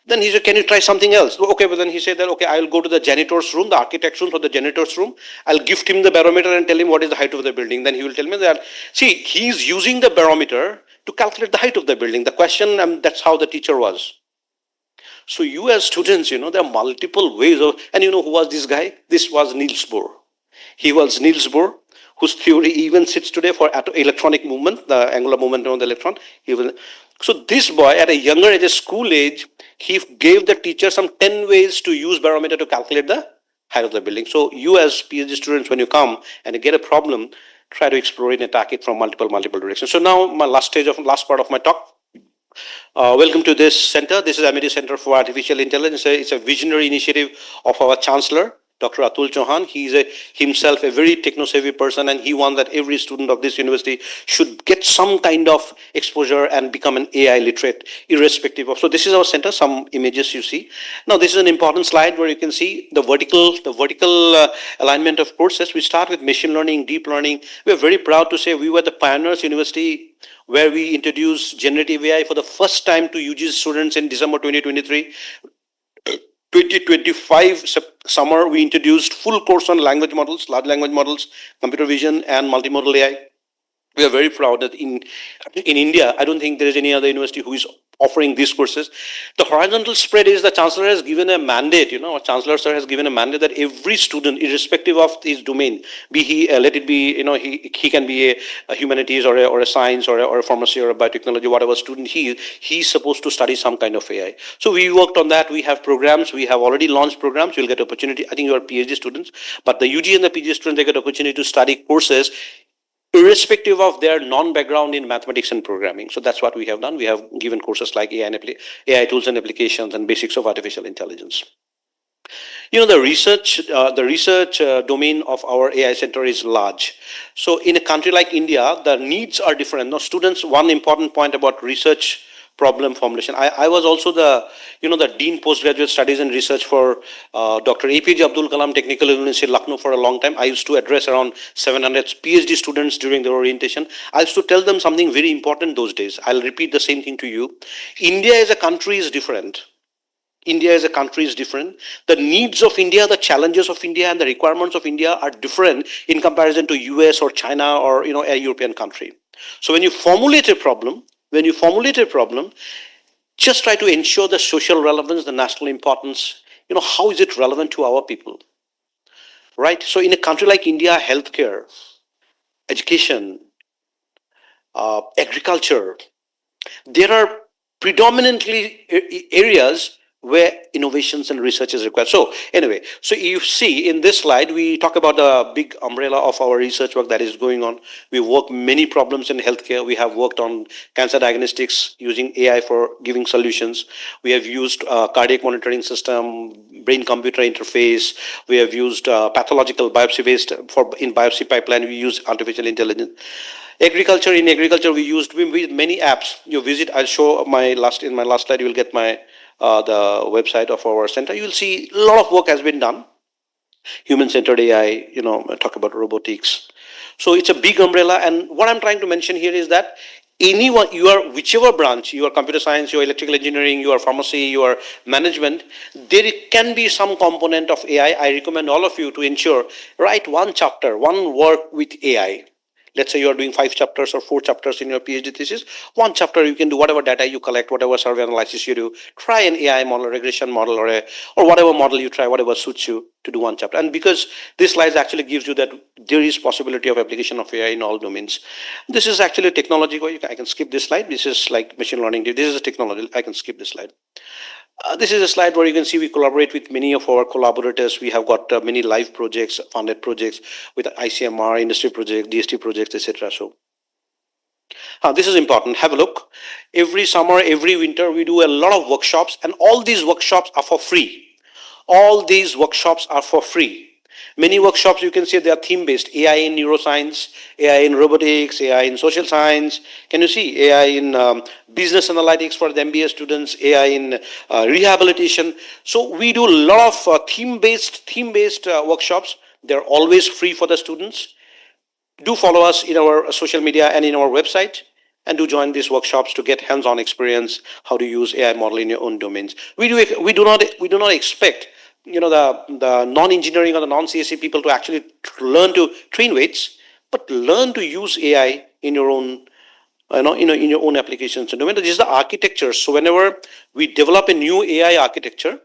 Then he said, can you try something else? Okay, but then he said that, okay, I'll go to the janitor's room, the architect's room, for the janitor's room. I'll gift him the barometer and tell him what is the height of the building. Then he will tell me that, see, he's using the barometer to calculate the height of the building. The question, that's how the teacher was. So you as students, there are multiple ways of, and who was this guy? This was Niels Bohr. He was Niels Bohr, whose theory even sits today for electronic movement, the angular momentum of the electron. So this boy, at a younger age, school age, he gave the teacher some 10 ways to use barometer to calculate the height of the building. So you as PhD students, when you come and you get a problem, try to explore and attack it from multiple directions. So now my last part of my talk. Welcome to this center. This is MIT Center for Artificial Intelligence. It's a visionary initiative of our Chancellor, Dr. Atul Chauhan. He is himself a very techno-savvy person, and he wants that every student of this university should get some kind of exposure and become an AI literate, irrespective of. So this is our center. Some images you see. Now this is an important slide where you can see the vertical alignment of courses. We start with machine learning, deep learning. We are very proud to say we were the pioneers university where we introduced generative AI for the first time to UG students in December 2023. 2025 summer, we introduced full course on language models, large language models, computer vision, and multimodal AI. We are very proud that in India, I don't think there is any other university who is offering these courses. The horizontal spread is the chancellor has given a mandate, our chancellor sir has given a mandate that every student, irrespective of his domain, be he, let it be, he can be a humanities or a science or a pharmacy or a biotechnology, whatever student he's supposed to study some kind of AI. So we worked on that. We have programs. We have already launched programs. You'll get opportunity. I think you are PhD students, but the UG and the PG students, they get opportunity to study courses irrespective of their non-background in mathematics and programming. So that's what we have done. We have given courses like AI tools and applications and basics of artificial intelligence. The research domain of our AI center is large. So in a country like India, the needs are different. Now, students, one important point about research problem formulation. I was also the Dean Postgraduate Studies and Research for Dr. Apj Abdul Kalam Technical University, Lucknow for a long time. I used to address around 700 PhD students during their orientation. I used to tell them something very important those days. I'll repeat the same thing to you. India as a country is different. India as a country is different. The needs of India, the challenges of India, and the requirements of India are different in comparison to US or China or a European country. So when you formulate a problem, just try to ensure the social relevance, the national importance. How is it relevant to our people? Right? So in a country like India, healthcare, education, agriculture, there are predominantly areas where innovations and research is required. So anyway, so you see in this slide, we talk about the big umbrella of our research work that is going on. We work many problems in healthcare. We have worked on cancer diagnostics using AI for giving solutions. We have used cardiac monitoring system, brain-computer interface. We have used pathological biopsy-based, in biopsy pipeline, we use artificial intelligence. Agriculture, in agriculture, we used many apps. You visit, I'll show in my last slide, you will get the website of our center. You will see a lot of work has been done. Human-centered AI, talk about robotics. So it's a big umbrella. And what I'm trying to mention here is that anyone, whichever branch, you are computer science, you are electrical engineering, you are pharmacy, you are management, there can be some component of AI. I recommend all of you to ensure, write one chapter, one work with AI. Let's say you are doing 5 chapters or 4 chapters in your PhD thesis. One chapter you can do whatever data you collect, whatever survey analysis you do. Try an AI model, regression model, or whatever model you try, whatever suits you to do one chapter. And because this slide actually gives you that there is possibility of application of AI in all domains. This is actually technology. I can skip this slide. This is like machine learning. This is a technology. I can skip this slide. This is a slide where you can see we collaborate with many of our collaborators. We have got many live projects, funded projects with ICMR, industry projects, DST projects, etc. So this is important. Have a look. Every summer, every winter, we do a lot of workshops, and all these workshops are for free. All these workshops are for free. Many workshops you can see they are theme-based. AI in neuroscience, AI in robotics, AI in social science. Can you see AI in business analytics for the MBA students, AI in rehabilitation. So we do a lot of theme-based workshops. They're always free for the students. Do follow us in our social media and in our website, and do join these workshops to get hands-on experience how to use AI model in your own domains. We do not expect the non-engineering or the non-CSE people to actually learn to train weights, but learn to use AI in your own in your own applications. And this is the architecture. So whenever we develop a new AI architecture,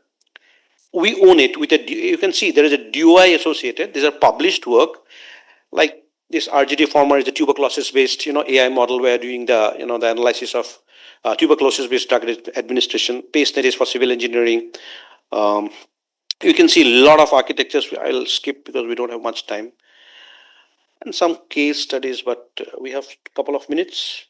we own it with you can see there is a DOI associated. These are published work. Like this RGD former is a tuberculosis-based AI model where doing the the analysis of tuberculosis-based drug administration. PaceNet is for civil engineering. You can see a lot of architectures. I'll skip because we don't have much time. And some case studies, but we have a couple of minutes.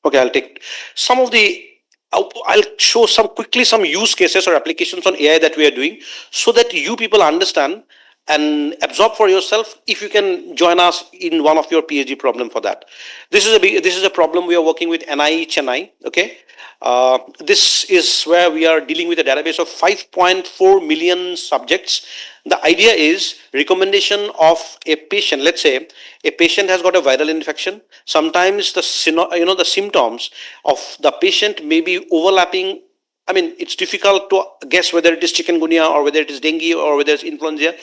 Okay, I'll take some of the. I'll show some use cases or applications on AI that we are doing, so that you people understand and absorb for yourself. If you can join us in one of your PhD problem for that. This is a problem we are working with NIE Chennai. Okay, this is where we are dealing with a database of 5.4 million subjects. The idea is recommendation of a patient. Let's say a patient has got a viral infection. Sometimes the symptoms of the patient may be overlapping. I mean, it's difficult to guess whether it is chikungunya or whether it is dengue or whether it's influenza.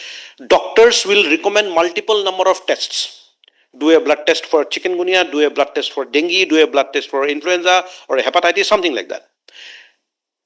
Doctors will recommend multiple number of tests. Do a blood test for chikungunya, do a blood test for dengue, do a blood test for influenza or a hepatitis, something like that.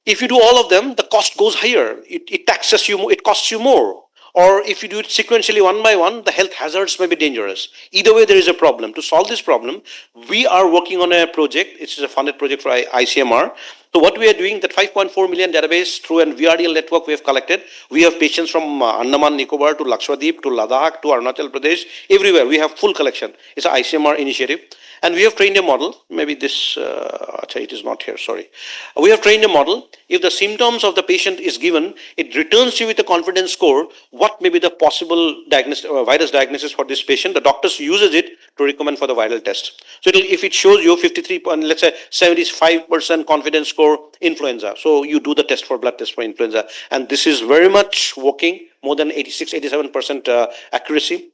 If you do all of them, the cost goes higher. It taxes you, it costs you more. Or if you do it sequentially one by one, the health hazards may be dangerous. Either way, there is a problem. To solve this problem, we are working on a project. It's a funded project for ICMR. So what we are doing, that 5.4 million database through an VRDL network we have collected. We have patients from Andaman, Nicobar to Lakshadweep to Ladakh to Arunachal Pradesh, everywhere. We have full collection. It's an ICMR initiative. And we have trained a model. Maybe this, it is not here, sorry. We have trained a model. If the symptoms of the patient is given, it returns you with a confidence score, what may be the possible virus diagnosis for this patient. The doctors uses it to recommend for the viral test. So if it shows you 53, let's say 75% confidence score, influenza. So you do the test for blood test for influenza. And this is very much working, more than 86, 87% accuracy.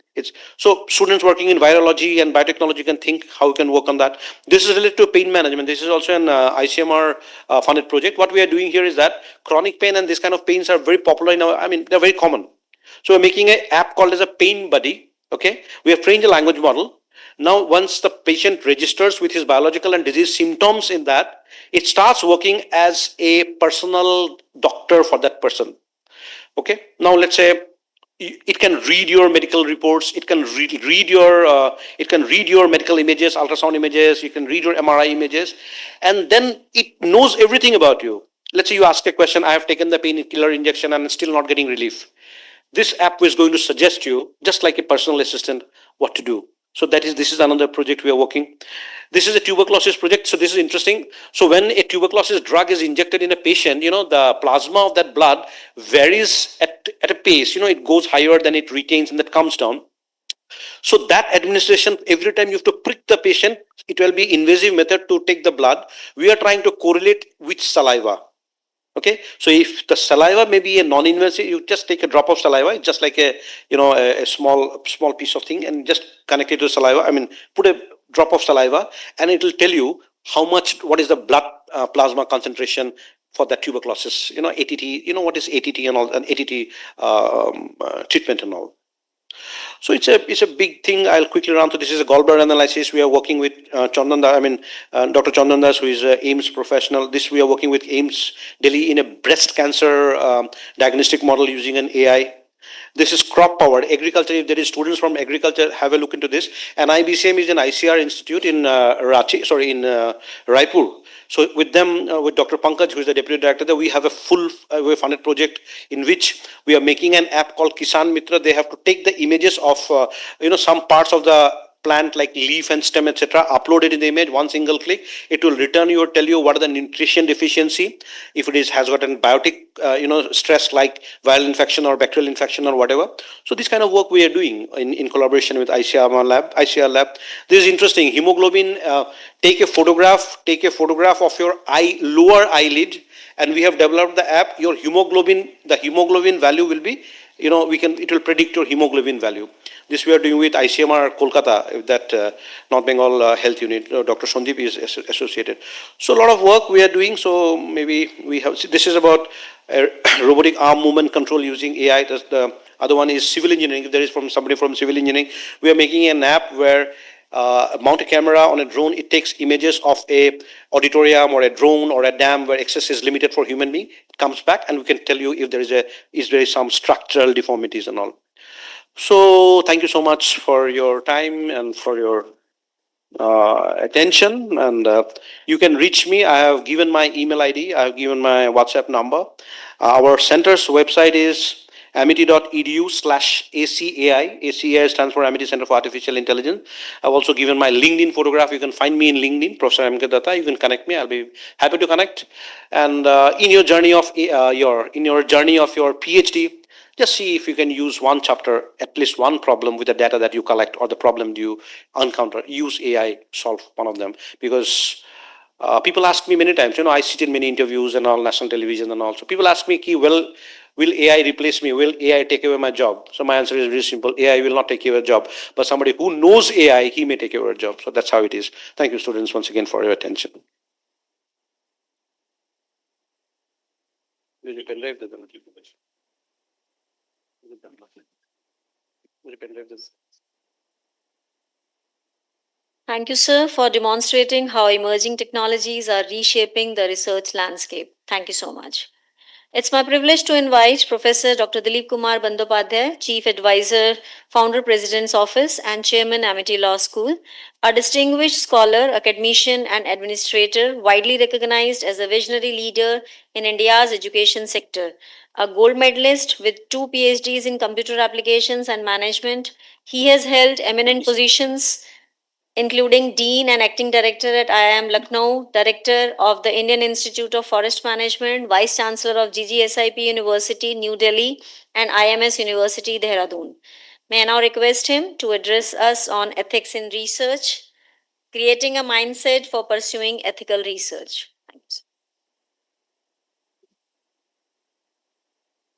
So students working in virology and biotechnology can think how we can work on that. This is related to pain management. This is also an ICMR funded project. What we are doing here is that chronic pain and this kind of pains are very popular in they're very common. So we're making an app called as a pain buddy. Okay, we have trained a language model. Now, once the patient registers with his biological and disease symptoms in that, it starts working as a personal doctor for that person. Okay, now let's say it can read your medical reports. It can read your medical images, ultrasound images. You can read your MRI images, and then it knows everything about you. Let's say you ask a question. I have taken the painkiller injection and still not getting relief. This app is going to suggest you, just like a personal assistant, what to do. So this is another project we are working. This is a tuberculosis project. So this is interesting. So when a tuberculosis drug is injected in a patient, the plasma of that blood varies at a pace. It goes higher than it retains and that comes down. So that administration, every time you have to prick the patient, it will be invasive method to take the blood. We are trying to correlate with saliva. Okay, so if the saliva may be a non-invasive, you just take a drop of saliva, it's just like a small piece of thing, and just connect it to saliva. Put a drop of saliva, and it will tell you what is the blood plasma concentration for that tuberculosis. ATT. What is ATT and all, and ATT treatment and all. So it's a big thing. I'll quickly run through. This is a gallbladder analysis. We are working with Dr. Chandan Das, who is an AIMS professional. This we are working with AIMS Delhi in a breast cancer diagnostic model using an AI. This is crop powered agriculture. If there is students from agriculture, have a look into this. And IBCM is an ICR institute in Raipur. So with them, with Dr. Pankaj, who is the deputy director there, we have a full funded project in which we are making an app called Kisan Mitra. They have to take the images of some parts of the plant like leaf and stem, etc., upload it in the image, one single click, it will return you or tell you what are the nutrition deficiency, if it has got a biotic stress like viral infection or bacterial infection or whatever. So this kind of work we are doing in collaboration with ICR lab. This is interesting. Hemoglobin, take a photograph of your lower eyelid, and we have developed the app. Your hemoglobin, the hemoglobin value will be, it will predict your hemoglobin value. This we are doing with ICMR Kolkata, that North Bengal Health Unit. Dr. Sandeep is associated. So a lot of work we are doing. So maybe we have, this is about robotic arm movement control using AI. The other one is civil engineering. If there is somebody from civil engineering, we are making an app where mount a camera on a drone. It takes images of a auditorium or a drone or a dam where access is limited for human being. It comes back and we can tell you if there is some structural deformities and all. So thank you so much for your time and for your attention. And you can reach me. I have given my email ID. I have given my WhatsApp number. Our center's website is amity.edu/ACAI. ACAI stands for Amity Center for Artificial Intelligence. I've also given my LinkedIn photograph. You can find me in LinkedIn, Professor M.K. Datta. You can connect me. I'll be happy to connect. And in your journey of your PhD, just see if you can use one chapter, at least one problem with the data that you collect or the problem you encounter. Use AI, solve one of them. Because people ask me many times, I sit in many interviews and all, national television and all. So people ask me, will AI replace me? Will AI take away my job? So my answer is very simple. AI will not take away your job. But somebody who knows AI, he may take away your job. So that's how it is. Thank you, students, once again for your attention. Thank you, sir, for demonstrating how emerging technologies are reshaping the research landscape. Thank you so much. It's my privilege to invite Professor Dr. Dilip Kumar Bandopadhyay, Chief Advisor, Founder President's Office, and Chairman, Amity Law School, a distinguished scholar, academician, and administrator, widely recognized as a visionary leader in India's education sector. A gold medalist with two PhDs in computer applications and management, he has held eminent positions including Dean and Acting Director at IIM Lucknow, Director of the Indian Institute of Forest Management, Vice Chancellor of GGSIP University, New Delhi, and IMS University, Dehradun. May I now request him to address us on ethics in research, creating a mindset for pursuing ethical research. Thanks.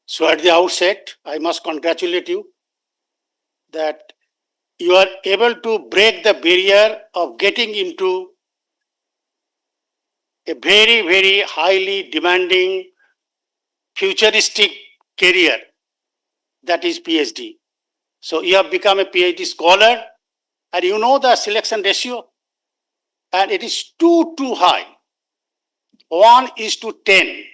So at the outset, I must congratulate you that you are able to break the barrier of getting into a very, very highly demanding, futuristic career, that is PhD. So you have become a PhD scholar, and you know the selection ratio, and it is too high. 1:10.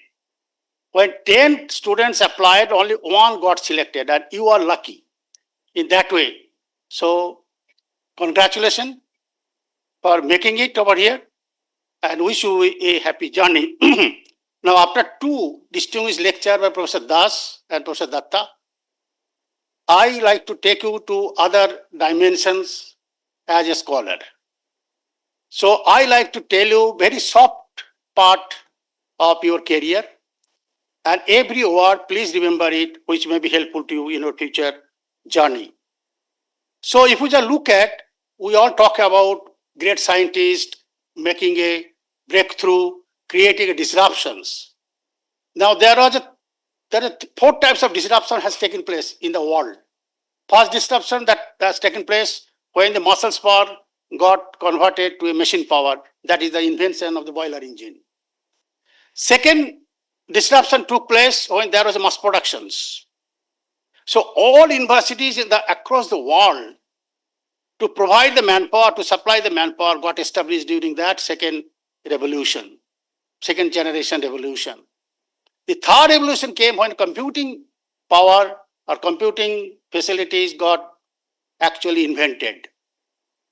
When 10 students applied, only one got selected, and you are lucky in that way. So congratulations for making it over here, and wish you a happy journey. Now, after two distinguished lectures by Professor Das and Professor Datta, I like to take you to other dimensions as a scholar. So I like to tell you very soft part of your career, and every word, please remember it, which may be helpful to you in your future journey. So if we just look at, we all talk about great scientists making a breakthrough, creating a disruptions. Now there are four types of disruption has taken place in the world. First disruption that has taken place when the muscles power got converted to a machine power, that is the invention of the boiler engine. Second disruption took place when there was mass productions. So all universities across the world to provide the manpower, to supply the manpower got established during that second revolution, second generation revolution. The third revolution came when computing power or computing facilities got actually invented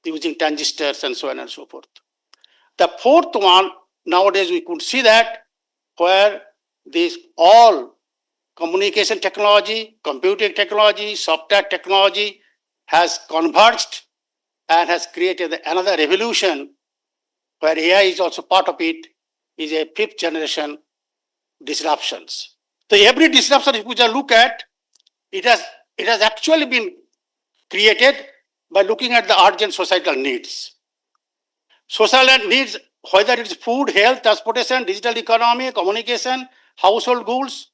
using transistors and so on and so forth. The fourth one, nowadays we could see that where these all communication technology, computing technology, software technology has converged and has created another revolution where AI is also part of it, is a fifth generation disruptions. So every disruption, if we just look at, it has actually been created by looking at the urgent societal needs. Social needs, whether it's food, health, transportation, digital economy, communication, household goods,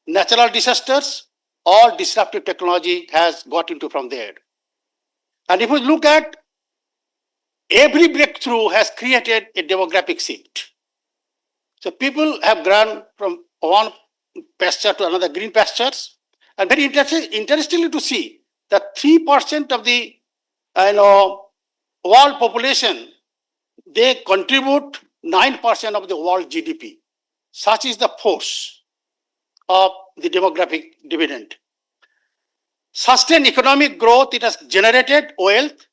natural disasters, all disruptive technology has got into from there. And if we look at, every breakthrough has created a demographic shift. So people have gone from one pasture to another green pastures. And very interestingly to see that 3% of the world population, they contribute 9% of the world GDP. Such is the force of the demographic dividend. Sustained economic growth, it has generated wealth,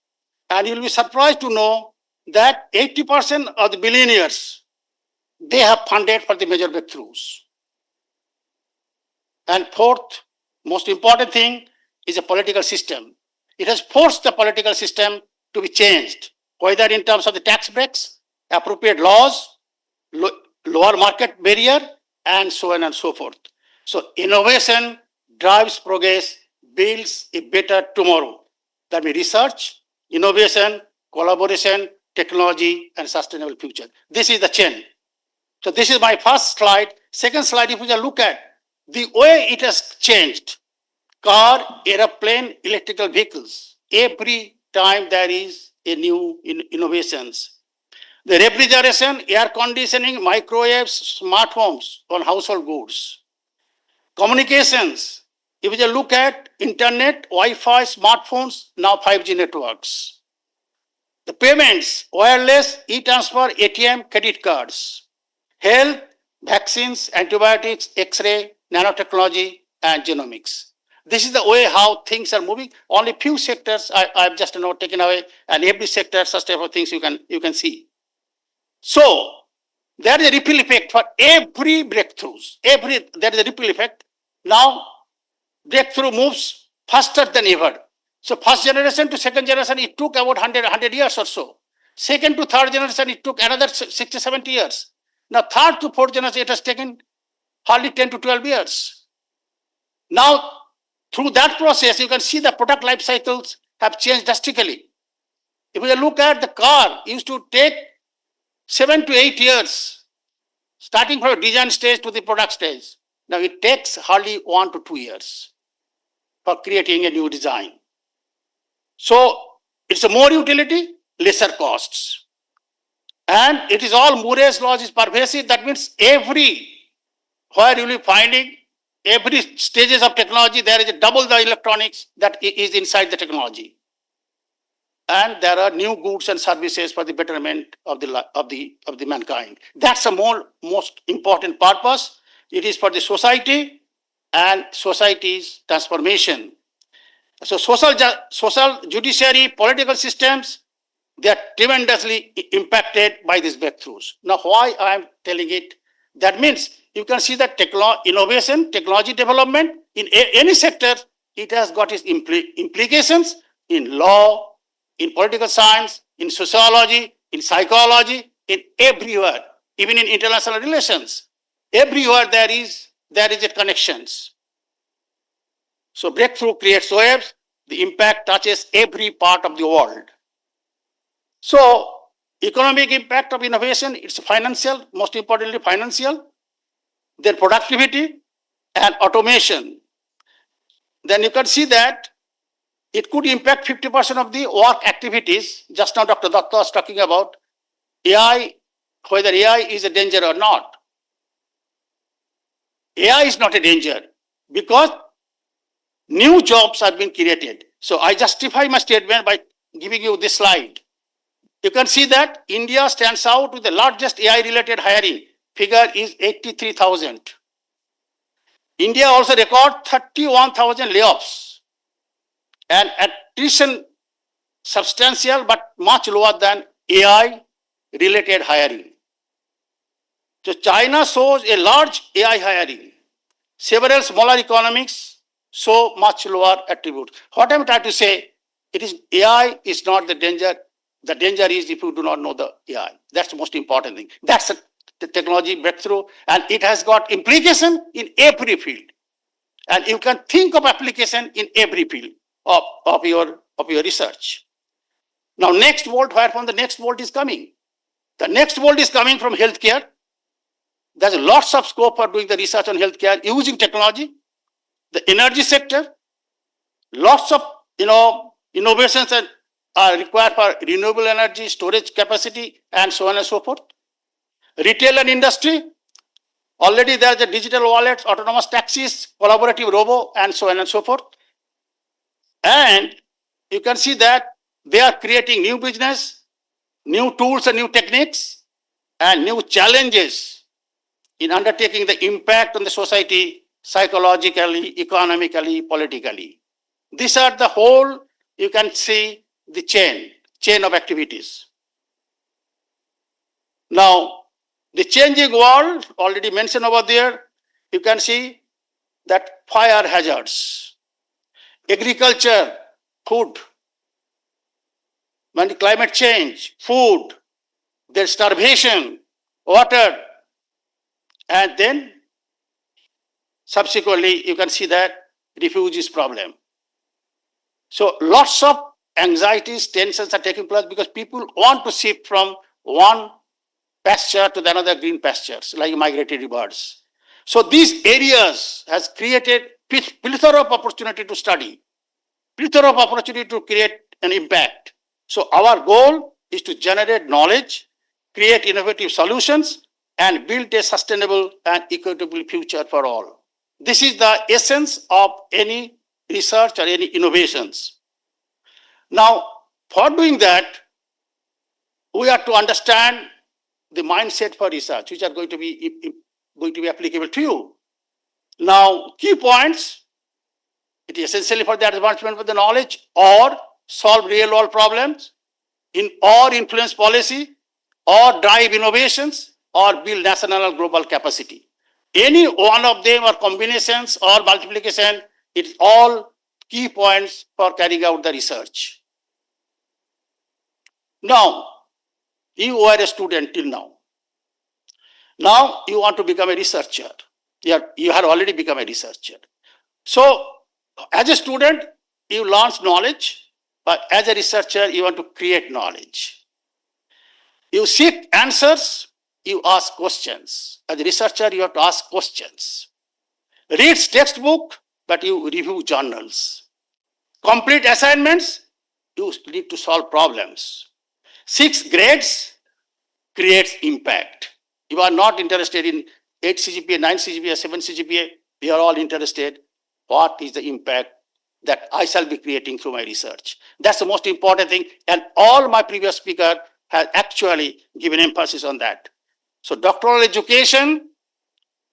and you'll be surprised to know that 80% of the billionaires, they have funded for the major breakthroughs. And fourth, most important thing is a political system. It has forced the political system to be changed, whether in terms of the tax breaks, appropriate laws, lower market barrier, and so on and so forth. So innovation drives progress, builds a better tomorrow. That means research, innovation, collaboration, technology, and sustainable future. This is the chain. So this is my first slide. Second slide, if we just look at the way it has changed, car, airplane, electrical vehicles, every time there is a new innovations. The refrigeration, air conditioning, microwaves, smart homes on household goods. Communications, if you just look at internet, Wi-Fi, smartphones, now 5G networks. the payments, wireless, e-transfer, ATM, credit cards, health, vaccines, antibiotics, X-ray, nanotechnology, and genomics. This is the way how things are moving. Only few sectors I've just taken away, and every sector, such type of things you can see. So there is a ripple effect for every breakthroughs. There is a ripple effect. Now breakthrough moves faster than ever. So first generation to second generation, it took about 100 years or so. Second to third generation, it took another 60, 70 years. Now third to fourth generation, it has taken hardly 10 to 12 years. Now, through that process, you can see the product life cycles have changed drastically. If you look at the car, it used to take 7 to 8 years, starting from design stage to the product stage. Now it takes hardly 1 to 2 years for creating a new design. So it's a more utility, lesser costs. And it is all Moore's laws is pervasive. That means where you will be finding every stages of technology, there is a double the electronics that is inside the technology. And there are new goods and services for the betterment of the mankind. That's the most important purpose. It is for the society and society's transformation. So social judiciary, political systems, they are tremendously impacted by these breakthroughs. Now, why I am telling it? That means you can see that innovation, technology development in any sector, it has got its implications in law, in political science, in sociology, in psychology, in everywhere, even in international relations. Everywhere there is a connections. So breakthrough creates waves, the impact touches every part of the world. So economic impact of innovation, it's financial, most importantly financial, then productivity and automation. Then you can see that it could impact 50% of the work activities. Just now Dr. Datta was talking about AI, whether AI is a danger or not. AI is not a danger because new jobs have been created. So I justify my statement by giving you this slide. You can see that India stands out with the largest AI-related hiring. Figure is 83,000. India also record 31,000 layoffs. And attrition substantial but much lower than AI-related hiring. So China shows a large AI hiring. Several smaller economies show much lower attributes. What I'm trying to say, AI is not the danger. The danger is if you do not know the AI. That's the most important thing. That's the technology breakthrough, and it has got implication in every field. And you can think of application in every field of your research. Now, next world, where from the next world is coming? The next world is coming from healthcare. There's lots of scope for doing the research on healthcare using technology. The energy sector, lots of innovations are required for renewable energy, storage capacity, and so on and so forth. Retail and industry, already there's a digital wallets, autonomous taxis, collaborative robo, and so on and so forth. And you can see that they are creating new business, new tools and new techniques, and new challenges in undertaking the impact on the society psychologically, economically, politically. These are the whole, you can see the chain of activities. Now, the changing world, already mentioned over there, you can see that fire hazards, agriculture, food, climate change, food, there's starvation, water, and then subsequently you can see that refugees problem. So lots of anxieties, tensions are taking place because people want to shift from one pasture to the another green pastures, like migratory birds. So these areas has created plethora of opportunity to study, plethora of opportunity to create an impact. So our goal is to generate knowledge, create innovative solutions, and build a sustainable and equitable future for all. This is the essence of any research or any innovations. Now, for doing that, we have to understand the mindset for research, which are going to be applicable to you. Now, key points, it is essentially for the advancement of the knowledge or solve real world problems or influence policy or drive innovations or build national or global capacity. Any one of them or combinations or multiplication, it's all key points for carrying out the research. Now, you were a student till now. Now you want to become a researcher. You have already become a researcher. So as a student, you learn knowledge, but as a researcher, you want to create knowledge. You seek answers, you ask questions. As a researcher, you have to ask questions. Read textbook, but you review journals. Complete assignments, you need to solve problems. 6 grades creates impact. You are not interested in 8 CGPA, 9 CGPA, 7 CGPA. We are all interested what is the impact that I shall be creating through my research. That's the most important thing. And all my previous speakers have actually given emphasis on that. So doctoral education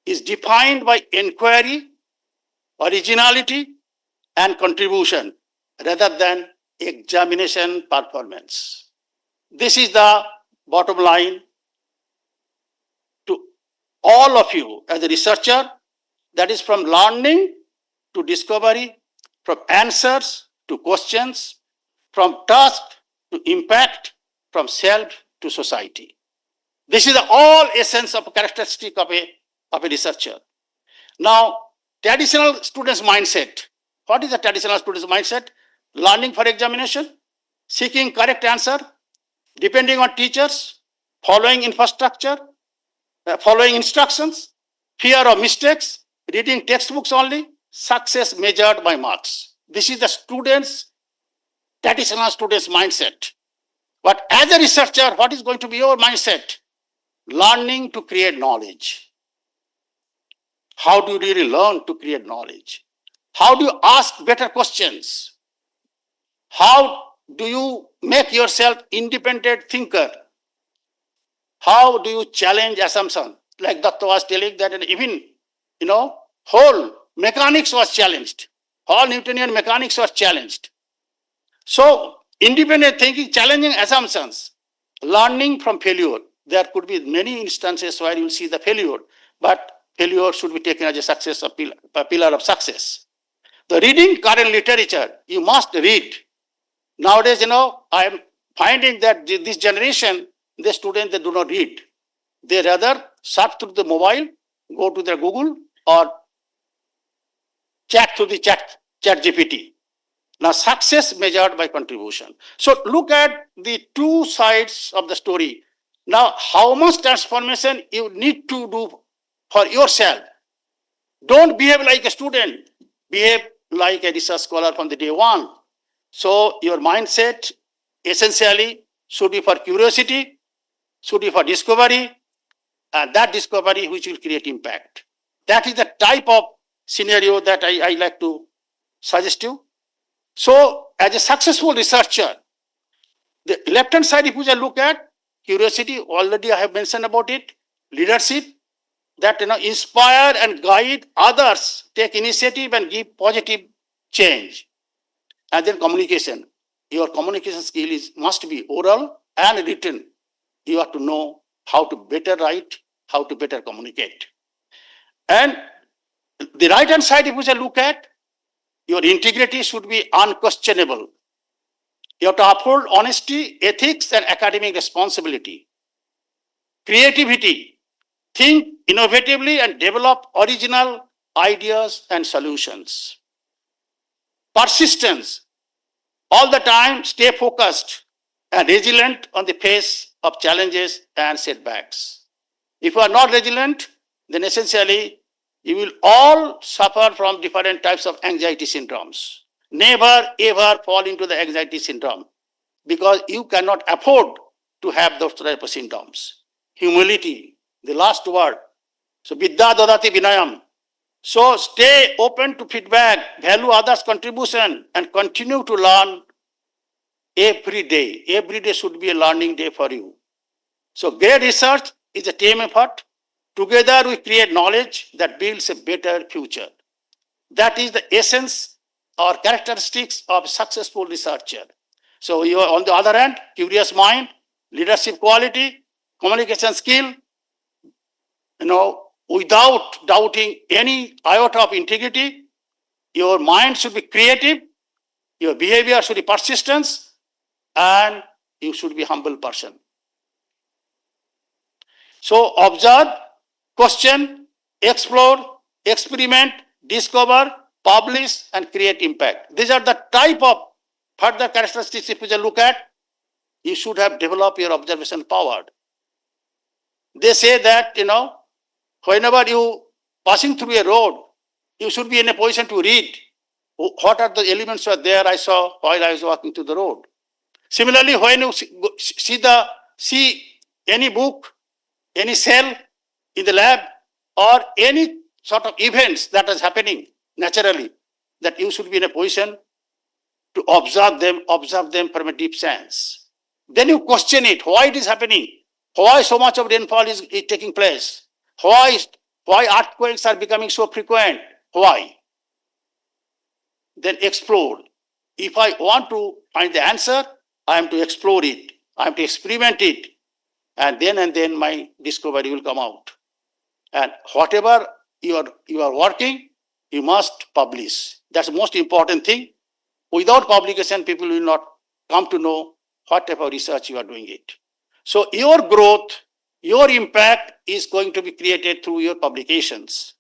is defined by inquiry, originality, and contribution rather than examination performance. This is the bottom line to all of you as a researcher, that is from learning to discovery, from answers to questions, from task to impact, from self to society. This is the all essence of a characteristic of a researcher. Now, traditional students' mindset. What is the traditional students' mindset? Learning for examination, seeking correct answer, depending on teachers, following infrastructure, following instructions, fear of mistakes, reading textbooks only, success measured by marks. This is the traditional students' mindset. But as a researcher, what is going to be your mindset? Learning to create knowledge. How do you really learn to create knowledge? How do you ask better questions? How do you make yourself independent thinker? How do you challenge assumption? Like Datta was telling that even, whole mechanics was challenged. All Newtonian mechanics was challenged. So independent thinking, challenging assumptions, learning from failure. There could be many instances where you will see the failure, but failure should be taken as a success, a pillar of success. The reading current literature, you must read. Nowadays, I am finding that this generation, the students, they do not read. They rather surf through the mobile, go to their Google or chat through the chat GPT. Now, success measured by contribution. So look at the two sides of the story. Now, how much transformation you need to do for yourself. Don't behave like a student. Behave like a research scholar from the day one. So your mindset essentially should be for curiosity, should be for discovery, and that discovery which will create impact. That is the type of scenario that I like to suggest you. So as a successful researcher, the left-hand side, if you look at curiosity, already I have mentioned about it, leadership, that inspire and guide others, take initiative and give positive change. And then communication. Your communication skill must be oral and written. You have to know how to better write, how to better communicate. And the right-hand side, if you look at, your integrity should be unquestionable. You have to uphold honesty, ethics, and academic responsibility. Creativity, think innovatively and develop original ideas and solutions. Persistence, all the time stay focused and resilient on the face of challenges and setbacks. If you are not resilient, then essentially you will all suffer from different types of anxiety syndromes. Never ever fall into the anxiety syndrome because you cannot afford to have those type of symptoms. Humility, the last word. So Vidya Dadati Vinayam. So stay open to feedback, value others' contribution, and continue to learn every day. Every day should be a learning day for you. So great research is a team effort. Together we create knowledge that builds a better future. That is the essence or characteristics of successful researcher. So you are on the other hand, curious mind, leadership quality, communication skill, without doubting any iota of integrity. Your mind should be creative, your behavior should be persistence, and you should be humble person. So observe, question, explore, experiment, discover, publish, and create impact. These are the type of further characteristics if you look at, you should have developed your observation power. They say that, whenever you passing through a road, you should be in a position to read what are the elements are there I saw while I was walking to the road. Similarly, when you see any book, any cell in the lab, or any sort of events that is happening naturally, that you should be in a position to observe them from a deep sense. Then you question it, why it is happening, why so much of rainfall is taking place, why earthquakes are becoming so frequent, why? Then explore. If I want to find the answer, I am to explore it, I am to experiment it, and then my discovery will come out. And whatever you are working, you must publish. That's the most important thing. Without publication, people will not come to know what type of research you are doing it. So your growth, your impact is going to be created through your publications.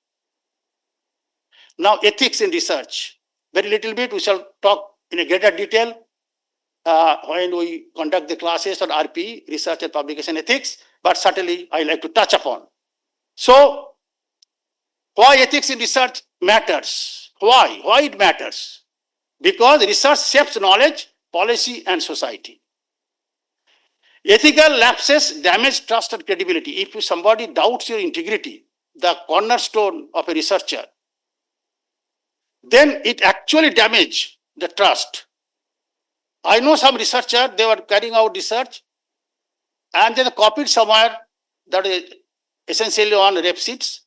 Now, ethics in research. Very little bit, we shall talk in a greater detail when we conduct the classes on RP, research and publication ethics, but certainly I like to touch upon. So, why ethics in research matters? Why? Why it matters? Because research shapes knowledge, policy, and society. Ethical lapses damage trust and credibility. If somebody doubts your integrity, the cornerstone of a researcher, then it actually damages the trust. I know some researcher, they were carrying out research and they copied somewhere that is essentially on rep sheets.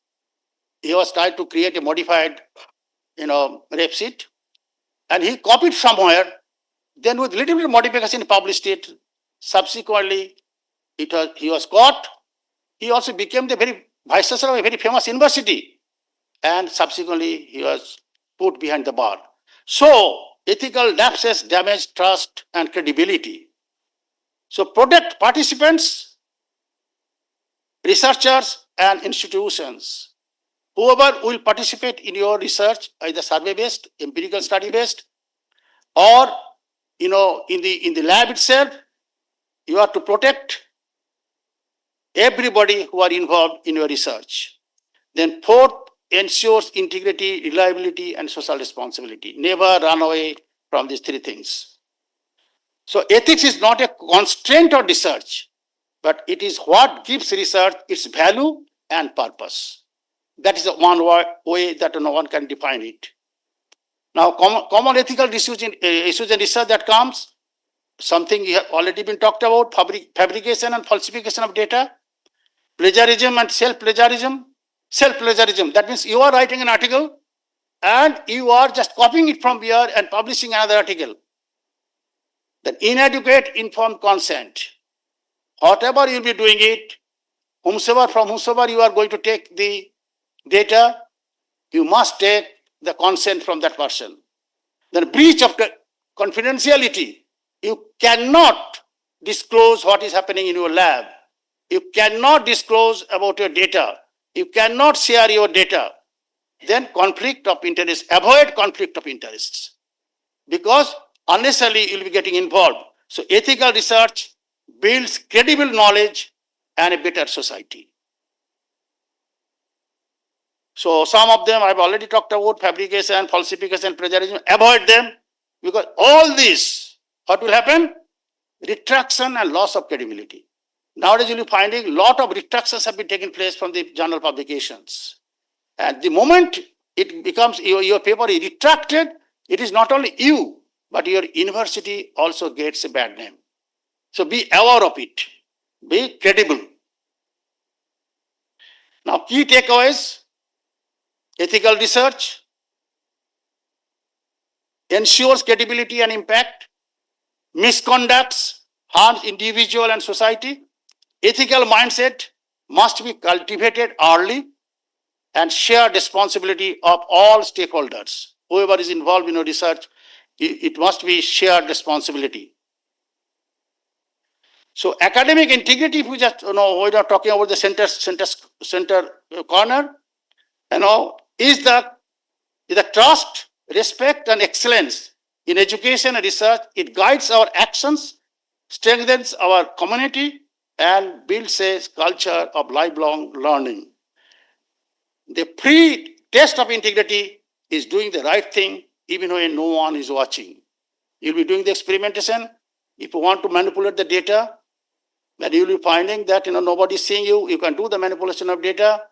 He was trying to create a modified, rep sheet, and he copied somewhere. Then with little bit of modification, he published it. Subsequently, he was caught. He also became the very vice chancellor of a very famous university, and subsequently he was put behind the bar. So ethical lapses damage trust and credibility. So protect participants, researchers, and institutions. Whoever will participate in your research, either survey-based, empirical study-based, or in the lab itself, you have to protect everybody who are involved in your research. Then fourth, ensures integrity, reliability, and social responsibility. Never run away from these three things. So ethics is not a constraint on research, but it is what gives research its value and purpose. That is the one way that no one can define it. Now, common ethical issues in research that comes, something you have already been talked about, fabrication and falsification of data, plagiarism and self-plagiarism. Self-plagiarism, that means you are writing an article and you are just copying it from here and publishing another article. Then inadequate informed consent. Whatever you will be doing it, from whomsoever you are going to take the data, you must take the consent from that person. Then breach of confidentiality. You cannot disclose what is happening in your lab. You cannot disclose about your data. You cannot share your data. Then conflict of interest. Avoid conflict of interests. Because unnecessarily you will be getting involved. So ethical research builds credible knowledge and a better society. So some of them I've already talked about, fabrication, falsification, plagiarism. Avoid them, because all this, what will happen? Retraction and loss of credibility. Nowadays you'll be finding a lot of retractions have been taking place from the journal publications. And the moment it becomes your paper is retracted, it is not only you, but your university also gets a bad name. So be aware of it. Be credible. Now, key takeaways: ethical research ensures credibility and impact. Misconducts harms individual and society. Ethical mindset must be cultivated early, and shared responsibility of all stakeholders. Whoever is involved in research, it must be shared responsibility. So academic integrity, if we just, we're not talking about the center corner, is the trust, respect, and excellence in education and research. It guides our actions, strengthens our community, and builds a culture of lifelong learning. The pre-test of integrity is doing the right thing even when no one is watching. You'll be doing the experimentation. If you want to manipulate the data, then you'll be finding that nobody is seeing you. You can do the manipulation of data.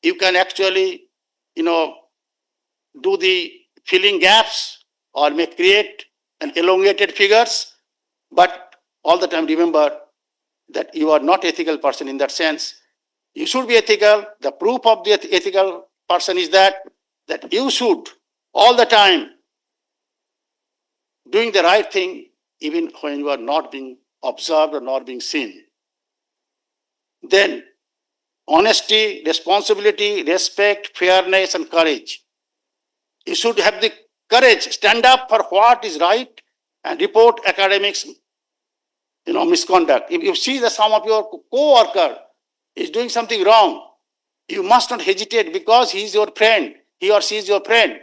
You can actually do the filling gaps or may create an elongated figures. But all the time remember that you are not ethical person in that sense. You should be ethical. The proof of the ethical person is that you should all the time doing the right thing even when you are not being observed or not being seen. Then honesty, responsibility, respect, fairness, and courage. You should have the courage, stand up for what is right and report academics misconduct. If you see that some of your co-worker is doing something wrong, you must not hesitate because he is your friend, he or she is your friend.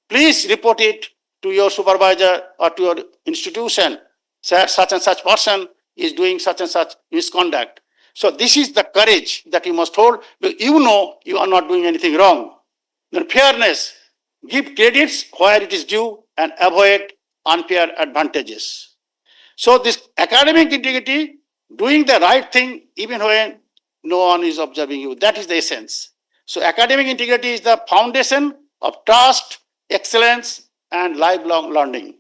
Please report it to your supervisor or to your institution. Such and such person is doing such and such misconduct. So this is the courage that you must hold, because you know you are not doing anything wrong. Then fairness, give credits where it is due and avoid unfair advantages. So this academic integrity, doing the right thing even when no one is observing you, that is the essence. So academic integrity is the foundation of trust, excellence, and lifelong learning.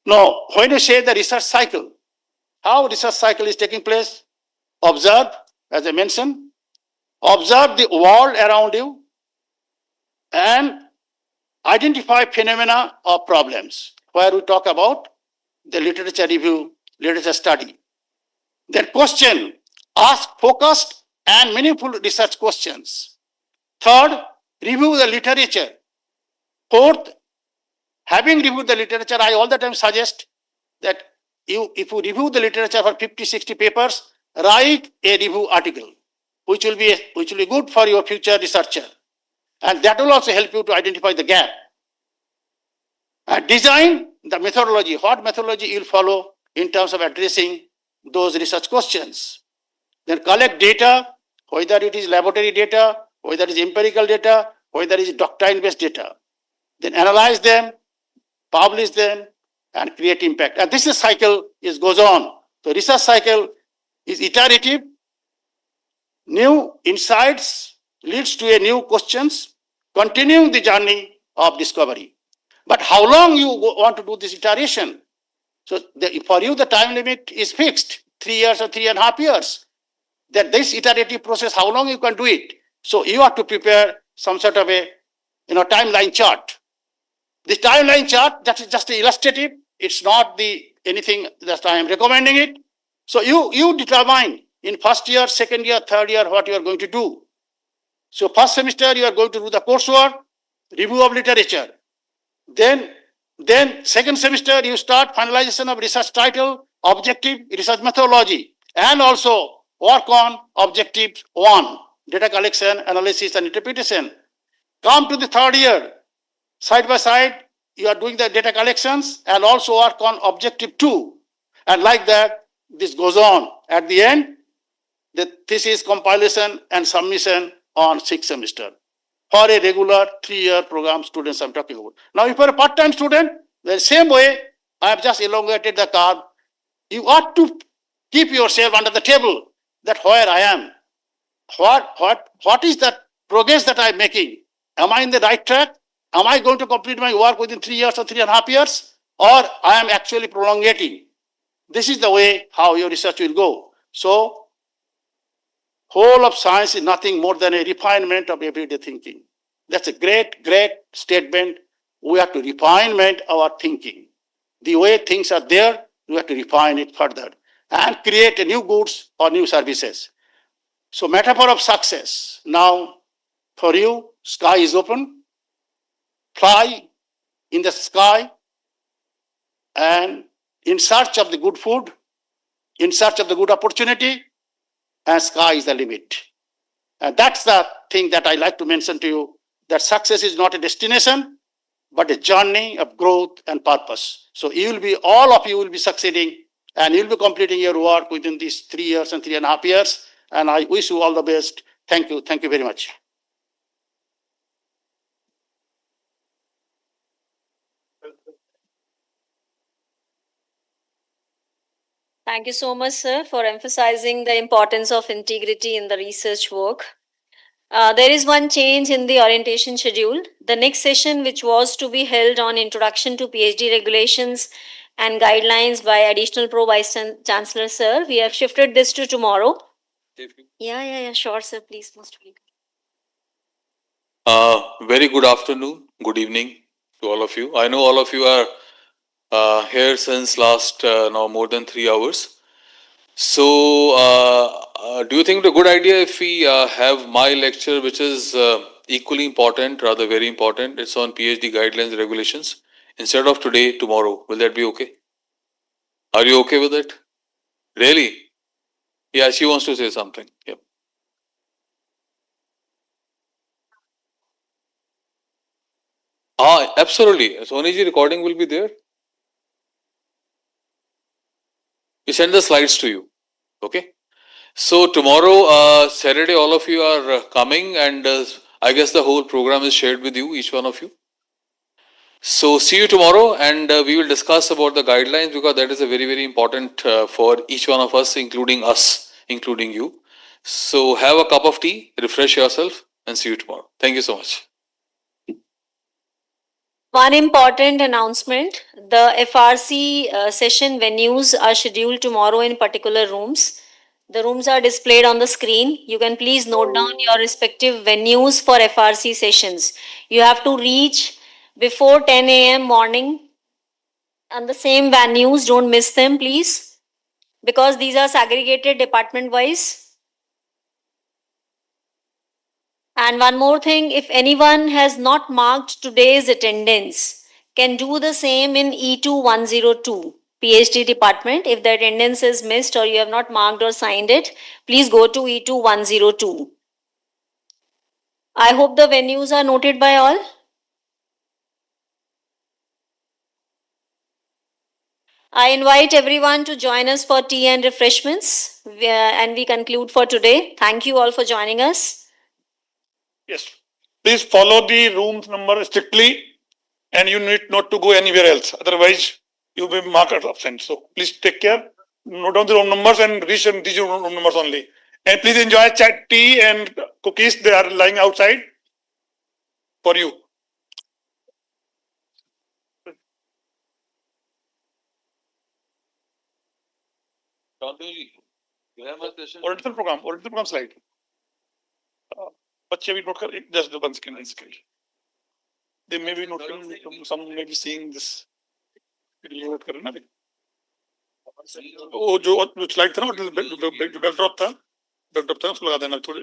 Now, when you say the research cycle, how research cycle is taking place? Observe, as I mentioned, observe the world around you and identify phenomena or problems, where we talk about the literature review, literature study. Then question, ask focused and meaningful research questions. Third, review the literature. Fourth, having reviewed the literature, I all the time suggest that if you review the literature for 50, 60 papers, write a review article, which will be good for your future researcher. And that will also help you to identify the gap. Design the methodology, what methodology you will follow in terms of addressing those research questions. Then collect data, whether it is laboratory data, whether it is empirical data, whether it is doctrine-based data. Then analyze them, publish them, and create impact. And this is cycle goes on. The research cycle is iterative. New insights leads to a new questions, continuing the journey of discovery. But how long you want to do this iteration? So for you, the time limit is fixed, 3 years or 3.5 years. That this iterative process, how long you can do it? So you have to prepare some sort of a timeline chart. This timeline chart, that is just illustrative. It's not anything that I am recommending it. So you determine in first year, second year, third year what you are going to do. So first semester you are going to do the coursework, review of literature. Then second semester you start finalization of research title, objective, research methodology, and also work on objective 1, data collection, analysis, and interpretation. Come to the third year, side by side, you are doing the data collections and also work on objective 2. And like that, this goes on. At the end, the thesis compilation and submission on 6th semester. For a regular 3-year program students I'm talking about. Now, if you're a part-time student, the same way, I have just elongated the curve. You ought to keep yourself under the table that where I am. What is the progress that I'm making? Am I in the right track? Am I going to complete my work within 3 years or 3.5 years? Or I am actually prolongating? This is the way how your research will go. So, whole of science is nothing more than a refinement of everyday thinking. That's a great, great statement. We have to refinement our thinking. The way things are there, we have to refine it further and create a new goods or new services. So metaphor of success. Now, for you, sky is open. Fly in the sky and in search of the good food, in search of the good opportunity, and sky is the limit. And that's the thing that I like to mention to you, that success is not a destination, but a journey of growth and purpose. So you will be, all of you will be succeeding and you'll be completing your work within these 3 years and 3.5 years. And I wish you all the best. Thank you. Thank you very much. Thank you so much, sir, for emphasizing the importance of integrity in the research work. There is one change in the orientation schedule. The next session, which was to be held on Introduction to PhD Regulations and Guidelines by Additional Pro Vice Chancellor, sir, we have shifted this to tomorrow. Yeah, sure, sir, please, most welcome. Very good afternoon, good evening to all of you. I know all of you are here since last now more than 3 hours. So, do you think it's a good idea if we have my lecture, which is equally important, rather very important? It's on PhD guidelines and regulations instead of today, tomorrow. Will that be okay? Are you okay with it? Really? Yeah, she wants to say something. Yep. Absolutely. Soniji, recording will be there. We send the slides to you. Okay. So tomorrow, Saturday, all of you are coming, and I guess the whole program is shared with you, each one of you. So see you tomorrow, and we will discuss about the guidelines, because that is a very, very important for each one of us, including you. So have a cup of tea, refresh yourself, and see you tomorrow. Thank you so much. One important announcement, the FRC session venues are scheduled tomorrow in particular rooms. The rooms are displayed on the screen. You can please note down your respective venues for FRC sessions. You have to reach before 10 a.m. morning on the same venues. Don't miss them, please, because these are segregated department wise. And one more thing, if anyone has not marked today's attendance, can do the same in E2102 PhD department. If the attendance is missed or you have not marked or signed it, please go to E2102. I hope the venues are noted by all. I invite everyone to join us for tea and refreshments, and we conclude for today. Thank you all for joining us. Yes. Please follow the room number strictly, and you need not to go anywhere else. Otherwise, you will be marked as absent. So please take care. Note down the room numbers and reach these room numbers only. And please enjoy chat, tea, and cookies. They are lying outside for you. Oriental program slide. बच्चे भी note कर just the 1 second. They may be noting, some may be seeing this. Note करें ना वो जो slide था ना, backdrop था उसको लगा देना थोड़ी